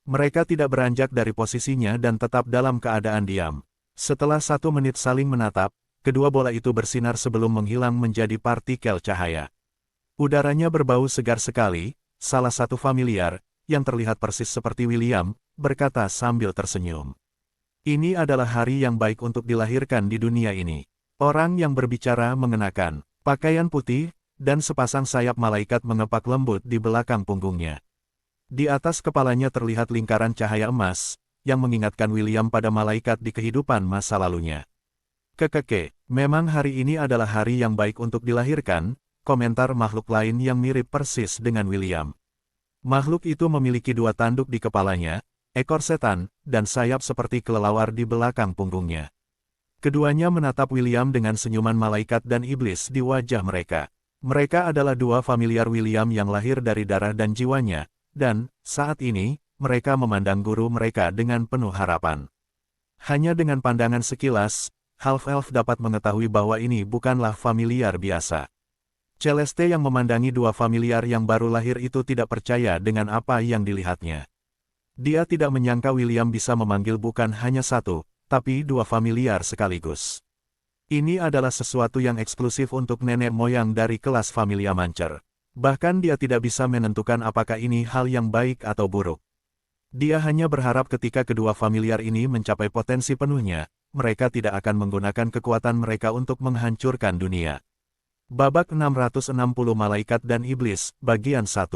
Mereka tidak beranjak dari posisinya dan tetap dalam keadaan diam. Setelah 1 menit saling menatap, kedua bola itu bersinar sebelum menghilang menjadi partikel cahaya. Udaranya berbau segar sekali, salah satu familiar, yang terlihat persis seperti William, berkata sambil tersenyum. Ini adalah hari yang baik untuk dilahirkan di dunia ini. Orang yang berbicara mengenakan pakaian putih, dan sepasang sayap malaikat mengepak lembut di belakang punggungnya. Di atas kepalanya terlihat lingkaran cahaya emas, yang mengingatkan William pada malaikat di kehidupan masa lalunya. Kekeke, memang hari ini adalah hari yang baik untuk dilahirkan, komentar makhluk lain yang mirip persis dengan William. Makhluk itu memiliki 2 tanduk di kepalanya, ekor setan, dan sayap seperti kelelawar di belakang punggungnya. Keduanya menatap William dengan senyuman malaikat dan iblis di wajah mereka. Mereka adalah 2 familiar William yang lahir dari darah dan jiwanya, dan, saat ini, mereka memandang guru mereka dengan penuh harapan. Hanya dengan pandangan sekilas, Half-Elf dapat mengetahui bahwa ini bukanlah familiar biasa. Celeste yang memandangi 2 familiar yang baru lahir itu tidak percaya dengan apa yang dilihatnya. Dia tidak menyangka William bisa memanggil bukan hanya 1, tapi 2 familiar sekaligus. Ini adalah sesuatu yang eksklusif untuk nenek moyang dari kelas Familia Mancer. Bahkan dia tidak bisa menentukan apakah ini hal yang baik atau buruk. Dia hanya berharap ketika kedua familiar ini mencapai potensi penuhnya, mereka tidak akan menggunakan kekuatan mereka untuk menghancurkan dunia. Babak 660 Malaikat dan Iblis, bagian 1.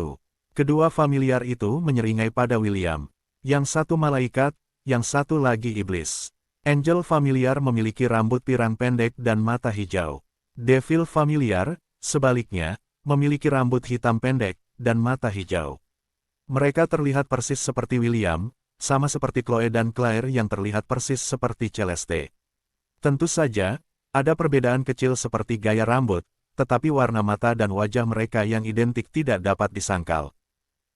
Kedua familiar itu menyeringai pada William. Yang satu malaikat, yang satu lagi iblis. Angel familiar memiliki rambut pirang pendek dan mata hijau. Devil familiar, sebaliknya, memiliki rambut hitam pendek dan mata hijau. Mereka terlihat persis seperti William, sama seperti Chloe dan Claire yang terlihat persis seperti Celeste. Tentu saja, ada perbedaan kecil seperti gaya rambut, tetapi warna mata dan wajah mereka yang identik tidak dapat disangkal.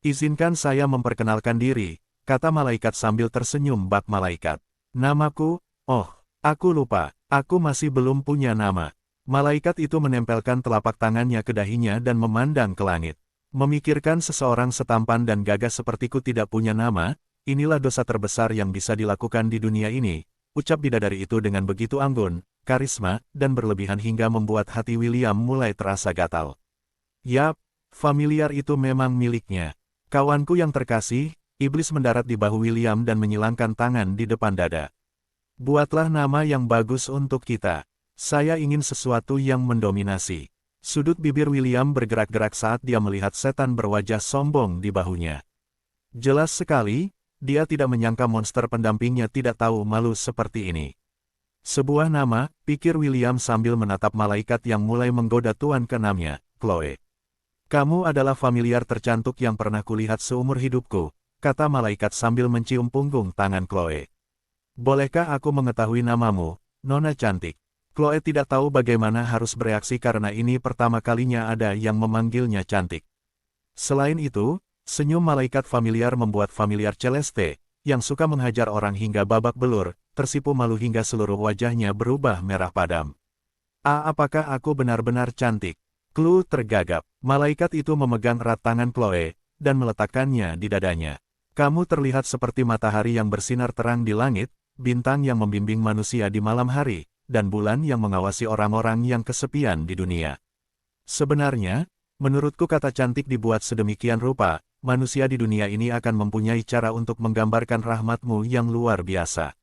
Izinkan saya memperkenalkan diri, kata malaikat sambil tersenyum bak malaikat. Namaku, aku lupa, aku masih belum punya nama. Malaikat itu menempelkan telapak tangannya ke dahinya dan memandang ke langit. Memikirkan seseorang setampan dan gagah sepertiku tidak punya nama, inilah dosa terbesar yang bisa dilakukan di dunia ini, ucap bidadari itu dengan begitu anggun, karisma, dan berlebihan hingga membuat hati William mulai terasa gatal. Yap, familiar itu memang miliknya. Kawanku yang terkasih, iblis mendarat di bahu William dan menyilangkan tangan di depan dada. Buatlah nama yang bagus untuk kita. Saya ingin sesuatu yang mendominasi. Sudut bibir William bergerak-gerak saat dia melihat setan berwajah sombong di bahunya. Jelas sekali, dia tidak menyangka monster pendampingnya tidak tahu malu seperti ini. Sebuah nama, pikir William sambil menatap malaikat yang mulai menggoda tuan keenamnya, Chloe. Kamu adalah familiar tercantik yang pernah kulihat seumur hidupku, kata malaikat sambil mencium punggung tangan Chloe. Bolehkah aku mengetahui namamu, Nona cantik? Chloe tidak tahu bagaimana harus bereaksi karena ini pertama kalinya ada yang memanggilnya cantik. Selain itu, senyum malaikat familiar membuat familiar Celeste, yang suka menghajar orang hingga babak belur, tersipu malu hingga seluruh wajahnya berubah merah padam. Apakah aku benar-benar cantik? Chloe tergagap. Malaikat itu memegang erat tangan Chloe, dan meletakkannya di dadanya. Kamu terlihat seperti matahari yang bersinar terang di langit, bintang yang membimbing manusia di malam hari, dan bulan yang mengawasi orang-orang yang kesepian di dunia. Sebenarnya, menurutku kata cantik dibuat sedemikian rupa, manusia di dunia ini akan mempunyai cara untuk menggambarkan rahmatmu yang luar biasa.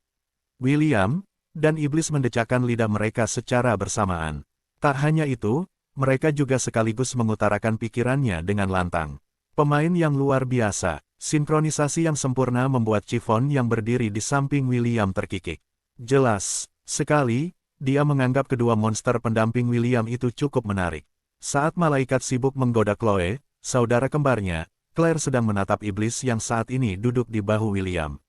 William dan iblis mendecakkan lidah mereka secara bersamaan. Tak hanya itu, mereka juga sekaligus mengutarakan pikirannya dengan lantang. Pemain yang luar biasa, sinkronisasi yang sempurna membuat Chiffon yang berdiri di samping William terkikik. Jelas sekali, dia menganggap kedua monster pendamping William itu cukup menarik. Saat malaikat sibuk menggoda Chloe, saudara kembarnya, Claire sedang menatap iblis yang saat ini duduk di bahu William.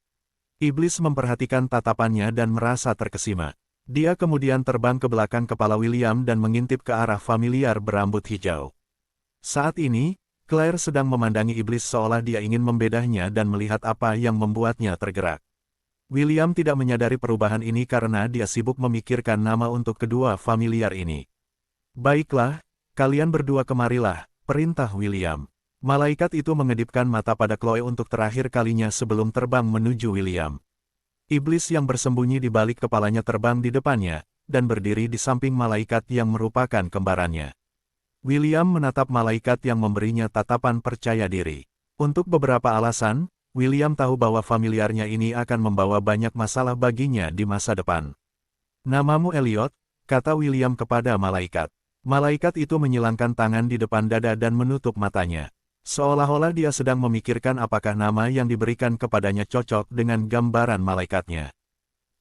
Iblis memperhatikan tatapannya dan merasa terkesima. Dia kemudian terbang ke belakang kepala William dan mengintip ke arah familiar berambut hijau. Saat ini, Claire sedang memandangi iblis seolah dia ingin membedahnya dan melihat apa yang membuatnya tergerak. William tidak menyadari perubahan ini karena dia sibuk memikirkan nama untuk kedua familiar ini. Baiklah, kalian berdua kemarilah, perintah William. Malaikat itu mengedipkan mata pada Chloe untuk terakhir kalinya sebelum terbang menuju William. Iblis yang bersembunyi di balik kepalanya terbang di depannya, dan berdiri di samping malaikat yang merupakan kembarannya. William menatap malaikat yang memberinya tatapan percaya diri. Untuk beberapa alasan, William tahu bahwa familiarnya ini akan membawa banyak masalah baginya di masa depan. "Namamu Elliot," kata William kepada malaikat. Malaikat itu menyilangkan tangan di depan dada dan menutup matanya. Seolah-olah dia sedang memikirkan apakah nama yang diberikan kepadanya cocok dengan gambaran malaikatnya.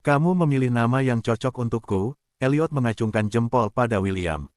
"Kamu memilih nama yang cocok untukku," Elliot mengacungkan jempol pada William.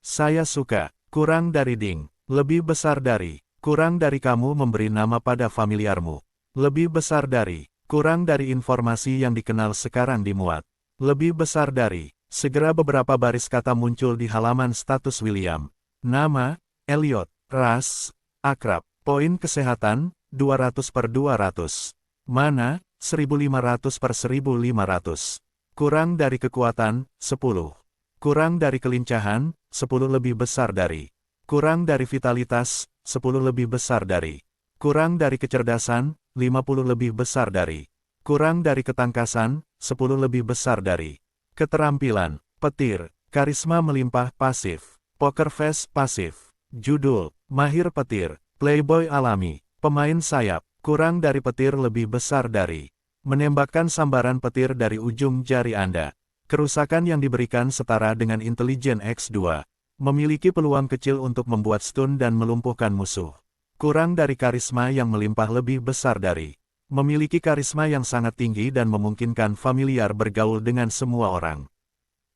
"Saya suka, kurang dari ding, lebih besar dari, kurang dari kamu memberi nama pada familiarmu. Lebih besar dari, kurang dari informasi yang dikenal sekarang dimuat. Lebih besar dari." Segera beberapa baris kata muncul di halaman status William. Nama, Elliot, ras, akrab, poin kesehatan, 200/200. Mana, 1500/1500. Kurang dari kekuatan, 10. Kurang dari kelincahan, 10 lebih besar dari. Kurang dari vitalitas, 10 lebih besar dari. Kurang dari kecerdasan, 50 lebih besar dari. Kurang dari ketangkasan, 10 lebih besar dari. Keterampilan, petir, karisma melimpah pasif. Poker face pasif. Judul, mahir petir, playboy alami, pemain sayap, kurang dari petir lebih besar dari. Menembakkan sambaran petir dari ujung jari Anda. Kerusakan yang diberikan setara dengan intelijen X2. Memiliki peluang kecil untuk membuat stun dan melumpuhkan musuh. Kurang dari karisma yang melimpah lebih besar dari. Memiliki karisma yang sangat tinggi dan memungkinkan familiar bergaul dengan semua orang.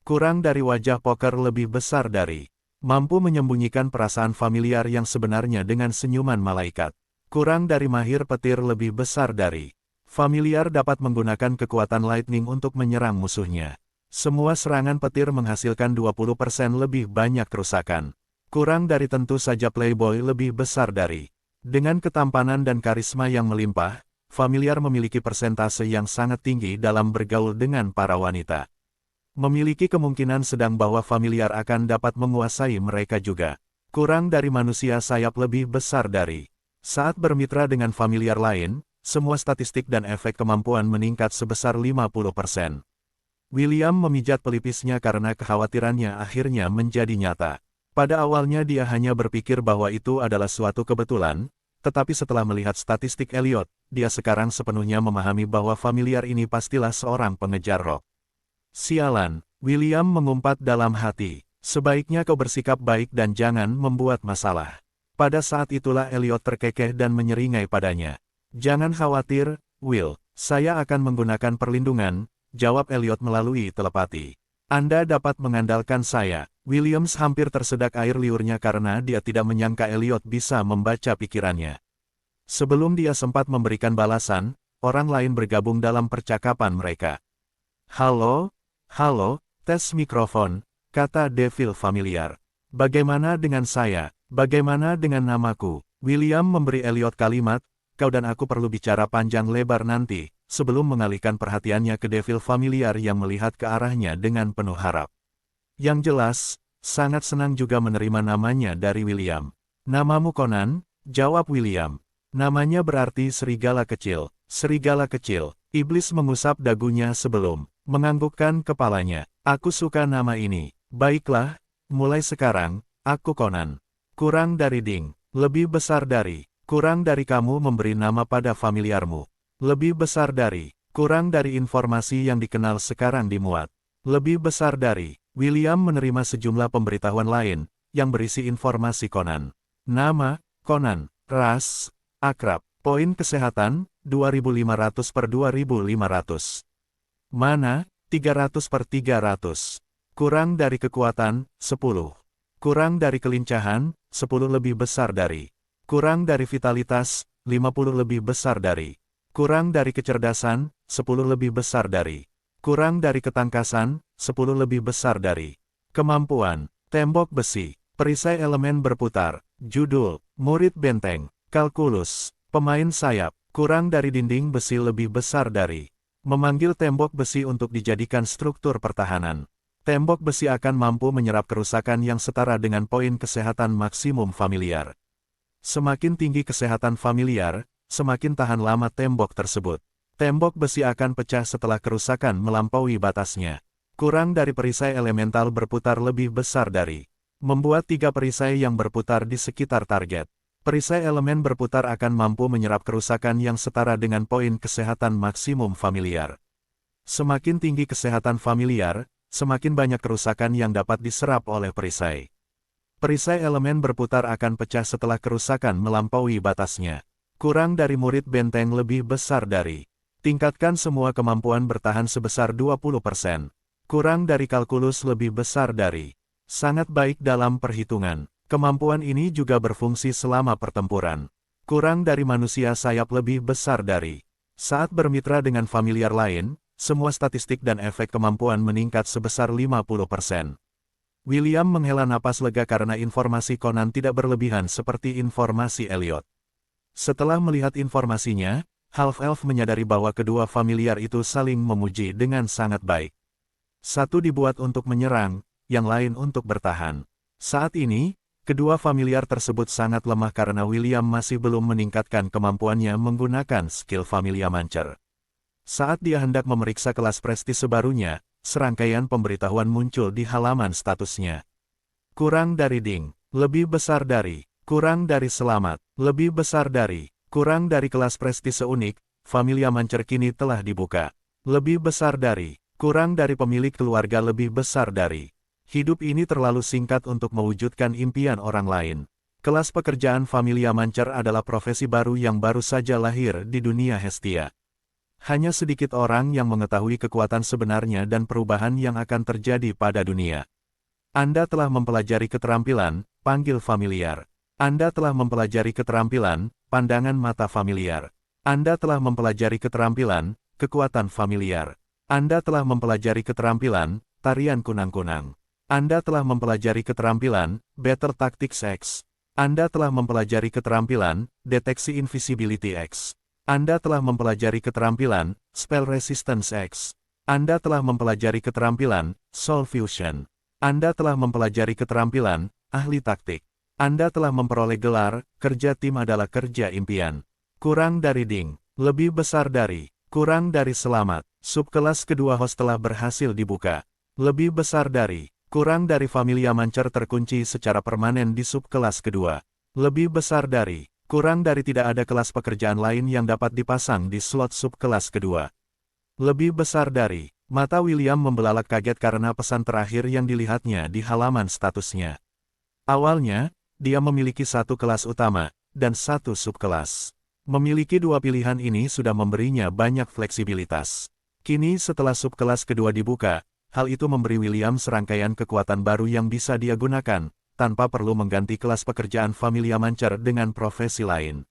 Kurang dari wajah poker lebih besar dari. Mampu menyembunyikan perasaan familiar yang sebenarnya dengan senyuman malaikat. Kurang dari mahir petir lebih besar dari. Familiar dapat menggunakan kekuatan lightning untuk menyerang musuhnya. Semua serangan petir menghasilkan 20% lebih banyak kerusakan. Kurang dari tentu saja playboy lebih besar dari. Dengan ketampanan dan karisma yang melimpah, familiar memiliki persentase yang sangat tinggi dalam bergaul dengan para wanita. Memiliki kemungkinan sedang bahwa familiar akan dapat menguasai mereka juga. Kurang dari manusia sayap lebih besar dari. Saat bermitra dengan familiar lain, semua statistik dan efek kemampuan meningkat sebesar 50%. William memijat pelipisnya karena kekhawatirannya akhirnya menjadi nyata. Pada awalnya dia hanya berpikir bahwa itu adalah suatu kebetulan, tetapi setelah melihat statistik Elliot, dia sekarang sepenuhnya memahami bahwa familiar ini pastilah seorang pengejar roh. Sialan, William mengumpat dalam hati. Sebaiknya kau bersikap baik dan jangan membuat masalah. Pada saat itulah Elliot terkekeh dan menyeringai padanya. Jangan khawatir, Will, saya akan menggunakan perlindungan, jawab Elliot melalui telepati. Anda dapat mengandalkan saya. Williams hampir tersedak air liurnya karena dia tidak menyangka Elliot bisa membaca pikirannya. Sebelum dia sempat memberikan balasan, orang lain bergabung dalam percakapan mereka. Halo, tes mikrofon, kata Devil familiar. Bagaimana dengan saya? Bagaimana dengan namaku? William memberi Elliot kalimat, kau dan aku perlu bicara panjang lebar nanti, sebelum mengalihkan perhatiannya ke Devil familiar yang melihat ke arahnya dengan penuh harap. Yang jelas, sangat senang juga menerima namanya dari William. Namamu Conan? Jawab William. Namanya berarti serigala kecil. Serigala kecil. Iblis mengusap dagunya sebelum menganggukkan kepalanya. Aku suka nama ini. Baiklah, mulai sekarang, aku Conan. Kurang dari ding. Lebih besar dari. Kurang dari kamu memberi nama pada familiarmu. Lebih besar dari. Kurang dari informasi yang dikenal sekarang dimuat. Lebih besar dari. William menerima sejumlah pemberitahuan lain, yang berisi informasi Conan. Nama, Conan. Ras, akrab. Poin kesehatan, 2500/2500. Mana, 300/300. Kurang dari kekuatan, 10. Kurang dari kelincahan, 10 lebih besar dari. Kurang dari vitalitas, 50 lebih besar dari. Kurang dari kecerdasan, 10 lebih besar dari. Kurang dari ketangkasan, 10 lebih besar dari. Kemampuan, tembok besi, perisai elemen berputar. Judul, murid benteng, kalkulus, pemain sayap. Kurang dari dinding besi lebih besar dari. Memanggil tembok besi untuk dijadikan struktur pertahanan. Tembok besi akan mampu menyerap kerusakan yang setara dengan poin kesehatan maksimum familiar. Semakin tinggi kesehatan familiar, semakin tahan lama tembok tersebut. Tembok besi akan pecah setelah kerusakan melampaui batasnya. Kurang dari perisai elemental berputar lebih besar dari. Membuat 3 perisai yang berputar di sekitar target. Perisai elemen berputar akan mampu menyerap kerusakan yang setara dengan poin kesehatan maksimum familiar. Semakin tinggi kesehatan familiar, semakin banyak kerusakan yang dapat diserap oleh perisai. Perisai elemen berputar akan pecah setelah kerusakan melampaui batasnya. Kurang dari murid benteng lebih besar dari. Tingkatkan semua kemampuan bertahan sebesar 20%. Kurang dari kalkulus lebih besar dari. Sangat baik dalam perhitungan. Kemampuan ini juga berfungsi selama pertempuran. Kurang dari manusia sayap lebih besar dari. Saat bermitra dengan familiar lain, semua statistik dan efek kemampuan meningkat sebesar 50%. William menghela napas lega karena informasi Conan tidak berlebihan seperti informasi Elliot. Setelah melihat informasinya, Half-Elf menyadari bahwa kedua familiar itu saling memuji dengan sangat baik. Satu dibuat untuk menyerang, yang lain untuk bertahan. Saat ini, kedua familiar tersebut sangat lemah karena William masih belum meningkatkan kemampuannya menggunakan skill Familia Mancer. Saat dia hendak memeriksa kelas prestis barunya, serangkaian pemberitahuan muncul di halaman statusnya. Kurang dari ding, lebih besar dari, kurang dari selamat, lebih besar dari, kurang dari kelas prestis unik, Familia Mancer kini telah dibuka. Lebih besar dari, kurang dari pemilik keluarga lebih besar dari. Hidup ini terlalu singkat untuk mewujudkan impian orang lain. Kelas pekerjaan Familia Mancer adalah profesi baru yang baru saja lahir di dunia Hestia. Hanya sedikit orang yang mengetahui kekuatan sebenarnya dan perubahan yang akan terjadi pada dunia. Anda telah mempelajari keterampilan, panggil familiar. Anda telah mempelajari keterampilan, pandangan mata familiar. Anda telah mempelajari keterampilan, kekuatan familiar. Anda telah mempelajari keterampilan, tarian kunang-kunang. Anda telah mempelajari keterampilan, Battle Tactics X. Anda telah mempelajari keterampilan, Deteksi Invisibility X. Anda telah mempelajari keterampilan, Spell Resistance X. Anda telah mempelajari keterampilan, Soul Fusion. Anda telah mempelajari keterampilan, Ahli Taktik. Anda telah memperoleh gelar, Kerja Tim adalah Kerja Impian. Kurang dari ding, lebih besar dari, kurang dari selamat. Subkelas kedua host telah berhasil dibuka. Lebih besar dari, kurang dari Familia Mancer terkunci secara permanen di subkelas kedua. Lebih besar dari, kurang dari tidak ada kelas pekerjaan lain yang dapat dipasang di slot subkelas kedua. Lebih besar dari, mata William membelalak kaget karena pesan terakhir yang dilihatnya di halaman statusnya. Awalnya, dia memiliki satu kelas utama, dan satu subkelas. Memiliki dua pilihan ini sudah memberinya banyak fleksibilitas. Kini setelah subkelas kedua dibuka, hal itu memberi William serangkaian kekuatan baru yang bisa dia gunakan, tanpa perlu mengganti kelas pekerjaan Familia Mancer dengan profesi lain.